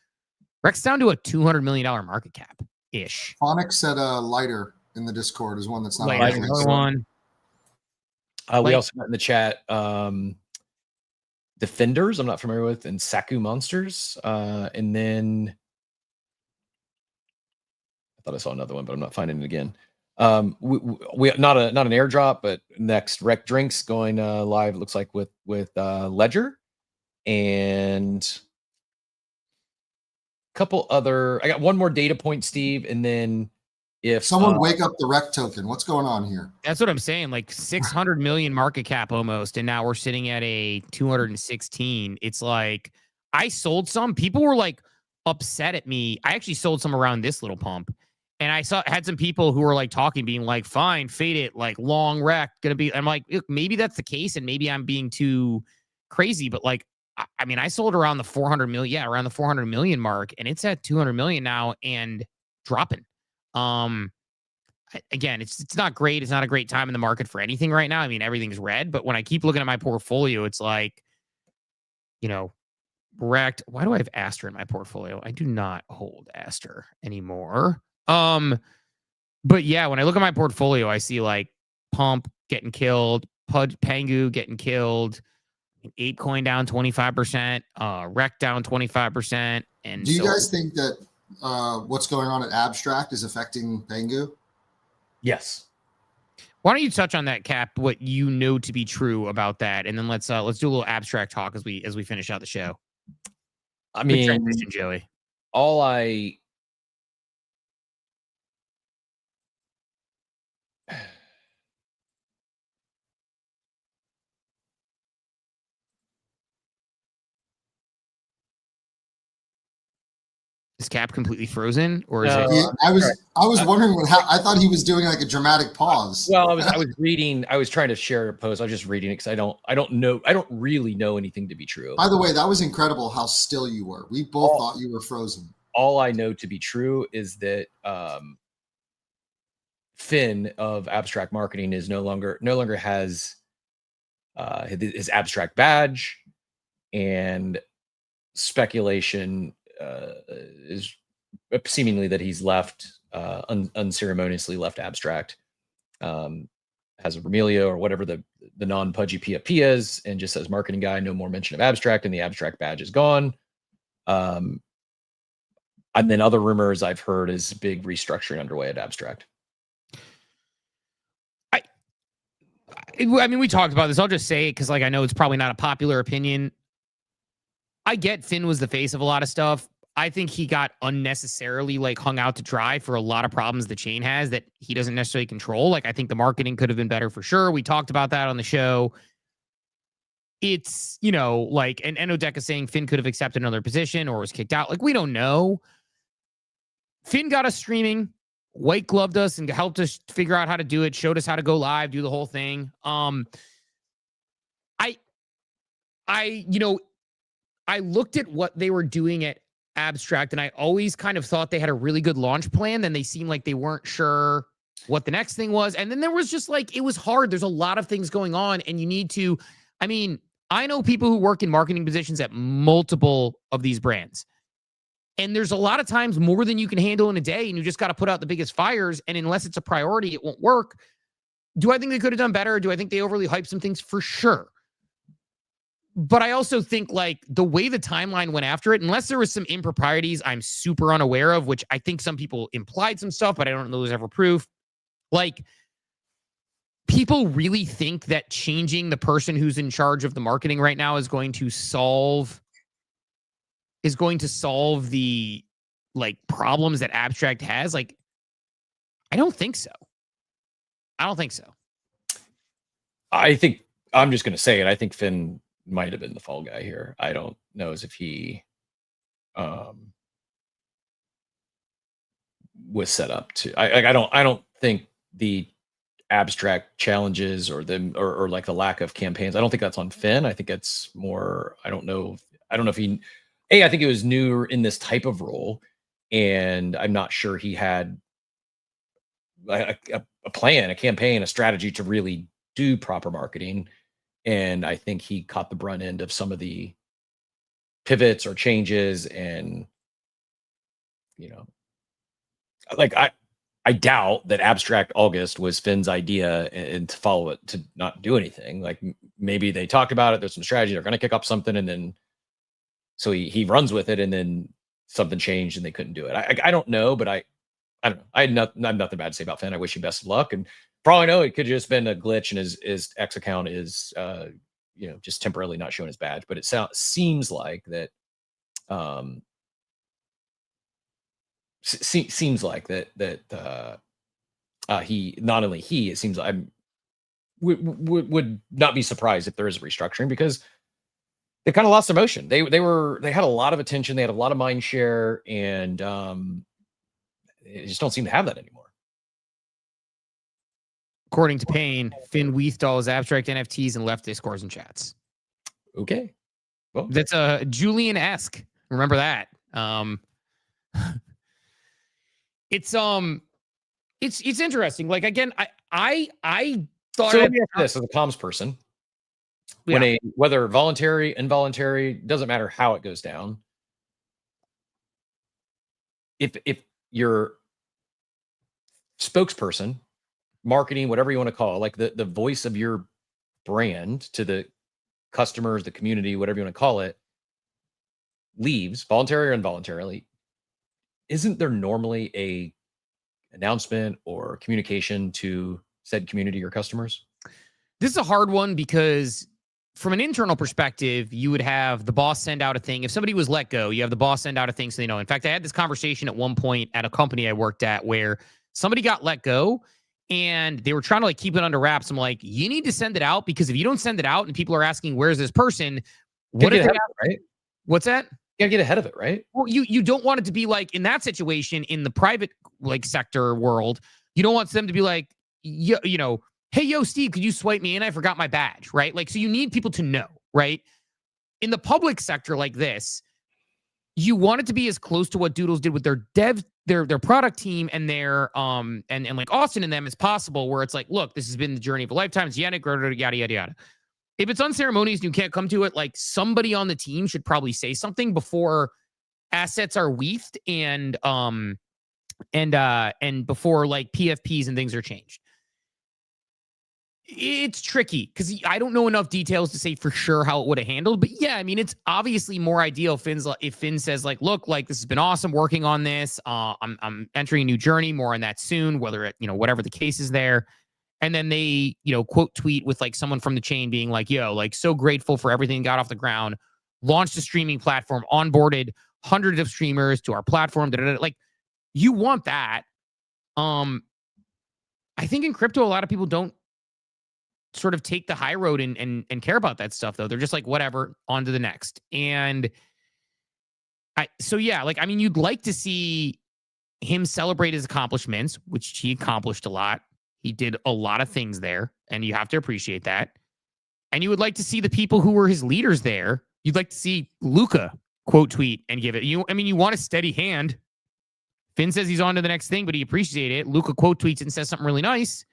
[SPEAKER 8] Rect's down to a $200 million market cap ish.
[SPEAKER 13] Phonics said lighter in the Discord is one that's not
[SPEAKER 8] lighter. Another one.
[SPEAKER 7] We also got in the chat Defenders, I'm not familiar with, and Saku Monsters. And then I thought I saw another one, but I'm not finding it again. We not an airdrop, but next Rec Drinks going live. It looks like with Ledger and a couple other. I got one more data point, Steve, and then if
[SPEAKER 13] someone wake up the Rec token, what's going on here?
[SPEAKER 8] That's what I'm saying. Like 600 million market cap almost, and now we're sitting at a 216. It's like I sold some. People were like upset at me. I actually sold some around this little pump. And I had some people who were like talking, being like, fine, fade it, like long Rec, gonna be. I'm like, look, maybe that's the case, and maybe I'm being too crazy, but like, I mean, I sold around the 400 million, around the 400 million mark, and it's at 200 million now and dropping. Again, it's not great. It's not a great time in the market for anything right now. I mean, everything's red, but when I keep looking at my portfolio, it's like, Rect. Why do I have Aster in my portfolio? I do not hold Aster anymore. But yeah, when I look at my portfolio, I see like Pump getting killed, Pangu getting killed, ApeCoin down 25%, Rec down 25%. And
[SPEAKER 13] do you guys think that what's going on at Abstract is affecting Pangu?
[SPEAKER 7] Yes.
[SPEAKER 8] Why don't you touch on that, Cap? What you know to be true about that, and then let's do a little Abstract talk as we finish out the show.
[SPEAKER 7] I mean,
[SPEAKER 8] good transition, Joey.
[SPEAKER 7] All I
[SPEAKER 8] Is Cap completely frozen, or is it?
[SPEAKER 13] Yeah, I was wondering I thought he was doing like a dramatic pause.
[SPEAKER 7] Well, I was reading. I was trying to share a post. I was just reading it because I don't really know anything to be true.
[SPEAKER 13] By the way, that was incredible how still you were. We both thought you were frozen.
[SPEAKER 7] All I know to be true is that Finn of Abstract Marketing is no longer has his Abstract badge, and speculation is seemingly that he's left unceremoniously left Abstract, has a Remilio or whatever the non-pudgy PFP is, and just says marketing guy, no more mention of Abstract, and the Abstract badge is gone. And then other rumors I've heard is big restructuring underway at Abstract.
[SPEAKER 8] I mean, we talked about this. I'll just say it because, like, I know it's probably not a popular opinion. I get Finn was the face of a lot of stuff. I think he got unnecessarily like hung out to dry for a lot of problems the chain has that he doesn't necessarily control. Like, I think the marketing could have been better for sure. We talked about that on the show. It's, you know, like, and Enodek is saying Finn could have accepted another position or was kicked out. Like, we don't know. Finn got us streaming, white gloved us and helped us figure out how to do it, showed us how to go live, do the whole thing. I looked at what they were doing at Abstract, and I always kind of thought they had a really good launch plan. Then they seemed like they weren't sure what the next thing was. And then there was just like, it was hard. There's a lot of things going on, and you need to, I mean, I know people who work in marketing positions at multiple of these brands. And there's a lot of times more than you can handle in a day, and you just got to put out the biggest fires. And unless it's a priority, it won't work. Do I think they could have done better? Do I think they overly hyped some things? For sure. But I also think like the way the timeline went after it, unless there was some improprieties I'm super unaware of, which I think some people implied some stuff, but I don't know there's ever proof. Like, people really think that changing the person who's in charge of the marketing right now is going to solve the like problems that Abstract has. Like, I don't think so. I
[SPEAKER 7] think I'm just going to say it. I think Finn might have been the fall guy here. I don't know as if he was set up to. I don't think the Abstract challenges or like the lack of campaigns, I don't think that's on Finn. I think it's more, I don't know if he, I think it was new in this type of role, and I'm not sure he had a plan, a campaign, a strategy to really do proper marketing. And I think he caught the brunt end of some of the pivots or changes. And, you know, like I doubt that Abstract August was Finn's idea and to follow it, to not do anything. Like, maybe they talked about it. There's some strategy. They're going to kick up something. And then, so he runs with it, and then something changed and they couldn't do it. I don't know, but I don't know. I have nothing bad to say about Finn. I wish him best of luck. And for all I know, it could have just been a glitch, and his X account is, just temporarily not showing his badge. But it seems like that. Seems like that he, not only he, it seems like I would not be surprised if there is a restructuring, because they kind of lost emotion. They had a lot of attention, they had a lot of mind share, and they just don't seem to have that anymore.
[SPEAKER 8] According to Payne, Finn weathed all his Abstract NFTs and left Discords and chats.
[SPEAKER 7] Okay. Well,
[SPEAKER 8] that's a Julian-esque. Remember that. It's interesting. Like, again, I thought,
[SPEAKER 7] so let me ask this as a comms person.
[SPEAKER 8] Yeah.
[SPEAKER 7] Whether voluntary, involuntary, doesn't matter how it goes down. If your spokesperson, marketing, whatever you want to call it, like the voice of your brand to the customers, the community, whatever you want to call it, leaves, voluntary or involuntarily, isn't there normally a announcement or communication to said community or customers?
[SPEAKER 8] This is a hard one, because from an internal perspective, you would have the boss send out a thing. If somebody was let go, you have the boss send out a thing so they know. In fact, I had this conversation at one point at a company I worked at where somebody got let go and they were trying to like keep it under wraps. I'm like, you need to send it out, because if you don't send it out and people are asking, where's this person? What if they
[SPEAKER 7] right?
[SPEAKER 8] What's that?
[SPEAKER 7] You gotta get ahead of it, right?
[SPEAKER 8] Well, you don't want it to be like in that situation in the private like sector world. You don't want them to be like, you know, hey, yo, Steve, could you swipe me in? I forgot my badge, right? Like, so you need people to know, right? In the public sector like this, you want it to be as close to what Doodles did with their their product team and their and like Austin and them as possible, where it's like, look, this has been the journey of a lifetime. It's yada yada yada. If it's unceremonious and you can't come to it, like, somebody on the team should probably say something before assets are weathed and before like PFPs and things are changed. It's tricky because I don't know enough details to say for sure how it would have handled. But yeah, I mean, it's obviously more ideal if Finn says like, look, like, this has been awesome working on this. I'm entering a new journey, more on that soon, whether it, whatever the case is there. And then they, quote tweet with like someone from the chain being like, yo, like, so grateful for everything got off the ground, launched a streaming platform, onboarded hundreds of streamers to our platform. Like, you want that. I think in crypto, a lot of people don't sort of take the high road and care about that stuff, though. They're just like, whatever, on to the next. And you'd like to see him celebrate his accomplishments, which he accomplished a lot. He did a lot of things there, and you have to appreciate that. And you would like to see the people who were his leaders there. You'd like to see Luca quote tweet and give it. You want a steady hand. Finn says he's on to the next thing, but he appreciated it. Luca quote tweets and says something really nice.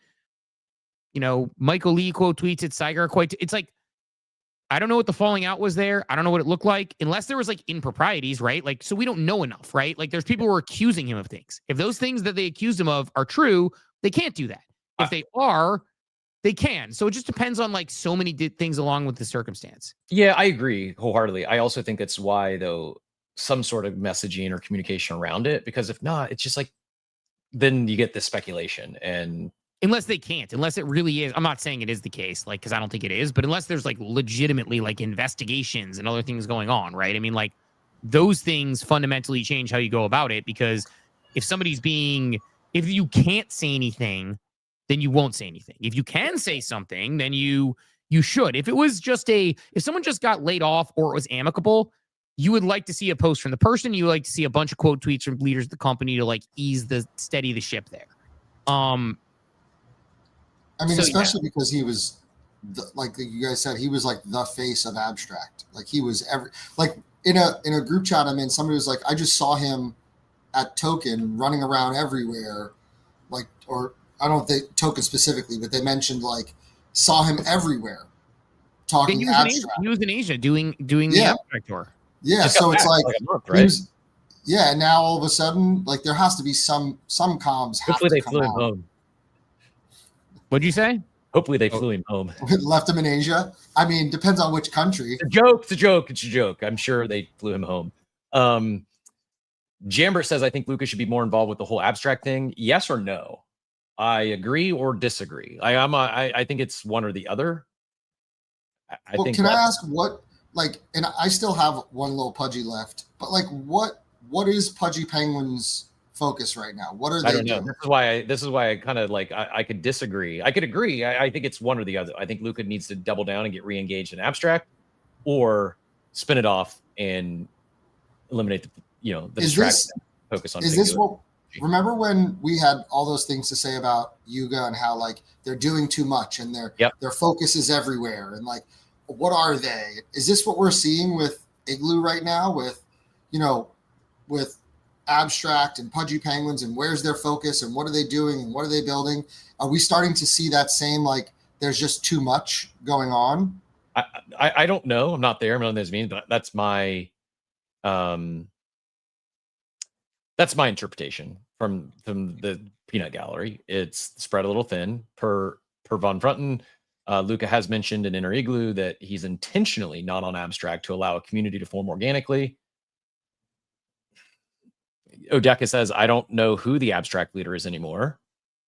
[SPEAKER 8] Michael Lee quote tweets it. Saigar quote. It's like, I don't know what the falling out was there. I don't know what it looked like, unless there was like improprieties, right? Like, so we don't know enough, right? Like, there's people who are accusing him of things. If those things that they accused him of are true, they can't do that. If they are, they can. So it just depends on like so many things along with the circumstance.
[SPEAKER 7] Yeah, I agree wholeheartedly. I also think that's why, though, some sort of messaging or communication around it, because if not, it's just like, then you get this speculation. And
[SPEAKER 8] unless it really is, I'm not saying it is the case, like, because I don't think it is, but unless there's like legitimately like investigations and other things going on, right? I mean, like, those things fundamentally change how you go about it, because if you can't say anything, then you won't say anything. If you can say something, then you should. If it was just if someone just got laid off or it was amicable, you would like to see a post from the person. You would like to see a bunch of quote tweets from leaders of the company to like steady the ship there.
[SPEAKER 13] Especially because he was, like you guys said, he was like the face of abstract. Like, he was in a group chat I'm in, somebody was like, I just saw him at Token running around everywhere, like, or I don't think Token specifically, but they mentioned like saw him everywhere talking abstract.
[SPEAKER 8] He was in Asia doing the abstract tour.
[SPEAKER 13] Yeah,
[SPEAKER 7] Just
[SPEAKER 13] so it's like,
[SPEAKER 7] a month, right?
[SPEAKER 13] And now all of a sudden, like, there has to be some comms.
[SPEAKER 7] Hopefully they flew him home.
[SPEAKER 8] What'd you say?
[SPEAKER 7] Hopefully they flew him home.
[SPEAKER 13] Left him in Asia. I mean, depends on which country.
[SPEAKER 7] It's a joke. I'm sure they flew him home. Jambert says, I think Lucas should be more involved with the whole abstract thing. Yes or no? I agree or disagree. I think it's one or the other.
[SPEAKER 13] Can I ask what, like, and I still have one little Pudgy left, but like, what is Pudgy Penguin's focus right now? What are they doing?
[SPEAKER 7] Know. This is why I kind of like, I could disagree. I could agree. I think it's one or the other. I think Luca needs to double down and get re-engaged in abstract, or spin it off and eliminate the distraction. Focus on.
[SPEAKER 13] Is this what? Remember when we had all those things to say about Yuga and how like they're doing too much and their focus is everywhere, and like, what are they? Is this what we're seeing with Igloo right now with abstract and Pudgy Penguins, and where's their focus and what are they doing and what are they building? Are we starting to see that same, like, there's just too much going on?
[SPEAKER 7] I don't know. I'm not there. I'm not on those meetings, but that's my interpretation from the peanut gallery. It's spread a little thin per Von Frunten. Luca has mentioned in Inner Igloo that he's intentionally not on abstract to allow a community to form organically. Odeka says, I don't know who the abstract leader is anymore.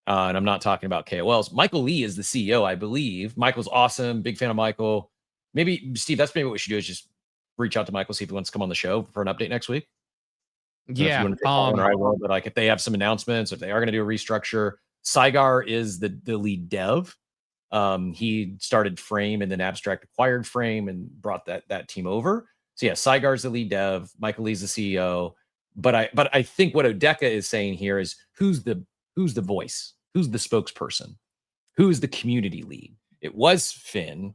[SPEAKER 7] And I'm not talking about KOLs. Michael Lee is the CEO, I believe. Michael's awesome. Big fan of Michael. Maybe, Steve, that's maybe what we should do, is just reach out to Michael, see if he wants to come on the show for an update next week.
[SPEAKER 8] Yeah.
[SPEAKER 7] I will, but like, if they have some announcements, if they are going to do a restructure, Saigar is the lead dev. He started Frame and then Abstract acquired Frame and brought that team over. So yeah, Saigar's the lead dev. Michael Lee's the CEO. But I think what Odeka is saying here is who's the voice, who's the spokesperson, who is the community lead. It was Finn,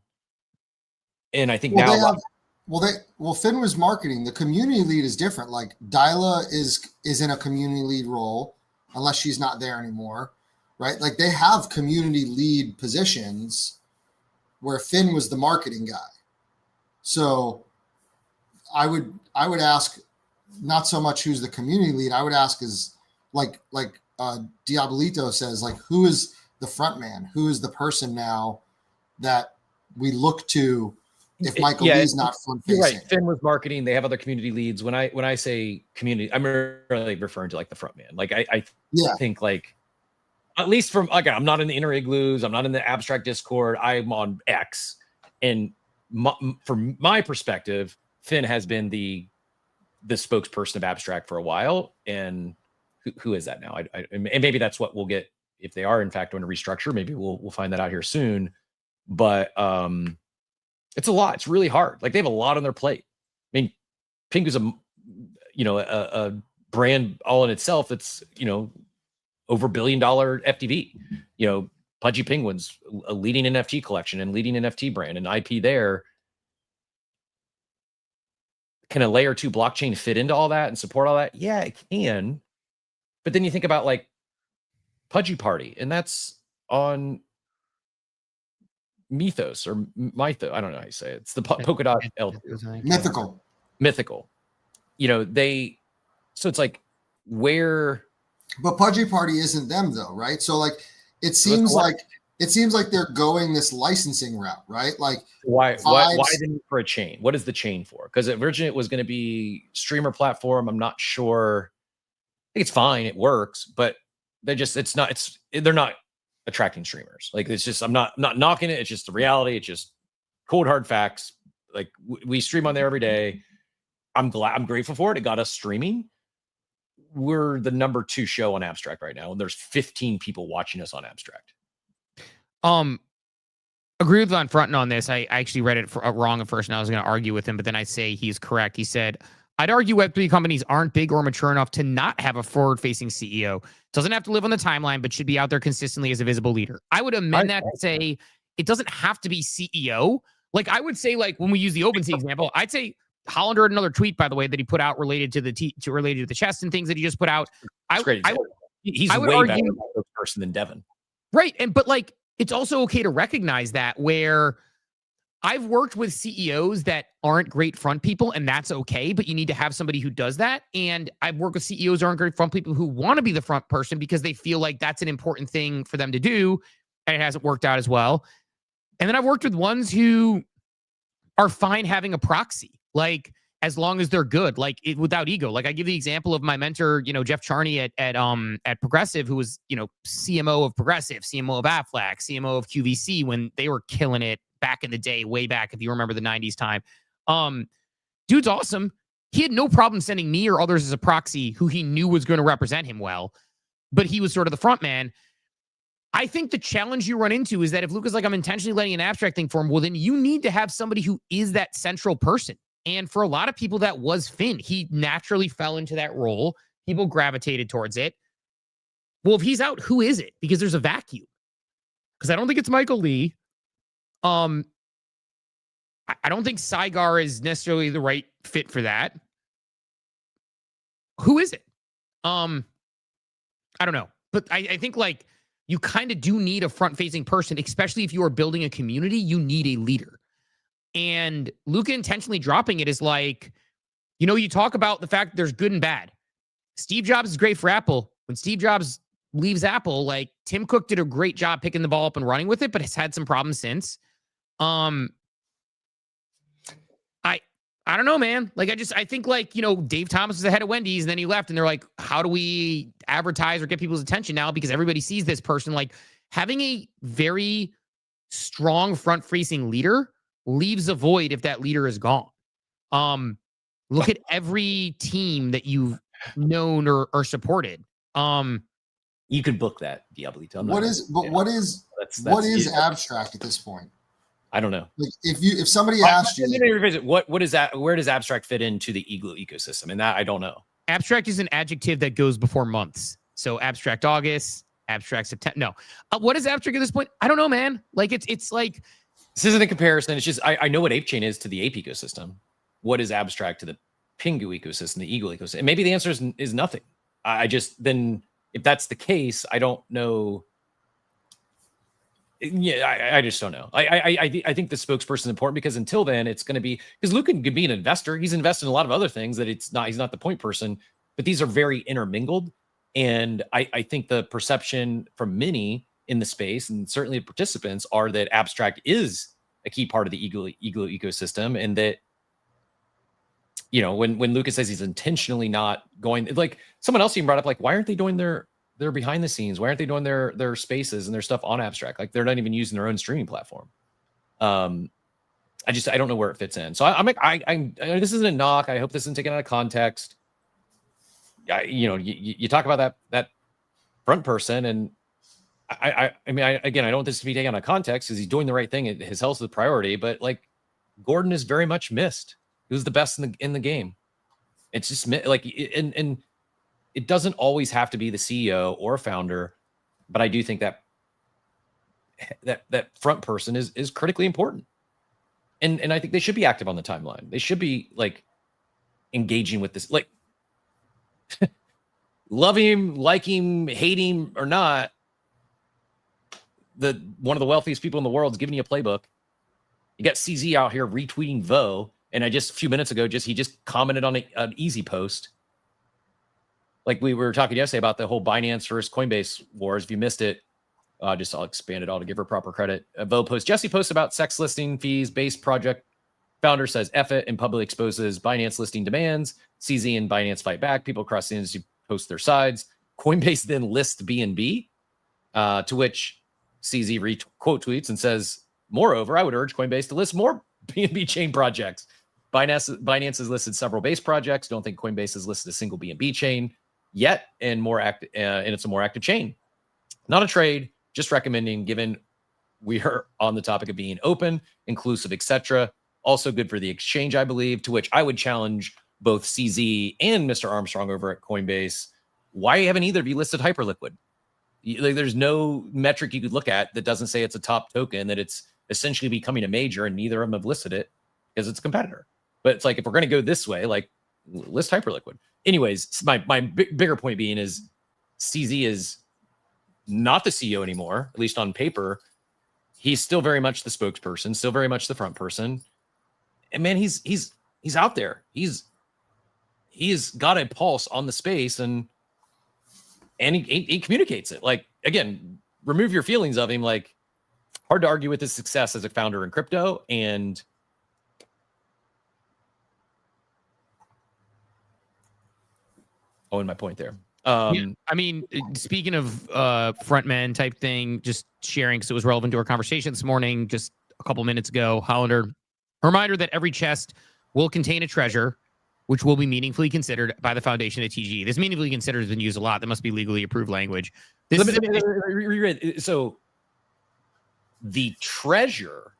[SPEAKER 7] and I think
[SPEAKER 13] Finn was marketing. The community lead is different. Like, Dyla is in a community lead role, unless she's not there anymore, right? Like, they have community lead positions where Finn was the marketing guy. So I would ask, not so much who's the community lead. I would ask is like Diabolito says, like, who is the front man? Who is the person now that we look to if Michael Lee's not front facing?
[SPEAKER 7] Right. Finn was marketing. They have other community leads. When I say community, I'm really referring to like the front man. Like I think, like, at least from, again, I'm not in the Inner Igloos. I'm not in the abstract Discord. I'm on X. And from my perspective, Finn has been the the spokesperson of Abstract for a while, and who is that now? And maybe that's what we'll get if they are in fact going to restructure. Maybe we'll find that out here soon. But it's a lot. It's really hard. Like they have a lot on their plate. I mean, Pingu's a brand all in itself. That's over $1 billion FTV. Pudgy Penguins, a leading NFT collection and leading NFT brand and IP there. Can a layer 2 blockchain fit into all that and support all that? Yeah, it can. But then you think about like Pudgy Party, and that's on Mythos or Mytho. I don't know how you say it. It's the polka dot Mythical. So it's like where.
[SPEAKER 13] But Pudgy Party isn't them though, right? So like it seems like they're going this licensing route, right? Like
[SPEAKER 7] why the need for a chain? What is the chain for? Because originally it was going to be streamer platform. I'm not sure. I think it's fine. It works, but they're not attracting streamers. Like it's just, I'm not knocking it. It's just the reality. It's just cold hard facts. Like we stream on there every day. I'm grateful for it. It got us streaming. We're the number 2 show on Abstract right now, and there's 15 people watching us on Abstract.
[SPEAKER 8] Agree with Von Frunton on this. I actually read it wrong at first, and I was going to argue with him, but then I say he's correct. He said, I'd argue Web3 companies aren't big or mature enough to not have a forward-facing CEO. Doesn't have to live on the timeline, but should be out there consistently as a visible leader. I would amend that to say it doesn't have to be CEO. Like I would say, like when we use the OpenSea example, I'd say Hollander had another tweet, by the way, that he put out related to the chest and things that he just put out.
[SPEAKER 7] He's way better person than Devin.
[SPEAKER 8] Right. But like, it's also okay to recognize that where I've worked with CEOs that aren't great front people, and that's okay, but you need to have somebody who does that. And I've worked with CEOs who aren't great front people who want to be the front person because they feel like that's an important thing for them to do, and it hasn't worked out as well. And then I've worked with ones who are fine having a proxy, like as long as they're good, like without ego. Like I give the example of my mentor, Jeff Charney at Progressive, who was, CMO of Progressive, CMO of Aflac, CMO of QVC when they were killing it back in the day, way back, if you remember the 90s time. Dude's awesome. He had no problem sending me or others as a proxy who he knew was going to represent him well, but he was sort of the front man. I think the challenge you run into is that if Luca's like, I'm intentionally letting an abstract thing form, well, then you need to have somebody who is that central person. And for a lot of people, that was Finn. He naturally fell into that role. People gravitated towards it. Well, if he's out, who is it? Because there's a vacuum. Because I don't think it's Michael Lee. I don't think Saigar is necessarily the right fit for that. Who is it? I don't know. But I think like you kind of do need a front-facing person, especially if you are building a community. You need a leader. And Luca intentionally dropping it is like, you talk about the fact that there's good and bad. Steve Jobs is great for Apple. When Steve Jobs leaves Apple, like Tim Cook did a great job picking the ball up and running with it, but has had some problems since. I don't know, man. Like I think like, Dave Thomas was the head of Wendy's and then he left and they're like, how do we advertise or get people's attention now? Because everybody sees this person. Like having a very strong front-facing leader leaves a void if that leader is gone. Look at every team that you've known or supported.
[SPEAKER 7] You could book that, Diablito.
[SPEAKER 13] What is abstract at this point?
[SPEAKER 7] I don't know.
[SPEAKER 13] Like if somebody asked you,
[SPEAKER 7] what is that? Where does abstract fit into the Igloo ecosystem? And that I don't know.
[SPEAKER 8] Abstract is an adjective that goes before months. So abstract August, abstract September. No, what is abstract at this point? I don't know, man. Like it's like
[SPEAKER 7] this isn't a comparison. It's just I know what ApeChain is to the Ape ecosystem. What is abstract to the Pingu ecosystem, the Eagle ecosystem? And maybe the answer is nothing. I just then if that's the case, I don't know. Yeah, I just don't know. I think the spokesperson is important because until then, it's going to be because Luke could be an investor. He's invested in a lot of other things that he's not the point person, but these are very intermingled. And I think the perception from many in the space and certainly the participants are that abstract is a key part of the Eagle ecosystem, and that when Lucas says he's intentionally not going, like someone else even brought up, like why aren't they doing their behind the scenes? Why aren't they doing their spaces and their stuff on abstract? Like they're not even using their own streaming platform. I don't know where it fits in. So I'm like, this isn't a knock. I hope this isn't taken out of context. You talk about that front person, and I don't want this to be taken out of context because he's doing the right thing. His health is the priority, but like Gordon is very much missed. He was the best in the game. It's just like, and it doesn't always have to be the CEO or a founder, but I do think that front person is critically important. And I think they should be active on the timeline. They should be like engaging with this, like love him, like him, hate him or not. One of the wealthiest people in the world is giving you a playbook. You got CZ out here retweeting Vo, and I just a few minutes ago he just commented on an Easy post. Like we were talking yesterday about the whole Binance versus Coinbase wars. If you missed it, I'll expand it all to give her proper credit. Jesse posts about sex listing fees. Base project founder says F it and publicly exposes Binance listing demands. CZ and Binance fight back. People across the industry post their sides. Coinbase then lists BNB, to which CZ quote tweets and says, moreover, I would urge Coinbase to list more BNB chain projects. Binance has listed several Base projects. Don't think Coinbase has listed a single BNB chain yet, and it's a more active chain. Not a trade. Just recommending, given we are on the topic of being open, inclusive, etc. Also good for the exchange, I believe, to which I would challenge both CZ and Mr. Armstrong over at Coinbase. Why haven't either of you listed Hyperliquid? Like, there's no metric you could look at that doesn't say it's a top token, that it's essentially becoming a major, and neither of them have listed it because it's a competitor. But it's like, if we're going to go this way, like, list Hyperliquid. Anyways, my bigger point being is CZ is not the CEO anymore, at least on paper. He's still very much the spokesperson, still very much the front person. And man, he's out there. He's got a pulse on the space, and he communicates it. Like, again, remove your feelings of him. Like, hard to argue with his success as a founder in crypto. And in my point there.
[SPEAKER 8] I mean, speaking of frontman type thing, just sharing because it was relevant to our conversation this morning, just a couple minutes ago. Hollander, a reminder that every chest will contain a treasure, which will be meaningfully considered by the foundation at TGE. This meaningfully considered has been used a lot. That must be legally approved language.
[SPEAKER 7] So the treasure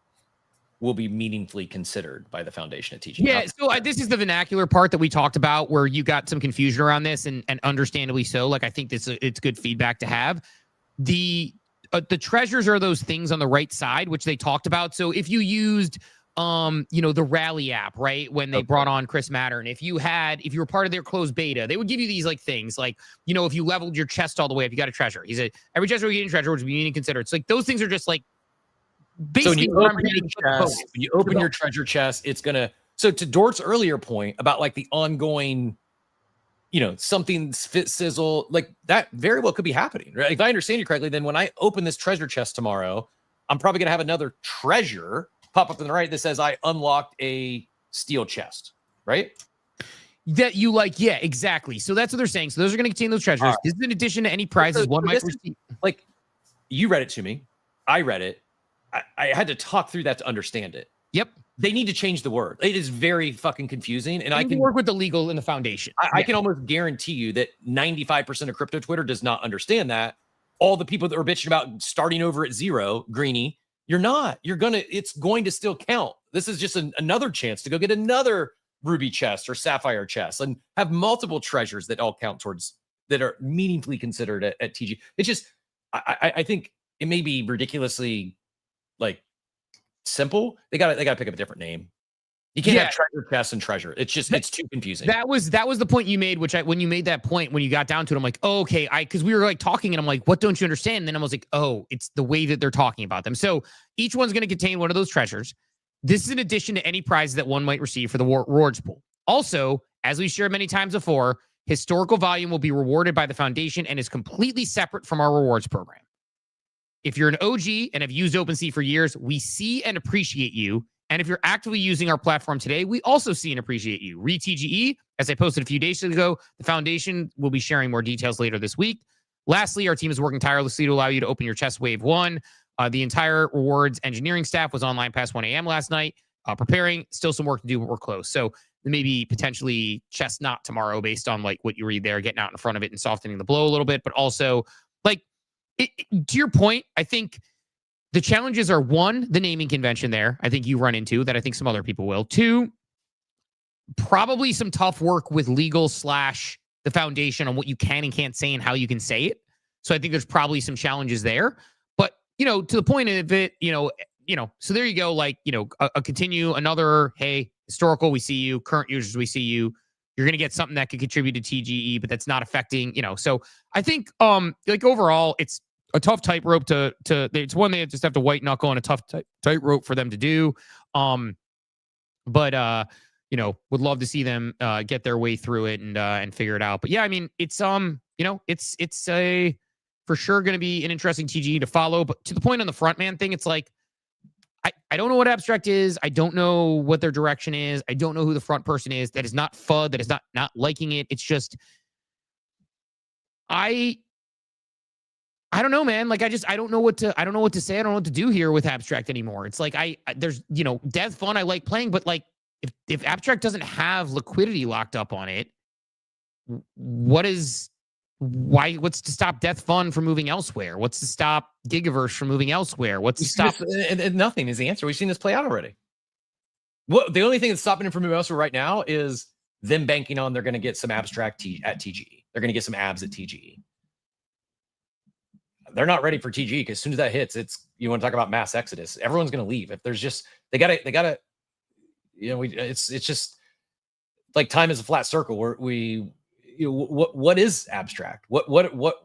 [SPEAKER 7] will be meaningfully considered by the foundation at TGE.
[SPEAKER 8] Yeah, so this is the vernacular part that we talked about where you got some confusion around this, and understandably so. Like, I think it's good feedback to have. The treasures are those things on the right side, which they talked about. So if you used the Rally app, right, when they brought on Chris Matter, and if you were part of their closed beta, they would give you these like things like, if you leveled your chest all the way up, you got a treasure. He said every chest will get a treasure, which would be considered. It's like those things are just like basically
[SPEAKER 7] so when you open your treasure chest, it's gonna. So to Dort's earlier point about like the ongoing, something sizzle, like that very well could be happening, right? If I understand you correctly, then when I open this treasure chest tomorrow, I'm probably gonna have another treasure pop up on the right that says I unlocked a steel chest, right?
[SPEAKER 8] That you like, yeah, exactly. So that's what they're saying. So those are going to contain those treasures. Right. This is in addition to any prizes one might receive.
[SPEAKER 7] Like, you read it to me. I read it. I had to talk through that to understand it.
[SPEAKER 8] Yep.
[SPEAKER 7] They need to change the word. It is very fucking confusing. And I can
[SPEAKER 8] work with the legal and the foundation.
[SPEAKER 7] I can almost guarantee you that 95% of crypto Twitter does not understand that. All the people that were bitching about starting over at zero, Greeny, you're not. It's going to still count. This is just another chance to go get another ruby chest or sapphire chest and have multiple treasures that all count towards, that are meaningfully considered at TG. It's just, I think it may be ridiculously like simple. They got to pick up a different name. You can't have treasure chests and treasure. It's just, it's too confusing.
[SPEAKER 8] That was the point you made, when you made that point, when you got down to it, I'm like, oh, okay. Because we were like talking and I'm like, what don't you understand? And then I was like, oh, it's the way that they're talking about them. So each one's going to contain one of those treasures. This is in addition to any prizes that one might receive for the rewards pool. Also, as we shared many times before, historical volume will be rewarded by the foundation and is completely separate from our rewards program. If you're an OG and have used OpenSea for years, we see and appreciate you. And if you're actively using our platform today, we also see and appreciate you. Re-TGE, as I posted a few days ago, the foundation will be sharing more details later this week. Lastly, our team is working tirelessly to allow you to open your chest wave 1. The entire rewards engineering staff was online past 1 a.m. last night. preparing. Still some work to do, but we're close. So maybe potentially chestnut tomorrow based on like what you read there, getting out in front of it and softening the blow a little bit. But also, like, to your point, I think the challenges are, one, the naming convention there. I think you run into that. I think some other people will. Two, probably some tough work with legal / the foundation on what you can and can't say and how you can say it. So I think there's probably some challenges there. But, to the point of it, so there you go. Like, a continue another, hey, historical, we see you. Current users, we see you. You're going to get something that could contribute to TGE, but that's not affecting, So I think, like, overall, it's a tough tightrope to it's one they just have to white knuckle and a tough tightrope for them to do. But would love to see them get their way through it and figure it out. But yeah, I mean, it's it's a for sure going to be an interesting TGE to follow. But to the point on the frontman thing, it's like I don't know what Abstract is. I don't know what their direction is. I don't know who the front person is. That is not FUD. That is not liking it. It's just I don't know, man. Like, I don't know what to say. I don't know what to do here with Abstract anymore. It's like there's Dev Fun I like playing, but like if Abstract doesn't have liquidity locked up on it, what's to stop Death Fun from moving elsewhere? What's to stop Gigaverse from moving elsewhere? What's to stop?
[SPEAKER 7] And nothing is the answer. We've seen this play out already. The only thing that's stopping him from moving elsewhere right now is them banking on they're going to get some Abstract at TGE. They're going to get some abs at TGE. They're not ready for TGE because as soon as that hits, you want to talk about mass exodus. Everyone's going to leave. If there's just they gotta. It's just like time is a flat circle. What is Abstract? What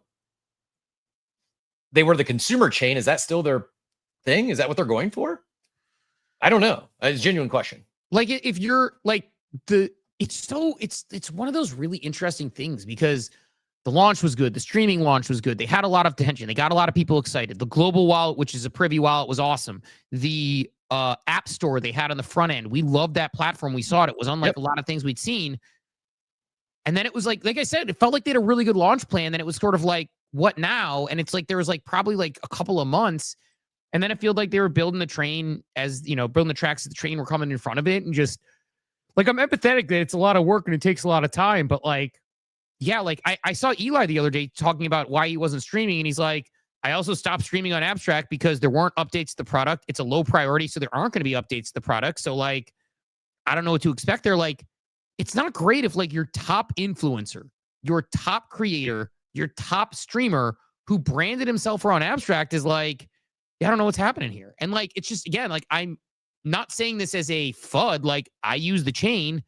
[SPEAKER 7] they were the consumer chain. Is that still their thing? Is that what they're going for? I don't know. It's a genuine question.
[SPEAKER 8] Like, if you're like it's one of those really interesting things because the launch was good. The streaming launch was good. They had a lot of attention. They got a lot of people excited. The global wallet, which is a Privy wallet, was awesome. The app store they had on the front end, we loved that platform. We saw it. It was unlike a lot of things we'd seen. And then it was like I said, it felt like they had a really good launch plan. Then it was sort of like, what now? And it's like there was like probably like a couple of months. And then it felt like they were building the train as, building the tracks as the train were coming in front of it. And just like, I'm empathetic that it's a lot of work and it takes a lot of time. But like, yeah, like I saw Eli the other day talking about why he wasn't streaming. And he's like, I also stopped streaming on Abstract because there weren't updates to the product. It's a low priority, so there aren't going to be updates to the product. So like, I don't know what to expect there. Like, it's not great if like your top influencer, your top creator, your top streamer who branded himself around Abstract is like, yeah, I don't know what's happening here. And like, it's just, again, like, I'm not saying this as a FUD. Like, I use the chain.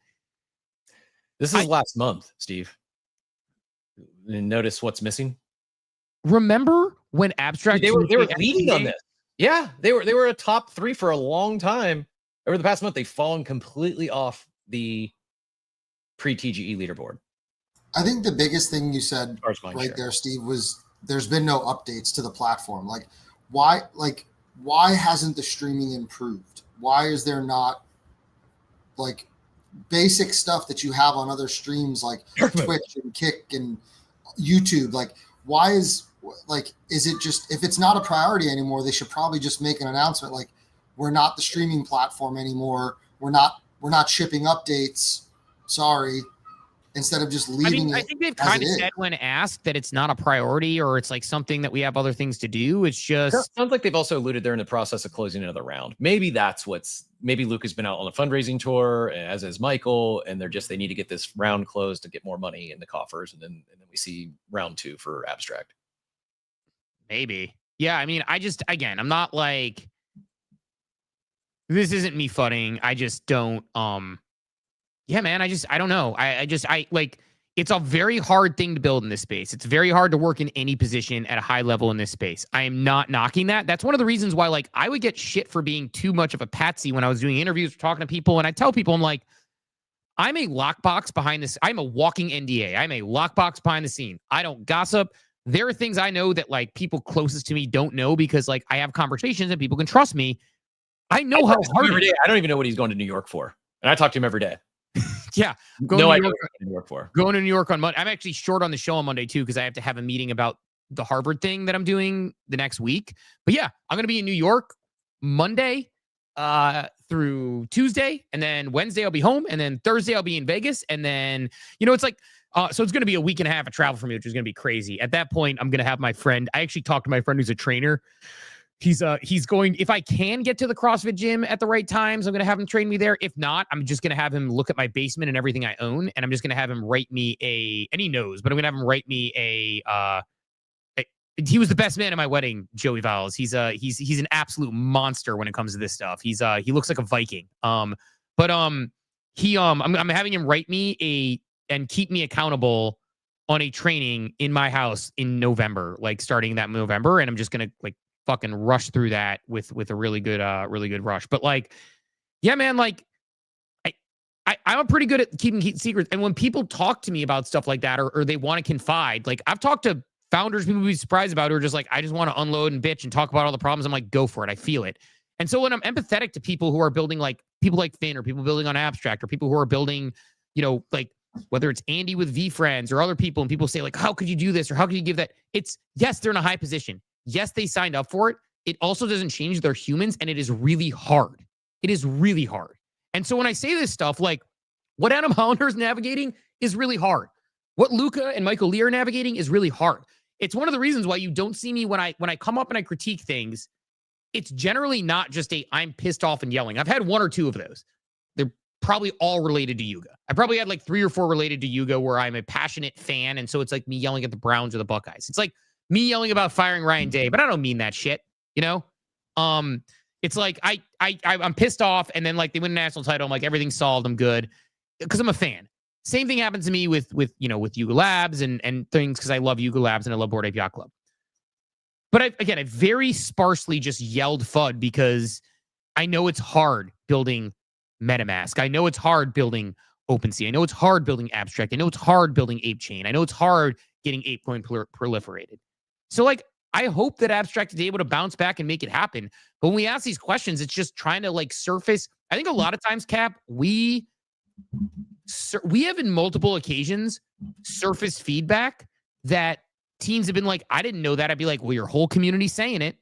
[SPEAKER 7] This is last month, Steve. And notice what's missing.
[SPEAKER 8] Remember when Abstract
[SPEAKER 7] they were leading on this? Yeah, they were a top 3 for a long time. Over the past month, they've fallen completely off the pre-TGE leaderboard.
[SPEAKER 13] I think the biggest thing you said right there, Steve, was there's been no updates to the platform. Like, why hasn't the streaming improved? Why is there not like basic stuff that you have on other streams like Twitch and Kick and YouTube? Like, why is it just, if it's not a priority anymore, they should probably just make an announcement like, we're not the streaming platform anymore. We're not shipping updates. Sorry. Instead of just leaving it.
[SPEAKER 8] I think they've kind of said when asked that it's not a priority or it's like something that we have other things to do. It's just
[SPEAKER 7] sounds like they've also alluded they're in the process of closing another round. Maybe maybe Luke has been out on a fundraising tour, as has Michael, and they need to get this round closed to get more money in the coffers, and then we see round 2 for Abstract.
[SPEAKER 8] Maybe. Yeah, I mean, I'm not like, this isn't me fudding. I just don't yeah, man, I don't know. I like, it's a very hard thing to build in this space. It's very hard to work in any position at a high level in this space. I am not knocking that. That's one of the reasons why, like, I would get shit for being too much of a patsy when I was doing interviews, talking to people, and I tell people, I'm like, I'm a lockbox behind this. I'm a walking NDA. I'm a lockbox behind the scene. I don't gossip. There are things I know that like people closest to me don't know because like I have conversations and people can trust me. I know how hard
[SPEAKER 7] every day. I don't even know what he's going to New York for, and I talk to him every day.
[SPEAKER 8] Yeah.
[SPEAKER 7] No idea what I'm going to New York for.
[SPEAKER 8] Going to New York on Monday. I'm actually short on the show on Monday too, because I have to have a meeting about the Harvard thing that I'm doing the next week. But yeah, I'm going to be in New York Monday through Tuesday, and then Wednesday I'll be home, and then Thursday I'll be in Vegas, and then it's like so it's going to be a week and a half of travel for me, which is going to be crazy. At that point, I'm going to have my friend. I actually talked to my friend who's a trainer. He's going, if I can get to the CrossFit gym at the right times, I'm going to have him train me there. If not, I'm just going to have him look at my basement and everything I own, and I'm just going to have him write me and he knows, but I'm going to have him write me he was the best man at my wedding, Joey Vowles. He's an absolute monster when it comes to this stuff. He looks like a Viking. I'm having him write me and keep me accountable on a training in my house in November, like starting that November, and I'm just going to like fucking rush through that with a really good rush. But like, yeah, man, like I'm pretty good at keeping secrets. And when people talk to me about stuff like that, or they want to confide, like I've talked to founders people would be surprised about who are just like, I just want to unload and bitch and talk about all the problems. I'm like, go for it. I feel it. And so when I'm empathetic to people who are building, like people like Finn, or people building on Abstract, or people who are building, like whether it's Andy with VFriends or other people, and people say like, how could you do this? Or how could you give that? It's yes, they're in a high position. Yes, they signed up for it. It also doesn't change their humans. And it is really hard. It is really hard. And so when I say this stuff, like what Adam Hollander is navigating is really hard. What Luca and Michael Lee are navigating is really hard. It's one of the reasons why you don't see me when I come up and I critique things. It's generally not just I'm pissed off and yelling. I've had one or two of those. They're probably all related to Yuga. I probably had like 3 or 4 related to Yuga where I'm a passionate fan. And so it's like me yelling at the Browns or the Buckeyes. It's like me yelling about firing Ryan Day, but I don't mean that shit, It's like I'm pissed off, and then like they win a national title, I'm like, everything's solved, I'm good, because I'm a fan. Same thing happens to me with Yuga Labs and things, because I love Yuga Labs and I love Bored Ape Yacht Club. But I very sparsely just yelled FUD because I know it's hard building MetaMask. I know it's hard building OpenSea. I know it's hard building Abstract. I know it's hard building Ape Chain. I know it's hard getting ApeCoin proliferated. So like, I hope that Abstract is able to bounce back and make it happen. But when we ask these questions, it's just trying to like surface. I think a lot of times, Cap, we have in multiple occasions surfaced feedback that teams have been like, I didn't know that. I'd be like, well, your whole community's saying it.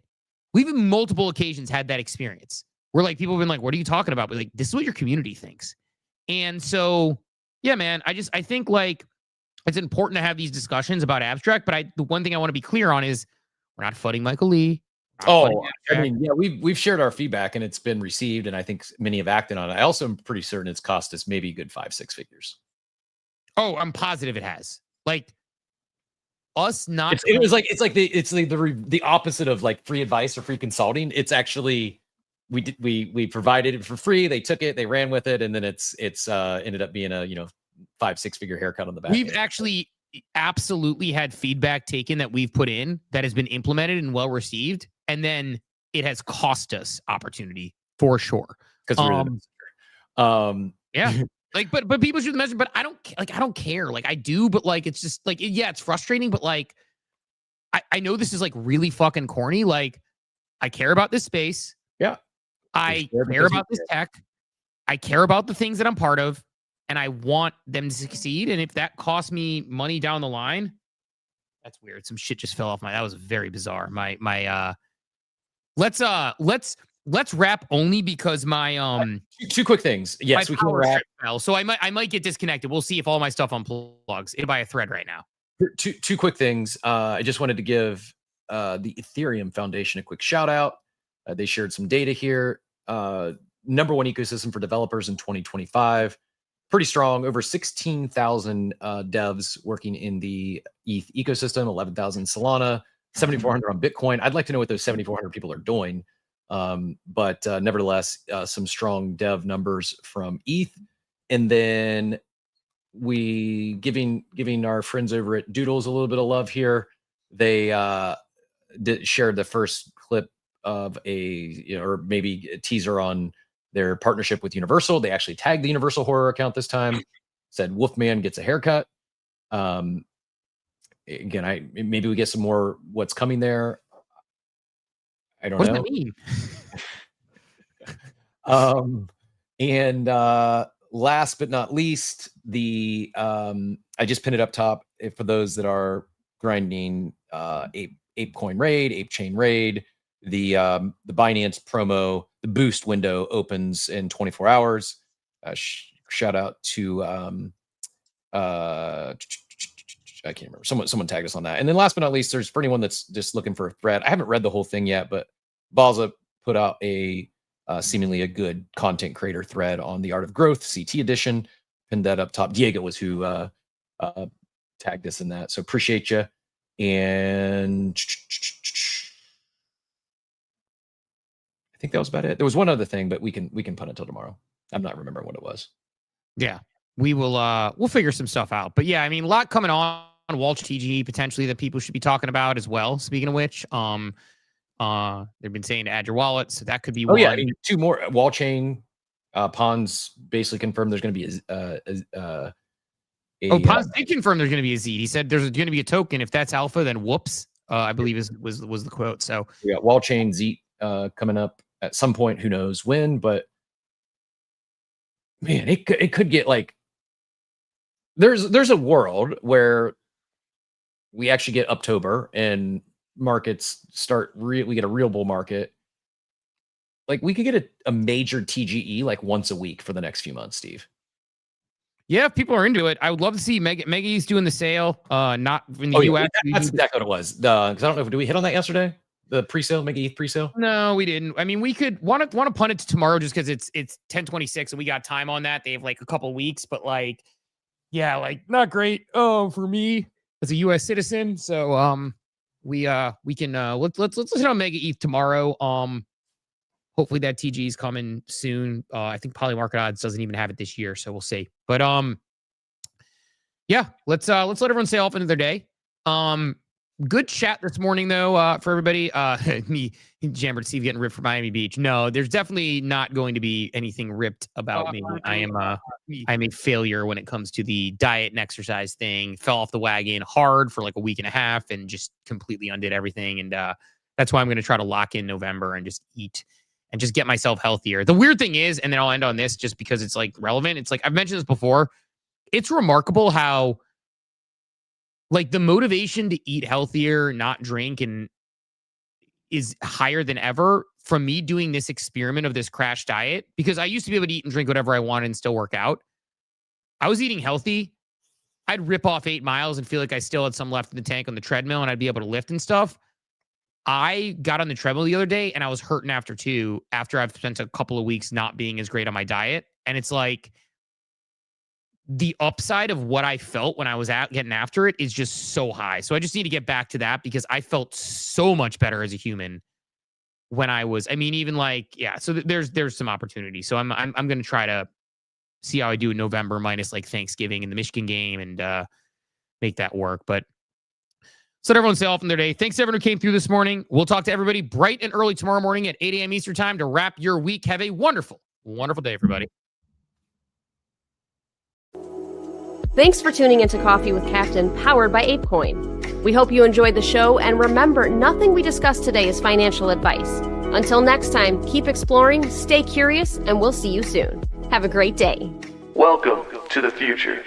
[SPEAKER 8] We've in multiple occasions had that experience where like people have been like, what are you talking about? But like, this is what your community thinks. And so, yeah, man, I think like it's important to have these discussions about Abstract. But the one thing I want to be clear on is we're not fudding Michael Lee.
[SPEAKER 7] I mean, yeah, we've shared our feedback and it's been received, and I think many have acted on it. I also am pretty certain it's cost us maybe a good 5-6 figures.
[SPEAKER 8] Oh, I'm positive it has. Like us not.
[SPEAKER 7] It's the opposite of like free advice or free consulting. It's actually we provided it for free. They took it, they ran with it, and then it's ended up being a 5-6 figure haircut on the back.
[SPEAKER 8] We've actually absolutely had feedback taken that we've put in that has been implemented and well received, and then it has cost us opportunity for sure.
[SPEAKER 7] Because
[SPEAKER 8] yeah, like but people should mention, but I don't care. Like I do, but like it's just like it's frustrating, but like I know this is like really fucking corny. Like I care about this space.
[SPEAKER 7] Yeah,
[SPEAKER 8] I care about this tech. I care about the things that I'm part of. And I want them to succeed. And if that costs me money down the line, that's weird. Some shit just fell off that was very bizarre. Let's wrap only because my
[SPEAKER 7] two quick things. Yes, we can wrap.
[SPEAKER 8] Fell, so I might get disconnected. We'll see if all my stuff unplugs. It'll buy a thread right now.
[SPEAKER 7] Two quick things. I just wanted to give the Ethereum Foundation a quick shout out. They shared some data here. #1 ecosystem for developers in 2025. Pretty strong, over 16,000 devs working in the ETH ecosystem, 11,000 Solana, 7,400 on Bitcoin. I'd like to know what those 7,400 people are doing. But nevertheless, some strong dev numbers from ETH. And then we giving our friends over at Doodles a little bit of love here. They shared the first clip of or maybe a teaser on their partnership with Universal. They actually tagged the Universal Horror account this time. Said Wolfman gets a haircut. Again, maybe we get some more what's coming there. I don't know.
[SPEAKER 8] What does
[SPEAKER 7] that mean? And last but not least, I just pinned it up top for those that are grinding ApeCoin raid, Ape Chain raid. The Binance promo, the boost window opens in 24 hours. Shout out to I can't remember. Someone tagged us on that. And then last but not least, there's for anyone that's just looking for a thread. I haven't read the whole thing yet, but Balza put out a seemingly a good content creator thread on the Art of Growth CT edition. Pinned that up top. Diego was who tagged us in that. So appreciate you. And I think that was about it. There was one other thing, but we can punt until tomorrow. I'm not remembering what it was.
[SPEAKER 8] Yeah, we will. We'll figure some stuff out. But yeah, I mean, a lot coming on Walsh TGE potentially that people should be talking about as well. Speaking of which, they've been saying to add your wallet, so that could be.
[SPEAKER 7] Oh yeah, I mean, 2 more wall chain. Pons basically confirmed there's going to be
[SPEAKER 8] Pons did confirm there's going to be a Z. He said there's going to be a token. If that's alpha, then whoops. I believe was the quote. So
[SPEAKER 7] we got wall chain Z coming up at some point. Who knows when? But man, it could get like there's a world where we actually get October and markets start. We get a real bull market. Like we could get a major TGE like once a week for the next few months, Steve.
[SPEAKER 8] Yeah, if people are into it, I would love to see Mega East doing the sale. Not in the US.
[SPEAKER 7] Yeah, that's exactly what it was. Because I don't know, did we hit on that yesterday? The pre-sale, Mega East pre-sale?
[SPEAKER 8] No, we didn't. I mean, we could want to punt it to tomorrow just because it's 10:26 and we got time on that. They have like a couple weeks, but like, yeah, like not great. For me as a US citizen. So we can let's hit on Mega East tomorrow. Hopefully that TG is coming soon. I think Polymarket Odds doesn't even have it this year, so we'll see. But yeah, let's let everyone sail off into their day. Good chat this morning though, for everybody. Me, Jammer, Steve getting ripped for Miami Beach. No, there's definitely not going to be anything ripped about me. I'm a failure when it comes to the diet and exercise thing. Fell off the wagon hard for like a week and a half and just completely undid everything. And that's why I'm going to try to lock in November and just eat and just get myself healthier. The weird thing is, and then I'll end on this just because it's like relevant. It's like, I've mentioned this before. It's remarkable how like the motivation to eat healthier, not drink, and is higher than ever from me doing this experiment of this crash diet, because I used to be able to eat and drink whatever I wanted and still work out. I was eating healthy. I'd rip off 8 miles and feel like I still had some left in the tank on the treadmill and I'd be able to lift and stuff. I got on the treadmill the other day and I was hurting after I've spent a couple of weeks not being as great on my diet. And it's like the upside of what I felt when I was getting after it is just so high. So I just need to get back to that because I felt so much better as a human when I was, I mean, even like, yeah, so there's some opportunity. So I'm going to try to see how I do in November minus like Thanksgiving and the Michigan game and make that work. But so let everyone stay off in their day. Thanks to everyone who came through this morning. We'll talk to everybody bright and early tomorrow morning at 8 a.m. Eastern time to wrap your week. Have a wonderful, wonderful day, everybody.
[SPEAKER 5] Thanks for tuning into Coffee with Captain, powered by ApeCoin. We hope you enjoyed the show, and remember, nothing we discussed today is financial advice. Until next time, keep exploring, stay curious, and we'll see you soon. Have a great day.
[SPEAKER 6] Welcome to the future.